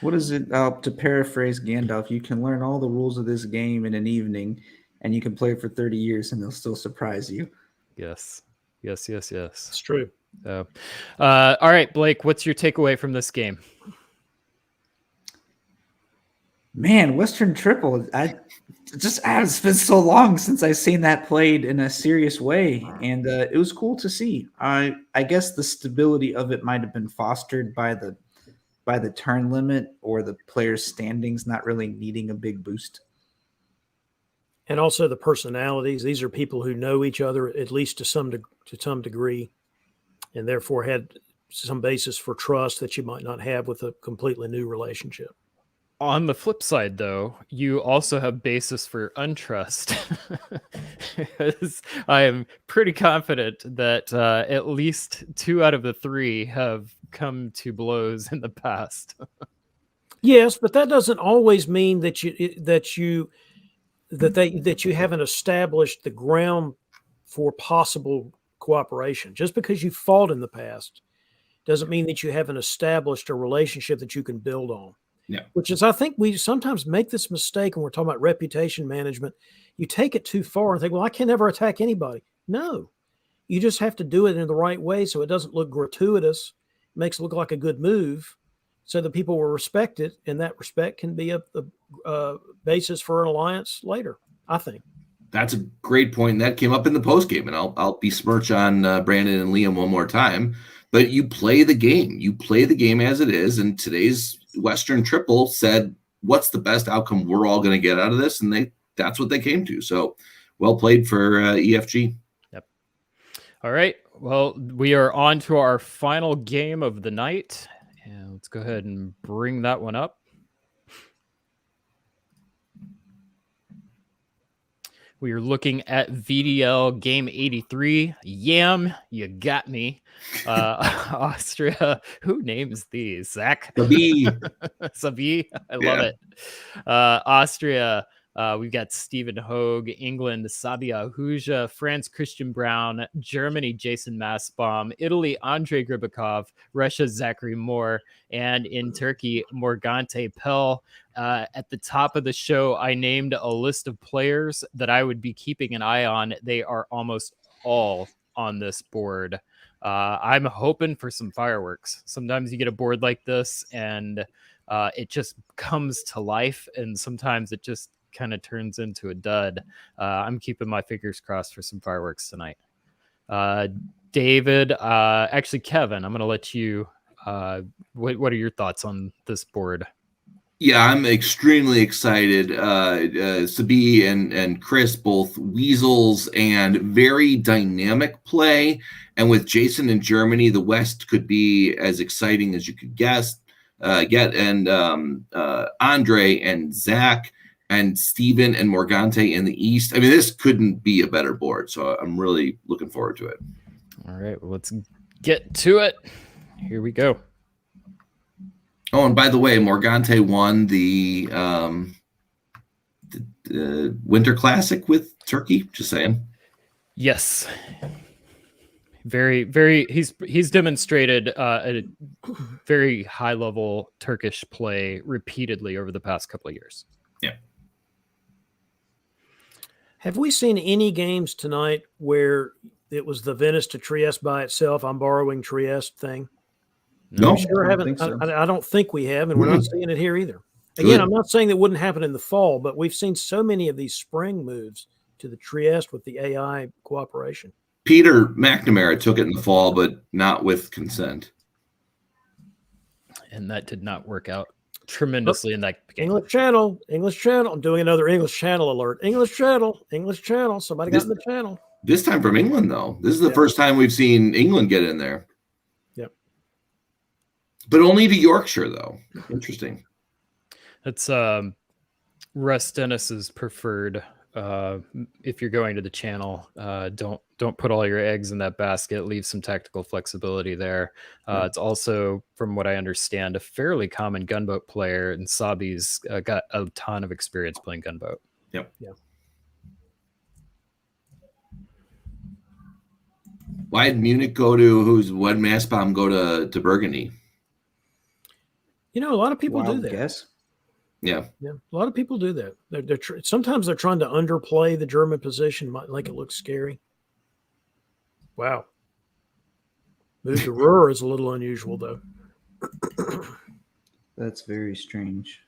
What is it? To paraphrase Gandalf, you can learn all the rules of this game in an evening, and you can play for 30 years, and they'll still surprise you. Yes. It's true. All right, Blake, what's your takeaway from this game? Man, Western Triple. It's been so long since I've seen that played in a serious way, and it was cool to see. I guess the stability of it might have been fostered by the turn limit or the players' standings not really needing a big boost. And also the personalities. These are people who know each other at least to some degree, and therefore had some basis for trust that you might not have with a completely new relationship. On the flip side, though, you also have basis for untrust. Because I am pretty confident that at least 2 out of the 3 have come to blows in the past. Yes, but that doesn't always mean that you haven't established the ground for possible cooperation. Just because you fought in the past doesn't mean that you haven't established a relationship that you can build on. Yeah. Which is, I think we sometimes make this mistake when we're talking about reputation management. You take it too far and think, well, I can never attack anybody. No, you just have to do it in the right way so it doesn't look gratuitous, makes it look like a good move, so that people will respect it, and that respect can be a basis for an alliance later, I think. That's a great point. And that came up in the post game, and I'll besmirch on Brandon and Liam one more time. But you play the game. You play the game as it is. And today's Western Triple said, "What's the best outcome we're all going to get out of this?" And that's what they came to. So, well played for EFG. Yep. All right. Well, we are on to our final game of the night. And let's go ahead and bring that one up. We are looking at VDL game 83. Yam, you got me. Austria. Who names these? Zach? Sabi. Sabi. I love it. Austria. We've got Stephen Hogue, England, Sabia Ahuja, France, Christian Brown, Germany, Jason Mastbaum, Italy, Andrei Gribakov, Russia, Zachary Moore, and in Turkey, Morgante Pell. At the top of the show, I named a list of players that I would be keeping an eye on. They are almost all on this board. I'm hoping for some fireworks. Sometimes you get a board like this and it just comes to life, and sometimes it just kind of turns into a dud. I'm keeping my fingers crossed for some fireworks tonight. David, actually, Kevin, I'm going to let you. What are your thoughts on this board? Yeah, I'm extremely excited. Sabi and Chris, both weasels and very dynamic play. And with Jason in Germany, the West could be as exciting as you could get. And Andre and Zach and Steven and Morgante in the East. I mean, this couldn't be a better board. So I'm really looking forward to it. All right, well, let's get to it. Here we go. Oh, and by the way, Morgante won the Winter Classic with Turkey. Just saying. Yes. Very. He's demonstrated a very high level Turkish play repeatedly over the past couple of years. Yeah. Have we seen any games tonight where it was the Venice to Trieste by itself? I'm borrowing Trieste thing. No, We sure haven't. I don't think we have, and we're not seeing it here either. Again, I'm not saying that wouldn't happen in the fall, but we've seen so many of these spring moves to the Trieste with the AI cooperation. Peter McNamara took it in the fall, but not with consent. And that did not work out tremendously in that game. English channel. I'm doing another English channel alert. English channel. Somebody got in the channel. This time from England, though. This is the first time we've seen England get in there. Yep. But only to Yorkshire, though. Interesting. That's Russ Dennis's preferred. If you're going to the channel, don't put all your eggs in that basket. Leave some tactical flexibility there. It's also, from what I understand, a fairly common gunboat player, and Sabi's got a ton of experience playing gunboat. Yep. Yeah. Why did Munich go to why did Mastbaum go to Burgundy? You know, a lot of people do that. Guess. Yeah. Yeah, a lot of people do that. Sometimes they're trying to underplay the German position, might make it look scary. Wow. Move to Ruhr is a little unusual, though. That's very strange.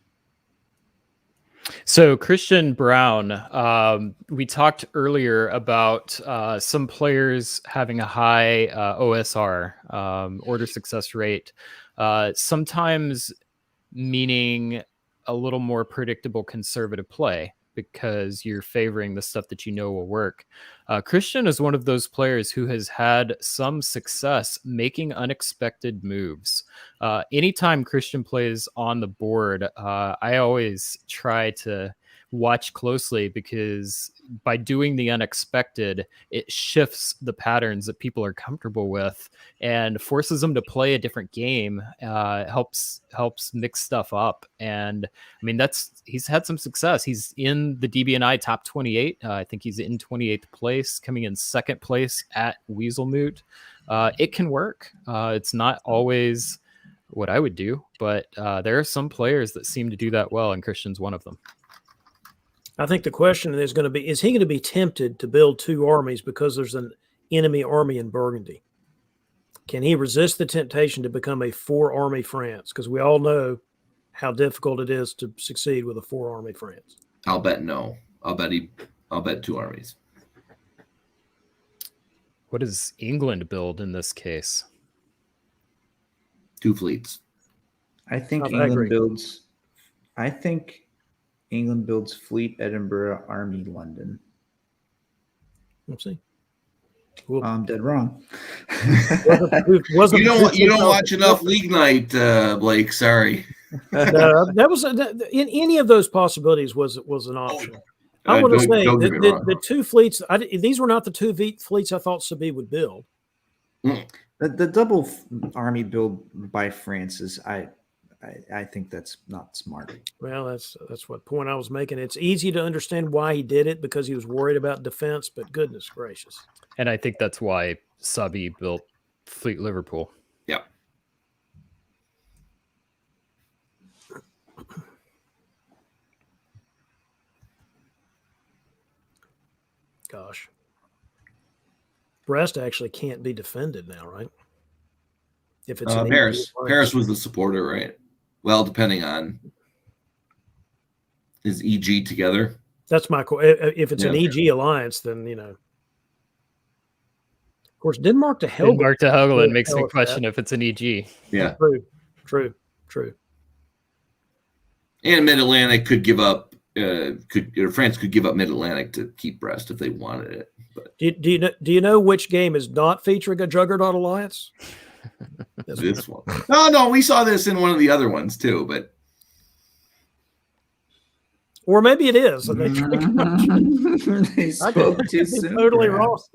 So Christian Brown, we talked earlier about some players having a high OSR, order success rate, sometimes meaning a little more predictable conservative play because you're favoring the stuff that you know will work. Christian is one of those players who has had some success making unexpected moves. Anytime Christian plays on the board, I always try to, watch closely, because by doing the unexpected, it shifts the patterns that people are comfortable with and forces them to play a different game. Helps mix stuff up. And I mean, he's had some success. He's in the DBNI top 28. I think he's in 28th place, coming in second place at Weaselmoot. It can work. It's not always what I would do, but there are some players that seem to do that well, and Christian's one of them. I think the question is going to be, is he going to be tempted to build two armies because there's an enemy army in Burgundy? Can he resist the temptation to become a four-army France? Because we all know how difficult it is to succeed with a four-army France. I'll bet no. I'll bet two armies. What does England build in this case? Two fleets. I think I England agree. builds. I think England builds Fleet Edinburgh, Army London. We'll see. Cool. I'm dead wrong. Wasn't You don't watch enough League Night, Blake. Sorry. That was in any of those possibilities was an option. I want to say don't get me wrong. the two fleets. These were not the two fleets I thought Sabine would build. The double army build by France is I think that's not smart. Well, that's what point I was making. It's easy to understand why he did it, because he was worried about defense, but goodness gracious. And I think that's why Subby built Fleet Liverpool. Yeah. Gosh. Brest actually can't be defended now, right? If it's an Paris. equal Paris was the supporter, right? Well, depending on is EG together. That's my if it's an Yeah. EG alliance, then Of course, Denmark to Helgoland. Denmark to Helgoland makes me Hell, question if it's an EG. Yeah. True. And Mid-Atlantic could give up. France could give up Mid-Atlantic to keep Brest if they wanted it. But Do you know which game is not featuring a Juggernaut alliance? this one. No, we saw this in one of the other ones too. But Or maybe it is. And They I spoke could too be soon. totally perhaps.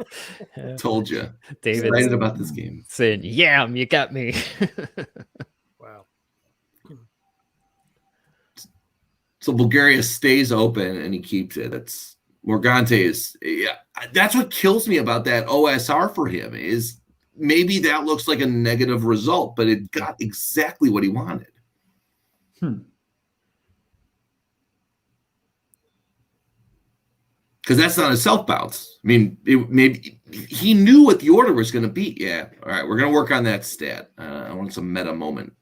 wrong. told you, David excited about this game. saying, "Yam, you got me." Wow. So Bulgaria stays open and he keeps it. That's Morgante is. Yeah, that's what kills me about that OSR for him is maybe that looks like a negative result, but it got exactly what he wanted. Because that's not a self bounce. I mean, maybe he knew what the order was going to be. Yeah, all right, we're going to work on that stat. I want some meta moment.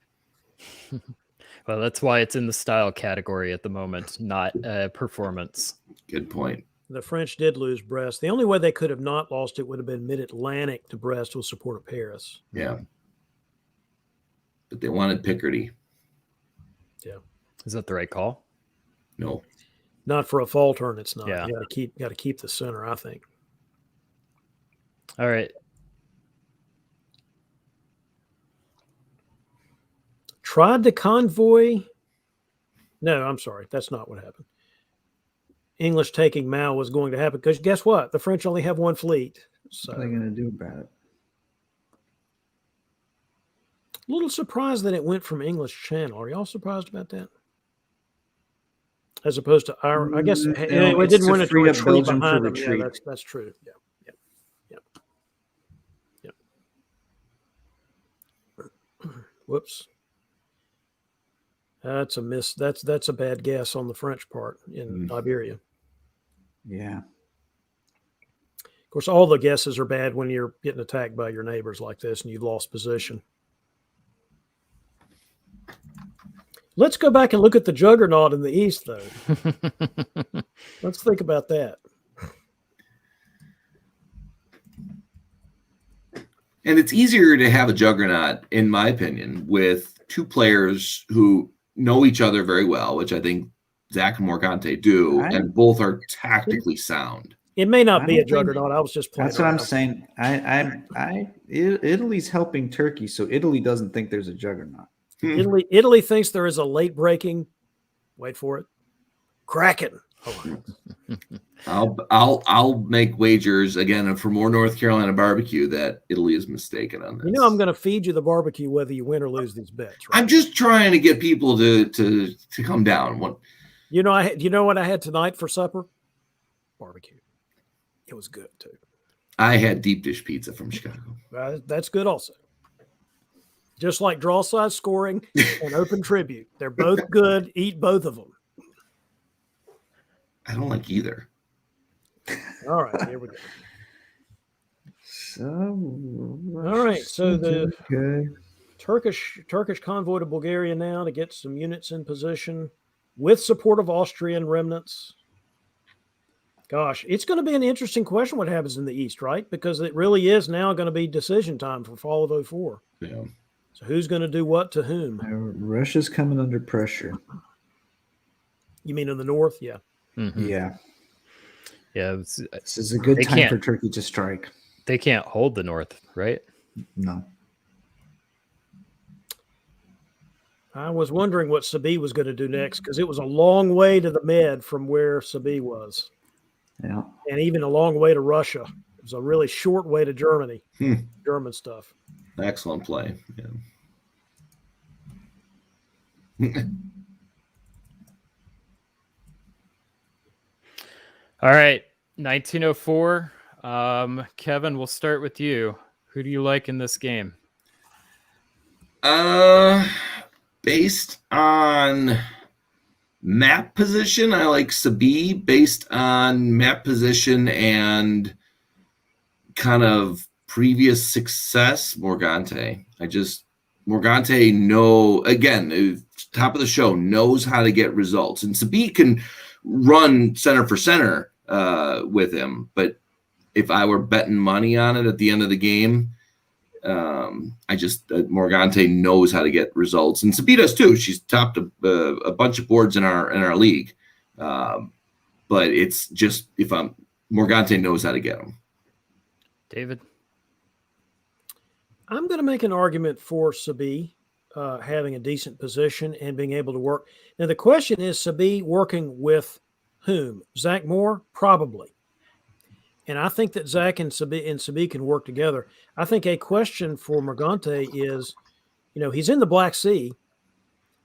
Well, that's why it's in the style category at the moment, not performance. Good point. The French did lose Brest. The only way they could have not lost it would have been Mid-Atlantic to Brest with support of Paris. Yeah, but they wanted Picardy. Yeah. Is that the right call? No. Not for a fall turn, it's not. Yeah. You got to keep the center, I think. All right. Tried to convoy. No, I'm sorry. That's not what happened. English taking Mao was going to happen because guess what? The French only have one fleet. So What are they going to do about it? a little surprised that it went from English Channel. Are y'all surprised about that? As opposed to our, I guess No, it it's didn't to run into free up retreat Belgium for behind them. Yeah, retreat. that's true. Yeah. Whoops. That's a miss. That's a bad guess on the French part in Iberia. Yeah. Of course, all the guesses are bad when you're getting attacked by your neighbors like this and you've lost position. Let's go back and look at the Juggernaut in the east, though. Let's think about that. And it's easier to have a Juggernaut, in my opinion, with two players who know each other very well, which I think Zach and Morgante do, and both are tactically sound. It may not I be a don't think- Juggernaut. I was just playing. That's what I'm around. saying. Italy's helping Turkey, so Italy doesn't think there's a juggernaut. Italy thinks there is a late breaking. Wait for it. Kraken. I'll make wagers again for more North Carolina barbecue that Italy is mistaken on this. You know, I'm going to feed you the barbecue whether you win or lose these bets. Right? I'm just trying to get people to come down. You know, you know what I had tonight for supper? Barbecue. It was good too. I had deep dish pizza from Chicago. That's good also. Just like draw size scoring and open tribute. They're both good. Eat both of them. I don't like either. All right, here we go. So, All right, so the Turkish convoy to Bulgaria now to get some units in position with support of Austrian remnants. Gosh, it's going to be an interesting question what happens in the East, right? Because it really is now going to be decision time for fall of 04. Yeah. So who's going to do what to whom? Russia's coming under pressure. You mean in the north? Yeah. Mhm. Yeah. Yeah. This is a good They time can't- for Turkey to strike. They can't hold the North, right? No. I was wondering what Sabi was going to do next because it was a long way to the Med from where Sabi was, Yeah. and even a long way to Russia. It was a really short way to Germany. German stuff. Excellent play. Yeah. All right. 1904. Kevin, we'll start with you. Who do you like in this game? Based on map position, I like Sabi. Based on map position and kind of previous success, Morgante. Morgante again, top of the show, knows how to get results. And Sabi can run center for center with him. But if I were betting money on it at the end of the game, Morgante knows how to get results, and Sabi does too. She's topped a bunch of boards in our league, but it's just Morgante knows how to get them. David, I'm going to make an argument for Sabi having a decent position and being able to work. Now the question is, Sabi working with whom? Zach Moore, probably. And I think that Zach and Sabi can work together. I think a question for Morgante is, he's in the Black Sea.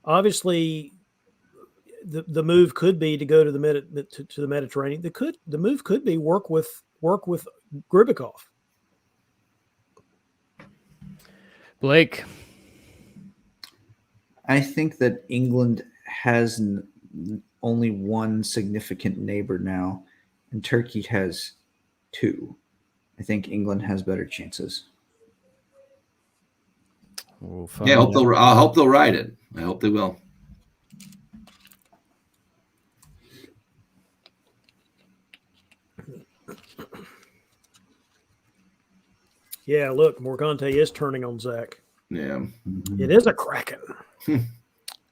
Obviously, the move could be to go to the Mediterranean. The move could be work with Grubikov. Blake. I think that England has only one significant neighbor now, and Turkey has two. I think England has better chances. Yeah, I hope they'll ride it. I hope they will. Yeah, look, Morgante is turning on Zach. Yeah. It is a Kraken.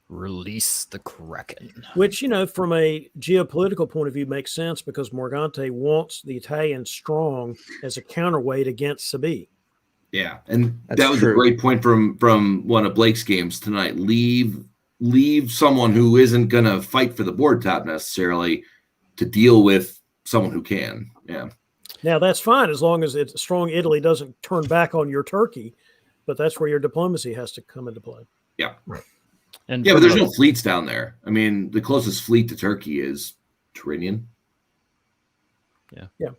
Release the Kraken. Which, from a geopolitical point of view, makes sense because Morgante wants the Italians strong as a counterweight against Sabi. Yeah, and That's that was true. a great point from one of Blake's games tonight. Leave someone who isn't going to fight for the board top necessarily to deal with someone who can. Yeah. Now, that's fine as long as it's strong Italy doesn't turn back on your Turkey, but that's where your diplomacy has to come into play. Yeah. And Yeah, but there's no fleets down there. I mean, the closest fleet to Turkey is Tyrrhenian. Yeah.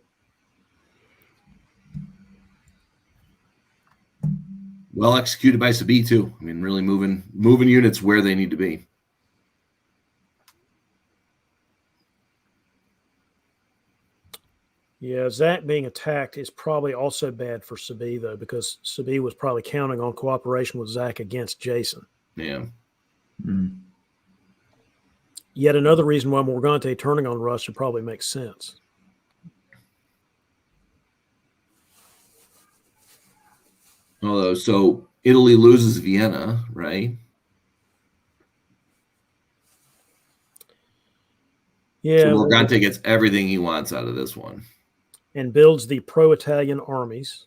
Well executed by Sabi too. I mean, really moving units where they need to be. Yeah, Zach being attacked is probably also bad for Sabi, though, because Sabi was probably counting on cooperation with Zach against Jason. Yeah. Yet another reason why Morgante turning on Russia probably makes sense. Although, so Italy loses Vienna, right? Yeah, So Morgante gets everything he wants out of this one. and builds the pro-Italian armies.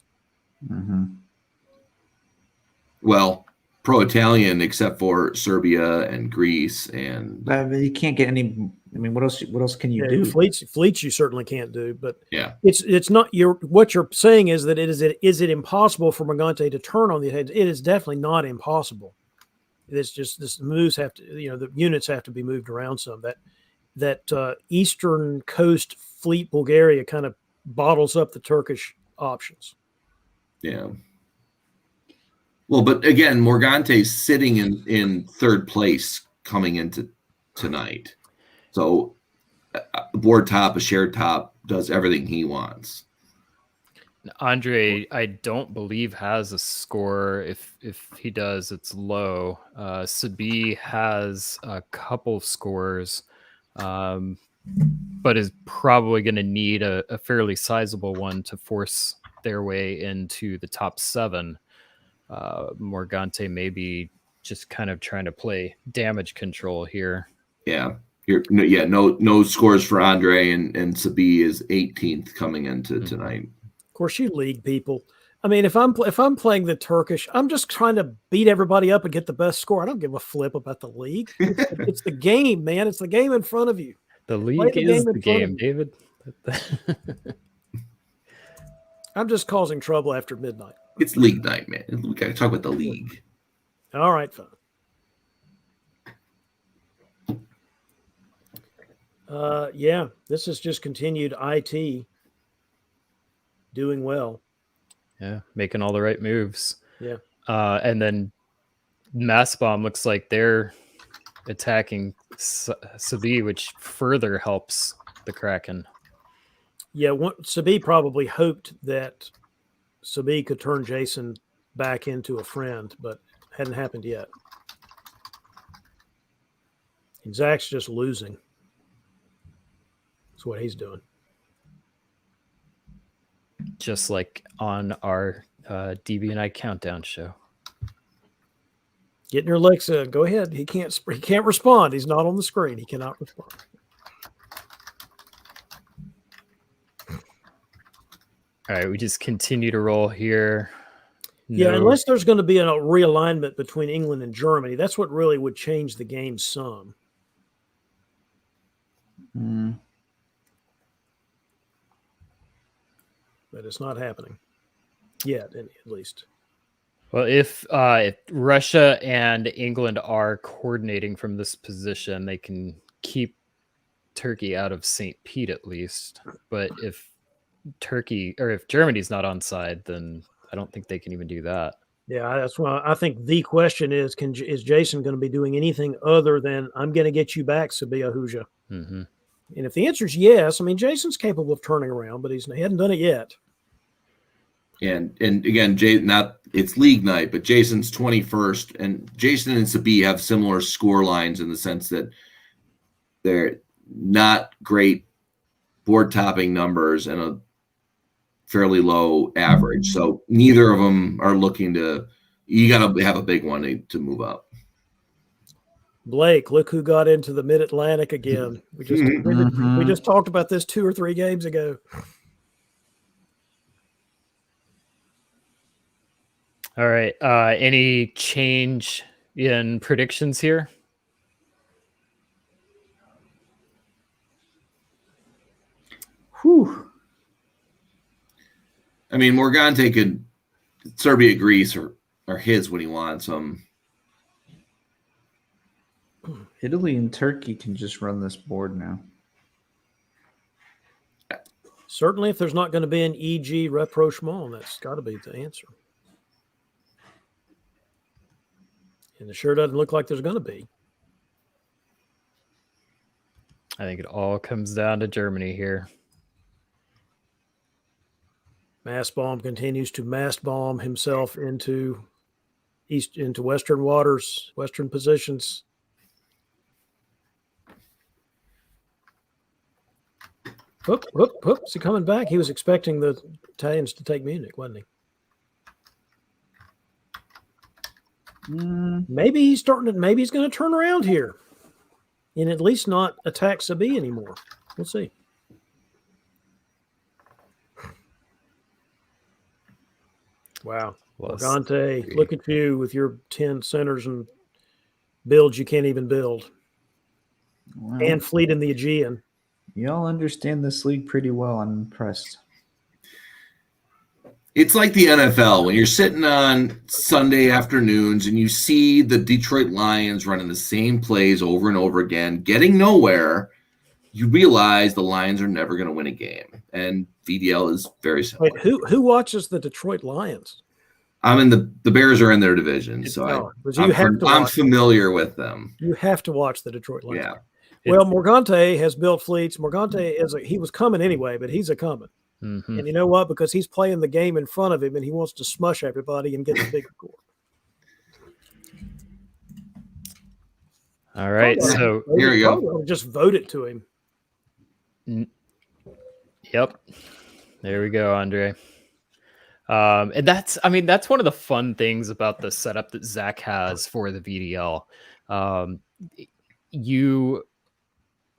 Well, pro-Italian except for Serbia and Greece and But you can't get any I mean, what else can you Yeah, do? fleets you certainly can't do, but Yeah. it's not what you're saying is that is it impossible for Morgante to turn on the heads? It is definitely not impossible. It's just the moves have to, the units have to be moved around some. That eastern coast fleet Bulgaria kind of bottles up the Turkish options. Yeah. Well, but again, Morgante's sitting in third place coming into tonight. So a board top, a shared top, does everything he wants. Andre, I don't believe has a score. If he does, it's low. Sabi has a couple scores, but is probably going to need a fairly sizable one to force their way into the top 7. Morgante may be just kind of trying to play damage control here. Yeah. No scores for Andre, and Sabi is 18th coming into tonight. Of course, you league people. I mean, if I'm playing the Turkish, I'm just trying to beat everybody up and get the best score. I don't give a flip about the league. It's the game, man. It's the game in front of you. The league is the game, David. I'm just causing trouble after midnight. It's league night, man. We got to talk about the league. All right, fine. Yeah, this is just continued IT doing well. Yeah, making all the right moves. Yeah. And then Mastbaum looks like they're attacking Sabi, which further helps the Kraken. Yeah, Sabi probably hoped that Sabi could turn Jason back into a friend, but hadn't happened yet. And Zach's just losing. That's what he's doing. Just like on our DB&I countdown show. Getting your Alexa. Go ahead. He can't respond. He's not on the screen. He cannot respond. All right, we just continue to roll here. Yeah, unless there's going to be a realignment between England and Germany, that's what really would change the game some. But it's not happening yet, at least. Well, if Russia and England are coordinating from this position, they can keep Turkey out of St. Pete at least. But if Germany's not on side, then I don't think they can even do that. Yeah, that's why I think the question is: is Jason going to be doing anything other than "I'm going to get you back, Sabiha Huja"? Mm-hmm. And if the answer is yes, I mean Jason's capable of turning around, but he hadn't done it yet. And again, it's league night, but Jason's 21st, and Jason and Sabi have similar score lines in the sense that they're not great board topping numbers and a fairly low average. So neither of them are looking to. You got to have a big one to move up. Blake, look who got into the Mid-Atlantic again. We just talked about this 2 or 3 games ago. All right. Any change in predictions here? Whew. I mean, Morgante could Serbia, Greece are his when he wants them. Italy and Turkey can just run this board now. Certainly, if there's not going to be an EG rapprochement, that's got to be the answer. And it sure doesn't look like there's going to be. I think it all comes down to Germany here. Mastbaum continues to Mastbaum himself into Western waters, Western positions. Whoop. Is he coming back? He was expecting the Italians to take Munich, wasn't he? Maybe he's maybe he's going to turn around here and at least not attack Sabi anymore. We'll see. Wow. Morgante, look at you with your 10 centers and builds you can't even build. Well, and Fleet in the Aegean. y'all understand this league pretty well. I'm impressed. It's like the NFL when you're sitting on Sunday afternoons and you see the Detroit Lions running the same plays over and over again, getting nowhere. You realize the Lions are never going to win a game, and VDL is very similar. Wait, who watches the Detroit Lions? I'm in the Bears are in their division, so I'm familiar with them. You have to watch the Detroit Lions. Yeah. Well, Morgante has built fleets. Morgante he was coming anyway, but he's a coming. Mhm. And you know what? Because he's playing the game in front of him, and he wants to smush everybody and get the big score. All right, so here you go. Just vote it to him. Yep, there we go, Andre. And that's one of the fun things about the setup that Zach has for the VDL. You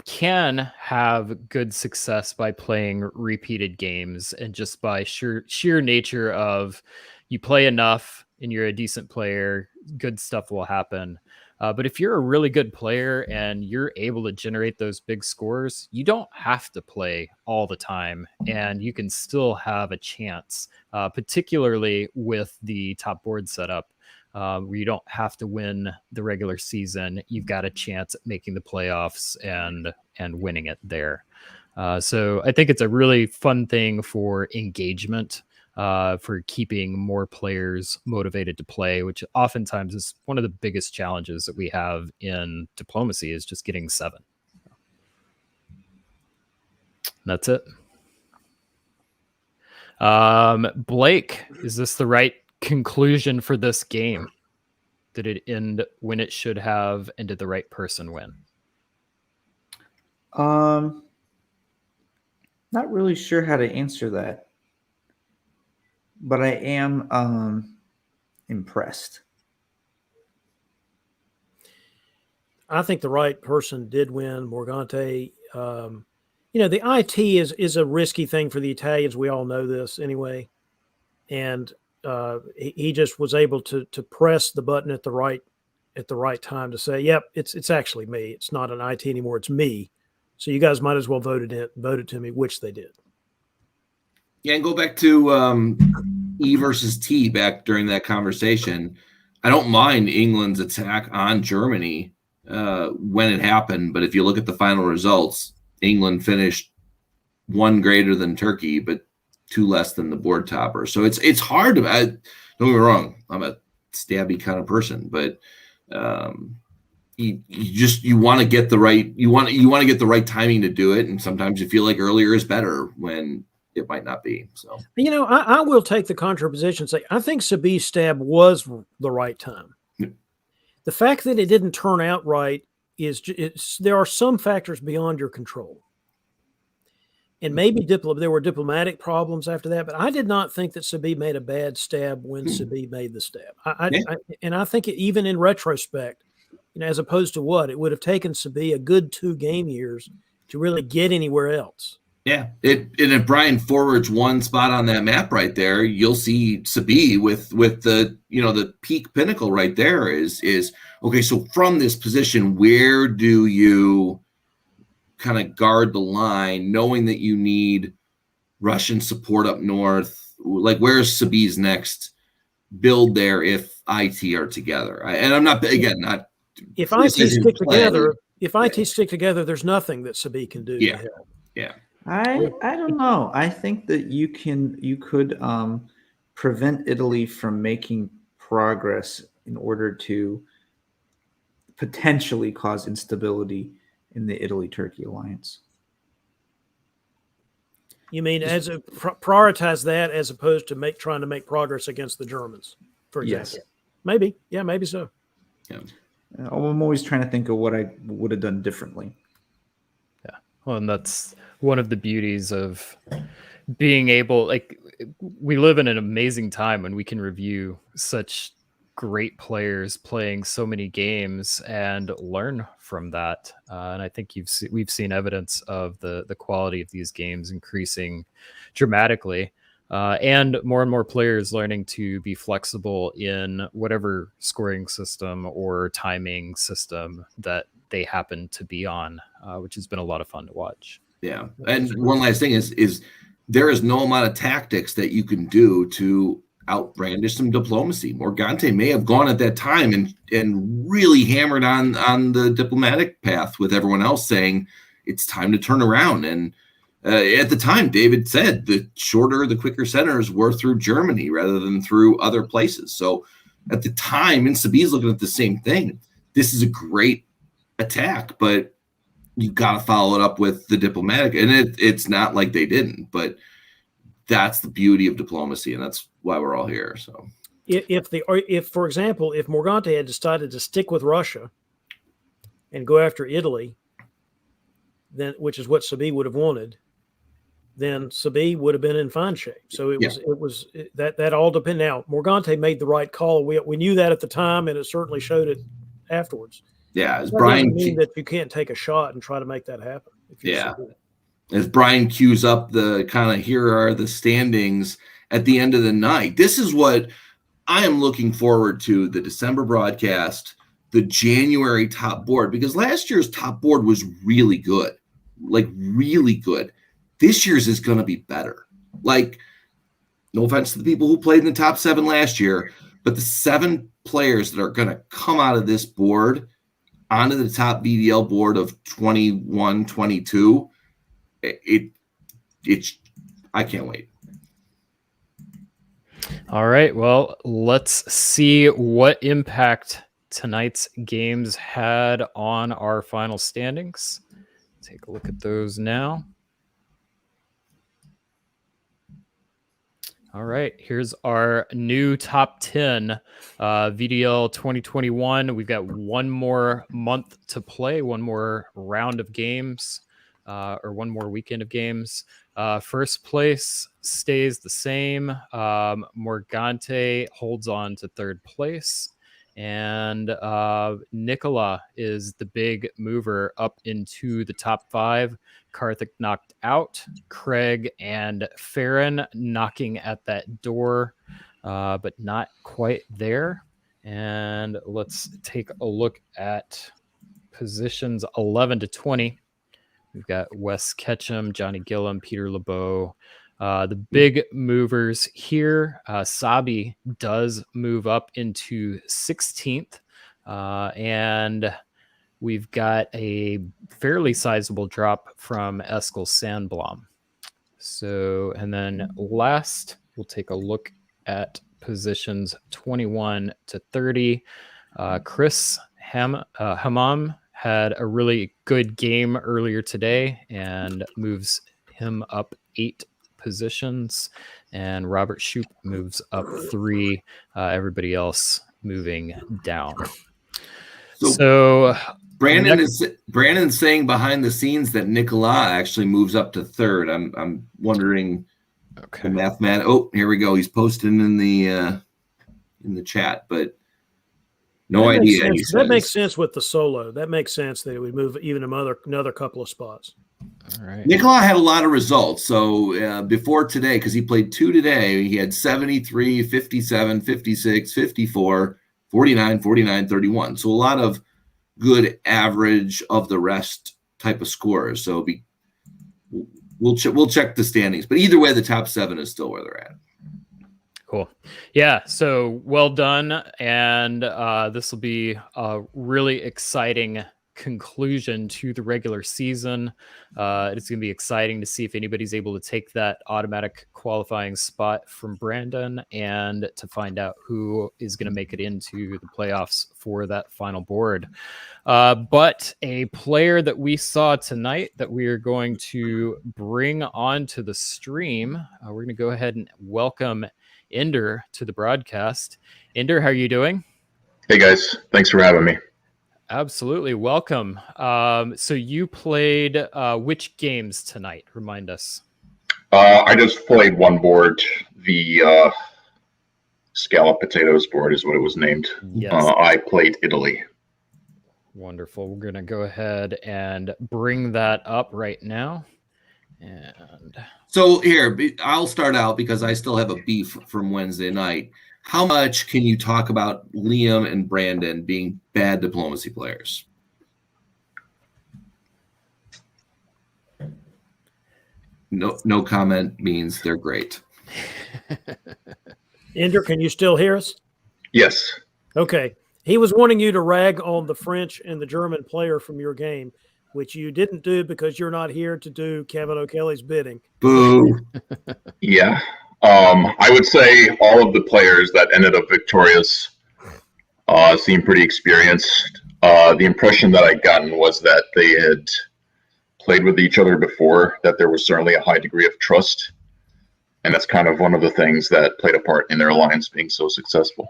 can have good success by playing repeated games and just by sheer nature of you play enough and you're a decent player, good stuff will happen. But if you're a really good player and you're able to generate those big scores, you don't have to play all the time and you can still have a chance, particularly with the top board setup. Where you don't have to win the regular season, you've got a chance at making the playoffs and winning it there. So I think it's a really fun thing for engagement, for keeping more players motivated to play, which oftentimes is one of the biggest challenges that we have in diplomacy is just getting 7. That's it. Blake, is this the right conclusion for this game? Did it end when it should have, and did the right person win? Not really sure how to answer that, but I am impressed. I think the right person did win. Morgante, the IT is a risky thing for the Italians. We all know this anyway. And he just was able to press the button at the right time to say, "Yep, it's actually me. It's not an IT anymore. It's me. So you guys might as well vote it to me," which they did. Yeah, and go back to E versus T back during that conversation. I don't mind England's attack on Germany when it happened, but if you look at the final results, England finished 1 greater than Turkey, but 2 less than the board topper. So it's hard to. Don't get me wrong, I'm a stabby kind of person, but you want to get the right you want to get the right timing to do it, and sometimes you feel like earlier is better when it might not be. So I will take the contraposition and say I think Sabi's stab was the right time. Yeah. The fact that it didn't turn out right is there are some factors beyond your control. And maybe there were diplomatic problems after that, but I did not think that Sabi made a bad stab when Sabi made the stab. I think even in retrospect, as opposed to it would have taken Sabi a good 2 game years to really get anywhere else. Yeah, and if Brian forwards one spot on that map right there, you'll see Sabi with the the peak pinnacle right there is okay. So from this position, where do you kind of guard the line, knowing that you need Russian support up north? Like, where's Sabi's next build there if IT are together? And I'm not if IT stick together. If IT stick together, there's nothing that Sabi can do. Yeah, to help. Yeah. I don't know. I think that you could prevent Italy from making progress in order to potentially cause instability in the Italy-Turkey alliance. You mean prioritize that as opposed to trying to make progress against the Germans, for example? Yes. Maybe. Yeah, maybe so. Yeah. I'm always trying to think of what I would have done differently. Yeah. Well, and that's one of the beauties of being able, we live in an amazing time when we can review such great players playing so many games and learn from that. And I think we've seen evidence of the quality of these games increasing dramatically. and more players learning to be flexible in whatever scoring system or timing system that they happen to be on, which has been a lot of fun to watch. Yeah. And one last thing is there is no amount of tactics that you can do to outbrandish some diplomacy. Morgante may have gone at that time and really hammered on the diplomatic path with everyone else saying it's time to turn around. And at the time, David said the shorter, the quicker centers were through Germany rather than through other places. So at the time, and Sabi's looking at the same thing. This is a great attack, but you got to follow it up with the diplomatic. And it's not like they didn't, but that's the beauty of diplomacy, and that's why we're all here. So if for example, if Morgante had decided to stick with Russia and go after Italy, then which is what Sabi would have wanted, then Sabi would have been in fine shape. So that all depended. Now Morgante made the right call. We knew that at the time, and it certainly showed it afterwards. Yeah, as That Brian doesn't mean that you can't take a shot and try to make that happen. Yeah. As Brian cues up the kind of here are the standings at the end of the night. This is what I am looking forward to, the December broadcast, the January top board, because last year's top board was really good, like really good. This year's is going to be better. Like, no offense to the people who played in the top 7 last year, but the 7 players that are going to come out of this board onto the top VDL board of 21, 22, it's I can't wait. All right, well, let's see what impact tonight's games had on our final standings. Take a look at those now. All right, here's our new top 10 VDL 2021. We've got one more month to play, one more round of games, or one more weekend of games. First place stays the same. Morgante holds on to third place. And Nicola is the big mover up into the top 5. Karthik knocked out. Craig and Farron knocking at that door, but not quite there. And let's take a look at positions 11 to 20. We've got Wes Ketchum, Johnny Gillum, Peter LeBeau. The big movers here, Sabi does move up into 16th, and we've got a fairly sizable drop from Eskil Sandblom. So, and then last, we'll take a look at positions 21 to 30. Chris Hammam had a really good game earlier today and moves him up 8 positions, and Robert Shoup moves up 3. Everybody else moving down. So Brandon's saying behind the scenes that Nicola actually moves up to 3rd. I'm wondering. Okay. The mathematics. Oh, here we go. He's posting in the chat, but no idea. That makes sense with the solo. That makes sense that it would move even another couple of spots. All right. Nicola had a lot of results. So before today, because he played 2 today, he had 73, 57, 56, 54, 49, 49, 31. So a lot of good average of the rest type of scores. So we'll check the standings. But either way, the top 7 is still where they're at. Cool. Yeah. So well done. And this will be a really exciting conclusion to the regular season. It's going to be exciting to see if anybody's able to take that automatic qualifying spot from Brandon and to find out who is going to make it into the playoffs for that final board. But a player that we saw tonight that we are going to bring onto the stream, we're going to go ahead and welcome Ender to the broadcast. Ender, how are you doing? Hey guys, thanks for having me. Absolutely. Welcome. So you played which games tonight? Remind us. I just played one board. The Scallop Potatoes board is what it was named. Yes. I played Italy. Wonderful. We're going to go ahead and bring that up right now. And So here, I'll start out because I still have a beef from Wednesday night. How much can you talk about Liam and Brandon being bad diplomacy players? No comment means they're great. Ender, can you still hear us? Yes. Okay. He was wanting you to rag on the French and the German player from your game, which you didn't do because you're not here to do Kevin O'Kelly's bidding. Boo. Yeah. I would say all of the players that ended up victorious seemed pretty experienced. The impression that I'd gotten was that they had played with each other before, that there was certainly a high degree of trust. And that's kind of one of the things that played a part in their alliance being so successful.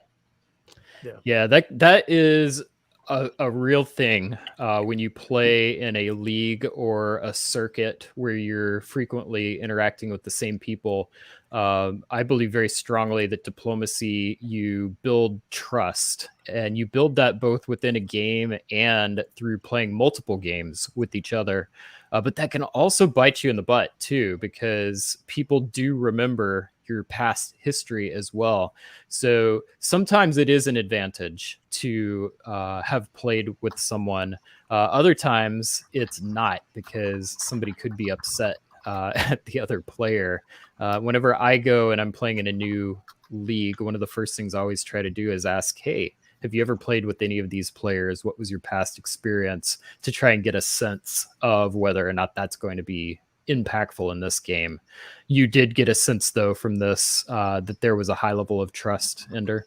Yeah, that is a real thing when you play in a league or a circuit where you're frequently interacting with the same people. I believe very strongly that diplomacy, you build trust, and you build that both within a game and through playing multiple games with each other. But that can also bite you in the butt too, because people do remember your past history as well. So sometimes it is an advantage to have played with someone. Other times it's not, because somebody could be upset at the other player. Whenever I go and I'm playing in a new league, one of the first things I always try to do is ask, hey, have you ever played with any of these players? What was your past experience, to try and get a sense of whether or not that's going to be impactful in this game. You did get a sense, though, from this that there was a high level of trust, Ender?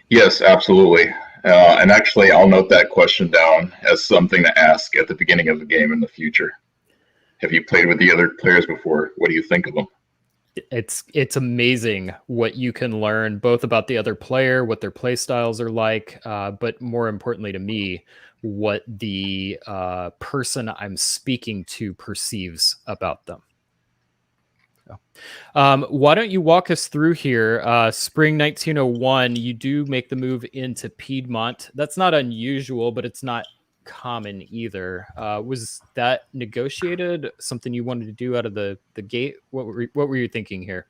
Yes, absolutely. And actually, I'll note that question down as something to ask at the beginning of the game in the future. Have you played with the other players before? What do you think of them? It's amazing what you can learn, both about the other player, what their play styles are like, but more importantly to me, what the person I'm speaking to perceives about them. Why don't you walk us through here? Spring 1901, you do make the move into Piedmont. That's not unusual, but it's not common either. Was that negotiated, something you wanted to do out of the gate? What were you thinking here?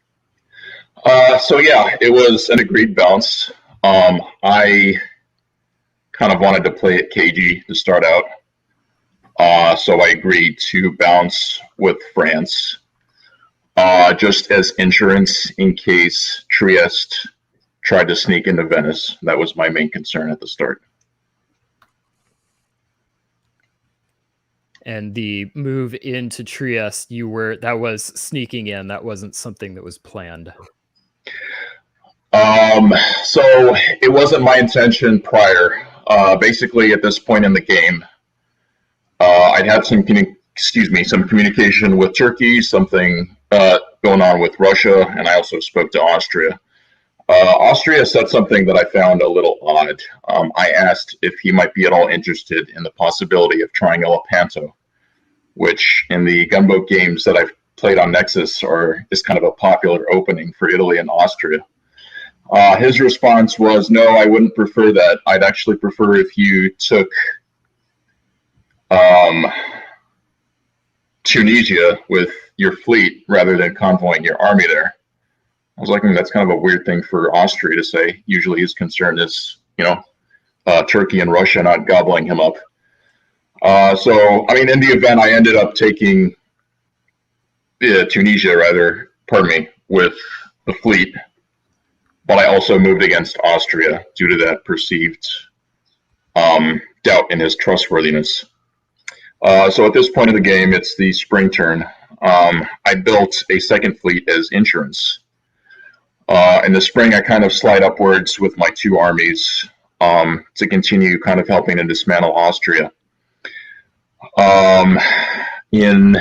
So yeah, it was an agreed bounce. I kind of wanted to play it cagey to start out. So I agreed to bounce with France, just as insurance in case Trieste tried to sneak into Venice. That was my main concern at the start. And the move into Trieste, that was sneaking in. That wasn't something that was planned. So it wasn't my intention prior. Basically, at this point in the game, I'd had some communication with Turkey, something going on with Russia, and I also spoke to Austria. Austria said something that I found a little odd. I asked if he might be at all interested in the possibility of trying Lepanto, which in the gunboat games that I've played on Nexus is kind of a popular opening for Italy and Austria. His response was, no, I wouldn't prefer that. I'd actually prefer if you took Tunisia with your fleet rather than convoying your army there. I was like, that's kind of a weird thing for Austria to say. Usually his concern is, Turkey and Russia not gobbling him up. So, I mean, in the event, I ended up taking Tunisia, with the fleet. But I also moved against Austria due to that perceived doubt in his trustworthiness. So at this point of the game, it's the spring turn. I built a second fleet as insurance. In the spring, I kind of slide upwards with my two armies to continue kind of helping to dismantle Austria. In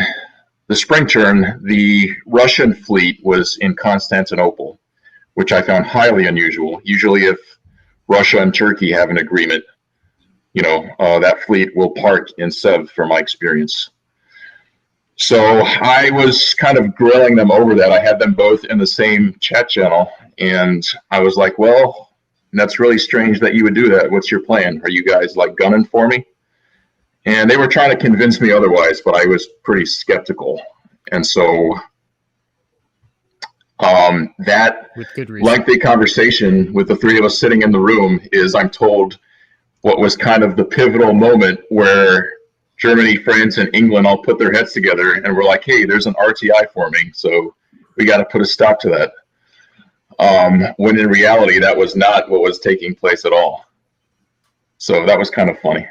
the spring turn, the Russian fleet was in Constantinople, which I found highly unusual. Usually if Russia and Turkey have an agreement, that fleet will park in Sev, from my experience. So I was kind of grilling them over that. I had them both in the same chat channel, and I was like, well, that's really strange that you would do that. What's your plan? Are you guys like gunning for me? And they were trying to convince me otherwise, but I was pretty skeptical. And so that With good reason. lengthy conversation with the three of us sitting in the room is, I'm told, what was kind of the pivotal moment where Germany, France, and England all put their heads together and were like, hey, there's an RTI forming, so we got to put a stop to that. When in reality, that was not what was taking place at all. So that was kind of funny.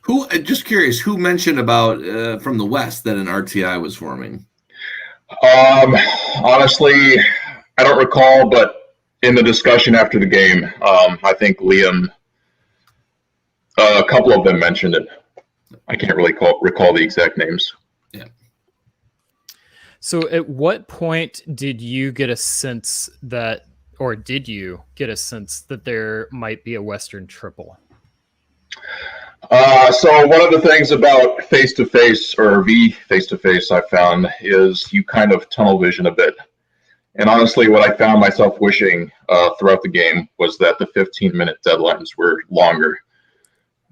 Who, just curious, who mentioned about from the West that an RTI was forming? Honestly, I don't recall, but in the discussion after the game, I think Liam, a couple of them mentioned it. I can't really recall the exact names. Yeah. So at what point did you get a sense that, or did you get a sense that there might be a Western triple? So one of the things about face-to-face or face-to-face I found is you kind of tunnel vision a bit. And honestly, what I found myself wishing throughout the game was that the 15-minute deadlines were longer,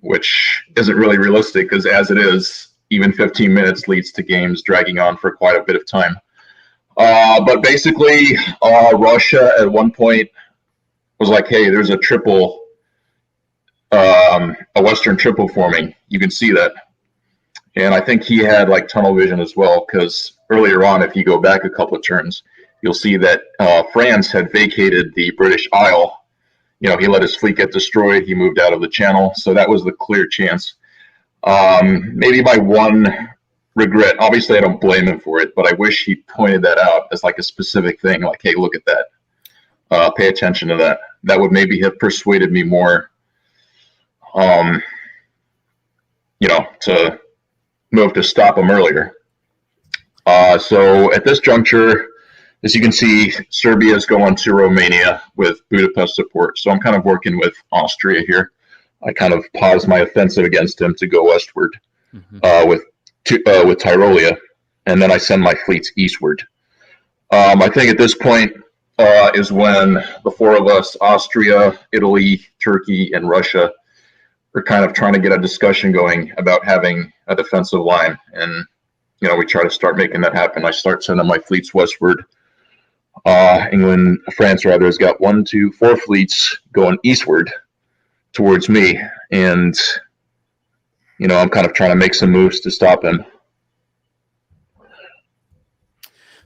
which isn't really realistic because as it is, even 15 minutes leads to games dragging on for quite a bit of time. But basically, Russia at one point was like, hey, there's a triple, a Western triple forming. You can see that. And I think he had like tunnel vision as well, because earlier on, if you go back a couple of turns, you'll see that France had vacated the British Isle. You know, he let his fleet get destroyed. He moved out of the channel. So that was the clear chance. Maybe my one regret, obviously I don't blame him for it, but I wish he pointed that out as like a specific thing. Like, hey, look at that. Pay attention to that. That would maybe have persuaded me more, you know, to move to stop him earlier. So at this juncture, as you can see, Serbia is going to Romania with Budapest support. So I'm kind of working with Austria here. I kind of paused my offensive against him to go westward with Tyrolia, and then I send my fleets eastward. I think at this point is when the four of us, Austria, Italy, Turkey, and Russia, are kind of trying to get a discussion going about having a defensive line. And, you know, we try to start making that happen. I start sending my fleets westward. France rather, has got 4 fleets going eastward towards me. And, you know, I'm kind of trying to make some moves to stop him.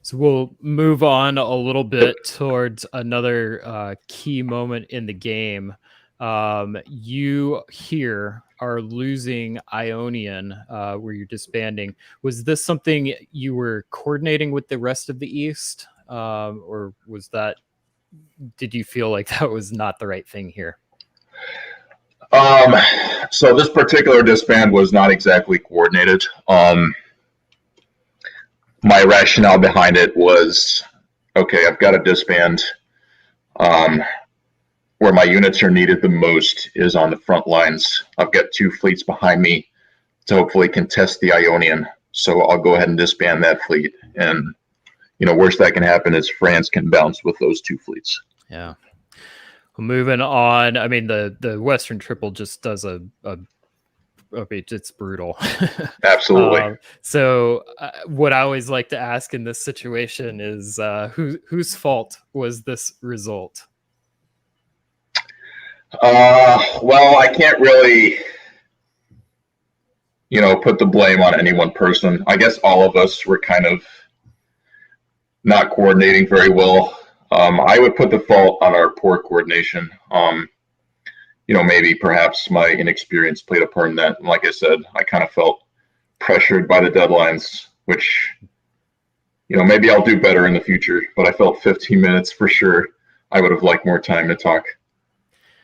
So we'll move on a little bit towards another key moment in the game. You here are losing Ionian, where you're disbanding. Was this something you were coordinating with the rest of the East? Or did you feel like that was not the right thing here? So this particular disband was not exactly coordinated. My rationale behind it was, okay, I've got to disband. Where my units are needed the most is on the front lines. I've got 2 fleets behind me to hopefully contest the Ionian. So I'll go ahead and disband that fleet. And, you know, worst that can happen is France can bounce with those 2 fleets. Yeah. Well, moving on. I mean, the Western triple just does it's brutal. Absolutely. So what I always like to ask in this situation is whose fault was this result? Well, I can't really, you know, put the blame on any one person. I guess all of us were kind of not coordinating very well. I would put the fault on our poor coordination. You know, maybe perhaps my inexperience played a part in that. And like I said, I kind of felt pressured by the deadlines, which, you know, maybe I'll do better in the future, but I felt 15 minutes for sure. I would have liked more time to talk.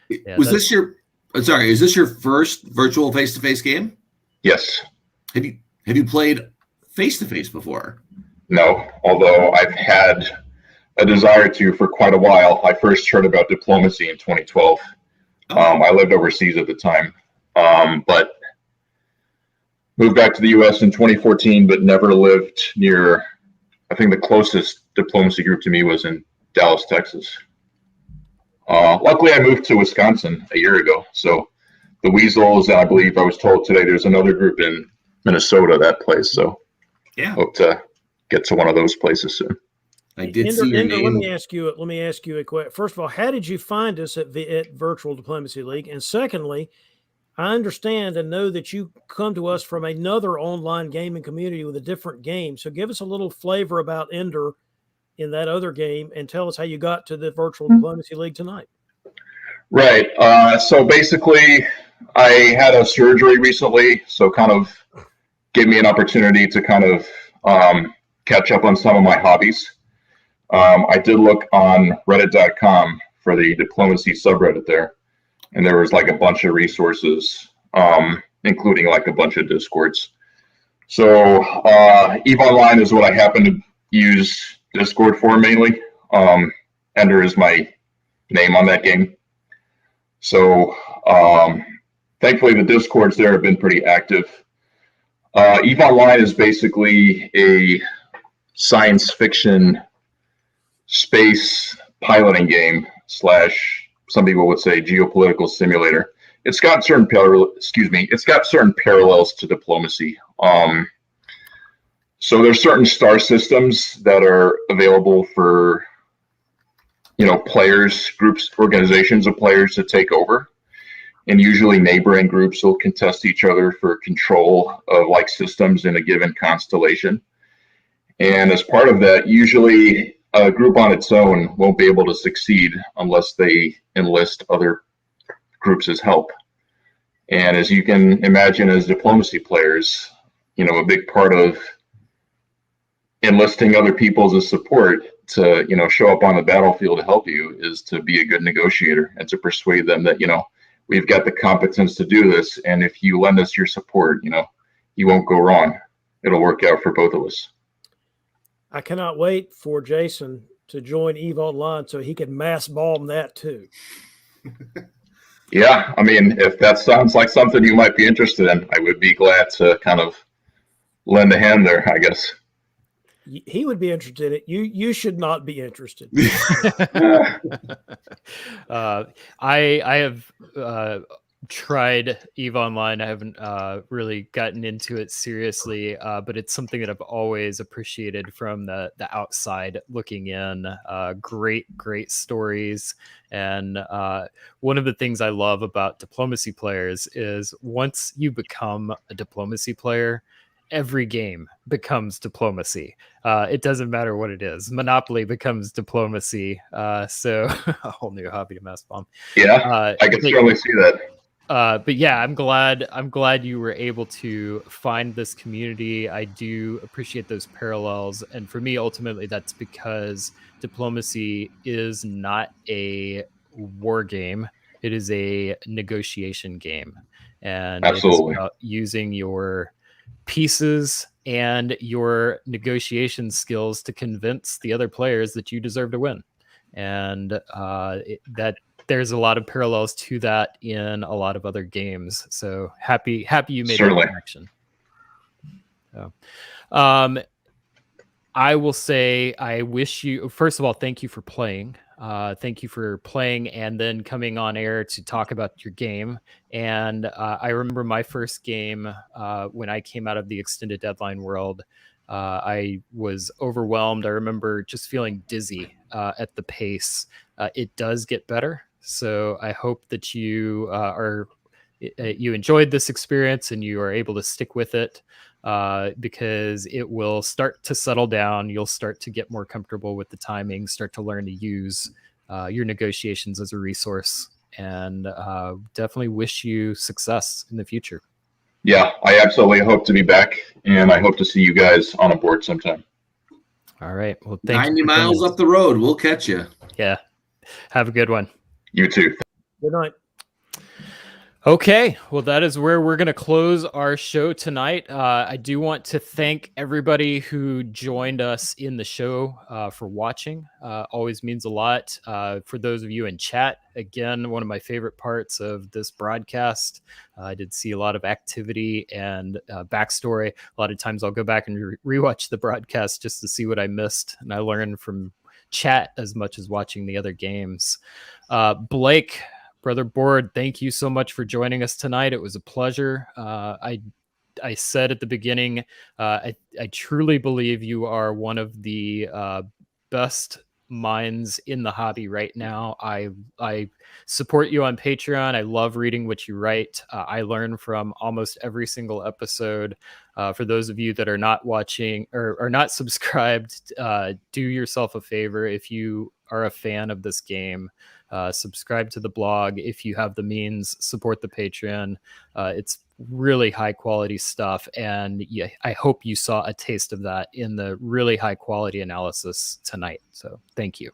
Yeah, is this your first virtual face-to-face game? Yes. Have you played face-to-face before? No, although I've had a desire to for quite a while. I first heard about diplomacy in 2012. I lived overseas at the time, but moved back to the U.S. in 2014, but never lived near, I think the closest diplomacy group to me was in Dallas, Texas. Luckily, I moved to Wisconsin a year ago. So the Weasels, and I believe I was told today there's another group in Minnesota that plays. So yeah, hope to get to one of those places soon. I did see your Ender, name. let me ask you a question. First of all, how did you find us at Virtual Diplomacy League? And secondly, I understand and know that you come to us from another online gaming community with a different game. So give us a little flavor about Ender in that other game and tell us how you got to the Virtual Diplomacy League tonight. Right. So basically, I had a surgery recently, so kind of gave me an opportunity to kind of catch up on some of my hobbies. I did look on reddit.com for the diplomacy subreddit there, and there was like a bunch of resources, including like a bunch of discords. So EVE Online is what I happen to use Discord for mainly. Ender is my name on that game. So thankfully the discords there have been pretty active. EVE Online is basically a science fiction space piloting game / some people would say geopolitical simulator. It's got certain parallels to diplomacy. So there's certain star systems that are available for players, groups, organizations of players to take over. And usually neighboring groups will contest each other for control of like systems in a given constellation. And as part of that, usually a group on its own won't be able to succeed unless they enlist other groups as help. And as you can imagine, as diplomacy players, a big part of enlisting other people as support to show up on the battlefield to help you is to be a good negotiator and to persuade them that we've got the competence to do this, and if you lend us your support, you won't go wrong. It'll work out for both of us. I cannot wait for Jason to join EVE Online so he can Mastbaum that too. Yeah, I mean, if that sounds like something you might be interested in, I would be glad to kind of lend a hand there, I guess. He would be interested in it. You should not be interested. I have tried EVE Online. I haven't really gotten into it seriously, but it's something that I've always appreciated from the outside looking in. Great stories. And one of the things I love about diplomacy players is once you become a diplomacy player, every game becomes diplomacy. It doesn't matter what it is. Monopoly becomes diplomacy. So a whole new hobby to Mastbaum. Yeah, I can certainly see that. But yeah, I'm glad you were able to find this community. I do appreciate those parallels. And for me, ultimately, that's because diplomacy is not a war game. It is a negotiation game. And absolutely, it's about using your pieces and your negotiation skills to convince the other players that you deserve to win. And that there's a lot of parallels to that in a lot of other games. So happy you made that connection. So, I will say, I wish you, first of all, thank you for playing. Thank you for playing and then coming on air to talk about your game. And I remember my first game when I came out of the extended deadline world. I was overwhelmed. I remember just feeling dizzy at the pace. It does get better. So I hope that you you enjoyed this experience and you are able to stick with it. Because it will start to settle down. You'll start to get more comfortable with the timing, start to learn to use your negotiations as a resource, and definitely wish you success in the future. Yeah, I absolutely hope to be back, and I hope to see you guys on a board sometime. All right. Well, thank 90 you. 90 miles up the road. We'll catch you. Yeah. Have a good one. You too. Good night. Okay, well, that is where we're going to close our show tonight. I do want to thank everybody who joined us in the show for watching. Always means a lot. For those of you in chat, again, one of my favorite parts of this broadcast. I did see a lot of activity and backstory. A lot of times I'll go back and rewatch the broadcast just to see what I missed, and I learn from chat as much as watching the other games. Blake, Brother Bored, thank you so much for joining us tonight. It was a pleasure. I I said at the beginning, I truly believe you are one of the best minds in the hobby right now. I support you on Patreon. I love reading what you write. I learn from almost every single episode. For those of you that are not watching or are not subscribed, do yourself a favor. If you are a fan of this game, subscribe to the blog. If you have the means, support the Patreon. It's really high quality stuff, and yeah, I hope you saw a taste of that in the really high quality analysis tonight. So thank you.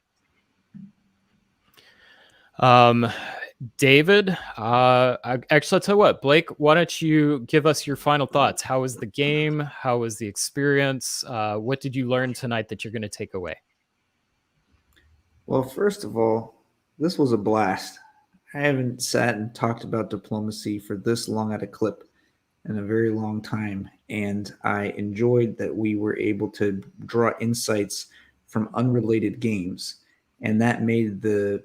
David, actually, I'll tell you what, Blake, why don't you give us your final thoughts? How was the game? How was the experience? What did you learn tonight that you're going to take away? Well, first of all, this was a blast. I haven't sat and talked about diplomacy for this long at a clip in a very long time, and I enjoyed that we were able to draw insights from unrelated games, and that made the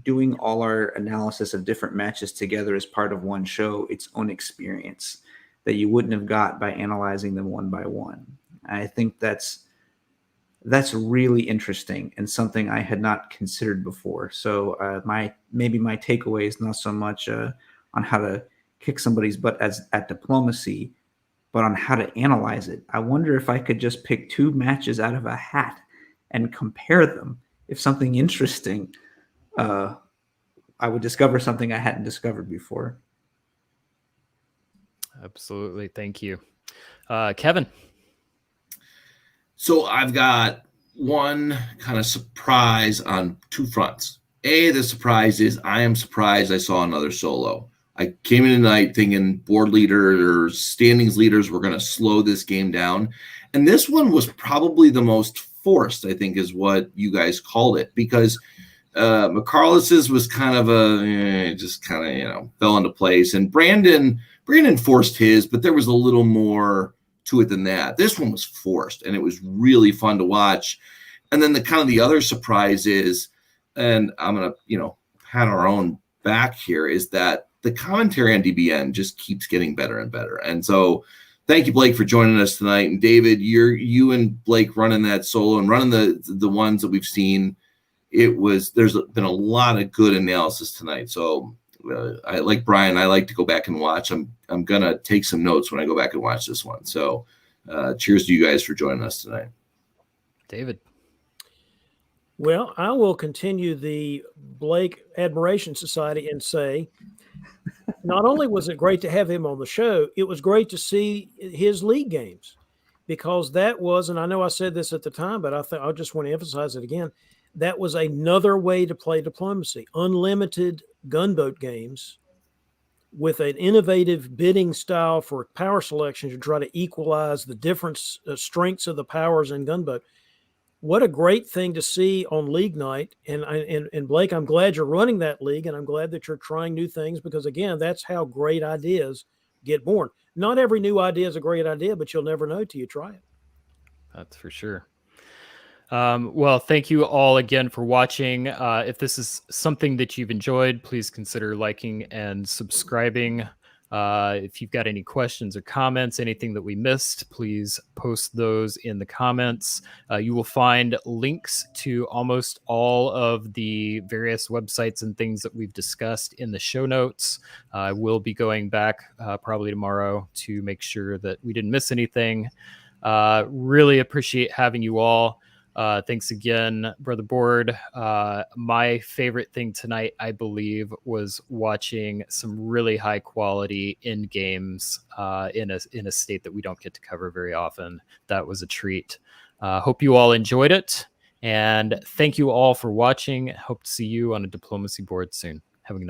doing all our analysis of different matches together as part of one show its own experience that you wouldn't have got by analyzing them one by one. I think that's really interesting and something I had not considered before. So my takeaway is not so much on how to kick somebody's butt at diplomacy, but on how to analyze it. I wonder if I could just pick two matches out of a hat and compare them. If something interesting, I would discover something I hadn't discovered before. Absolutely. Thank you. Kevin. So I've got one kind of surprise on two fronts. The surprise is I am surprised I saw another solo. I came in tonight thinking board leader or standings leaders were going to slow this game down. And this one was probably the most forced, I think, is what you guys called it, because McCarles's was kind of just kind of, fell into place. And Brandon forced his, but there was a little more to it than that. This one was forced, and it was really fun to watch. And then the other surprise is, and I'm going to, pat our own back here, is that the commentary on DBN just keeps getting better and better. And so thank you, Blake, for joining us tonight. And David, you and Blake running that solo and running the ones that we've seen. There's been a lot of good analysis tonight. So I like Brian. I like to go back and watch. I'm going to take some notes when I go back and watch this one. So cheers to you guys for joining us tonight. David. Well, I will continue the Blake Admiration Society and say, not only was it great to have him on the show, it was great to see his league games, because that was, and I know I said this at the time, but I just want to emphasize it again. That was another way to play diplomacy. Unlimited gunboat games with an innovative bidding style for power selection to try to equalize the different strengths of the powers in gunboat. What a great thing to see on league night. And Blake, I'm glad you're running that league, and I'm glad that you're trying new things, because again, that's how great ideas get born. Not every new idea is a great idea, but you'll never know till you try it. That's for sure. Well, thank you all again for watching. If this is something that you've enjoyed, please consider liking and subscribing. If you've got any questions or comments, anything that we missed, please post those in the comments. You will find links to almost all of the various websites and things that we've discussed in the show notes. I will be going back probably tomorrow to make sure that we didn't miss anything. Really appreciate having you all. Thanks again, Brother Bored. My favorite thing tonight, I believe, was watching some really high quality in games in a state that we don't get to cover very often. That was a treat. Hope you all enjoyed it, and thank you all for watching. Hope to see you on a diplomacy board soon. Have a good night.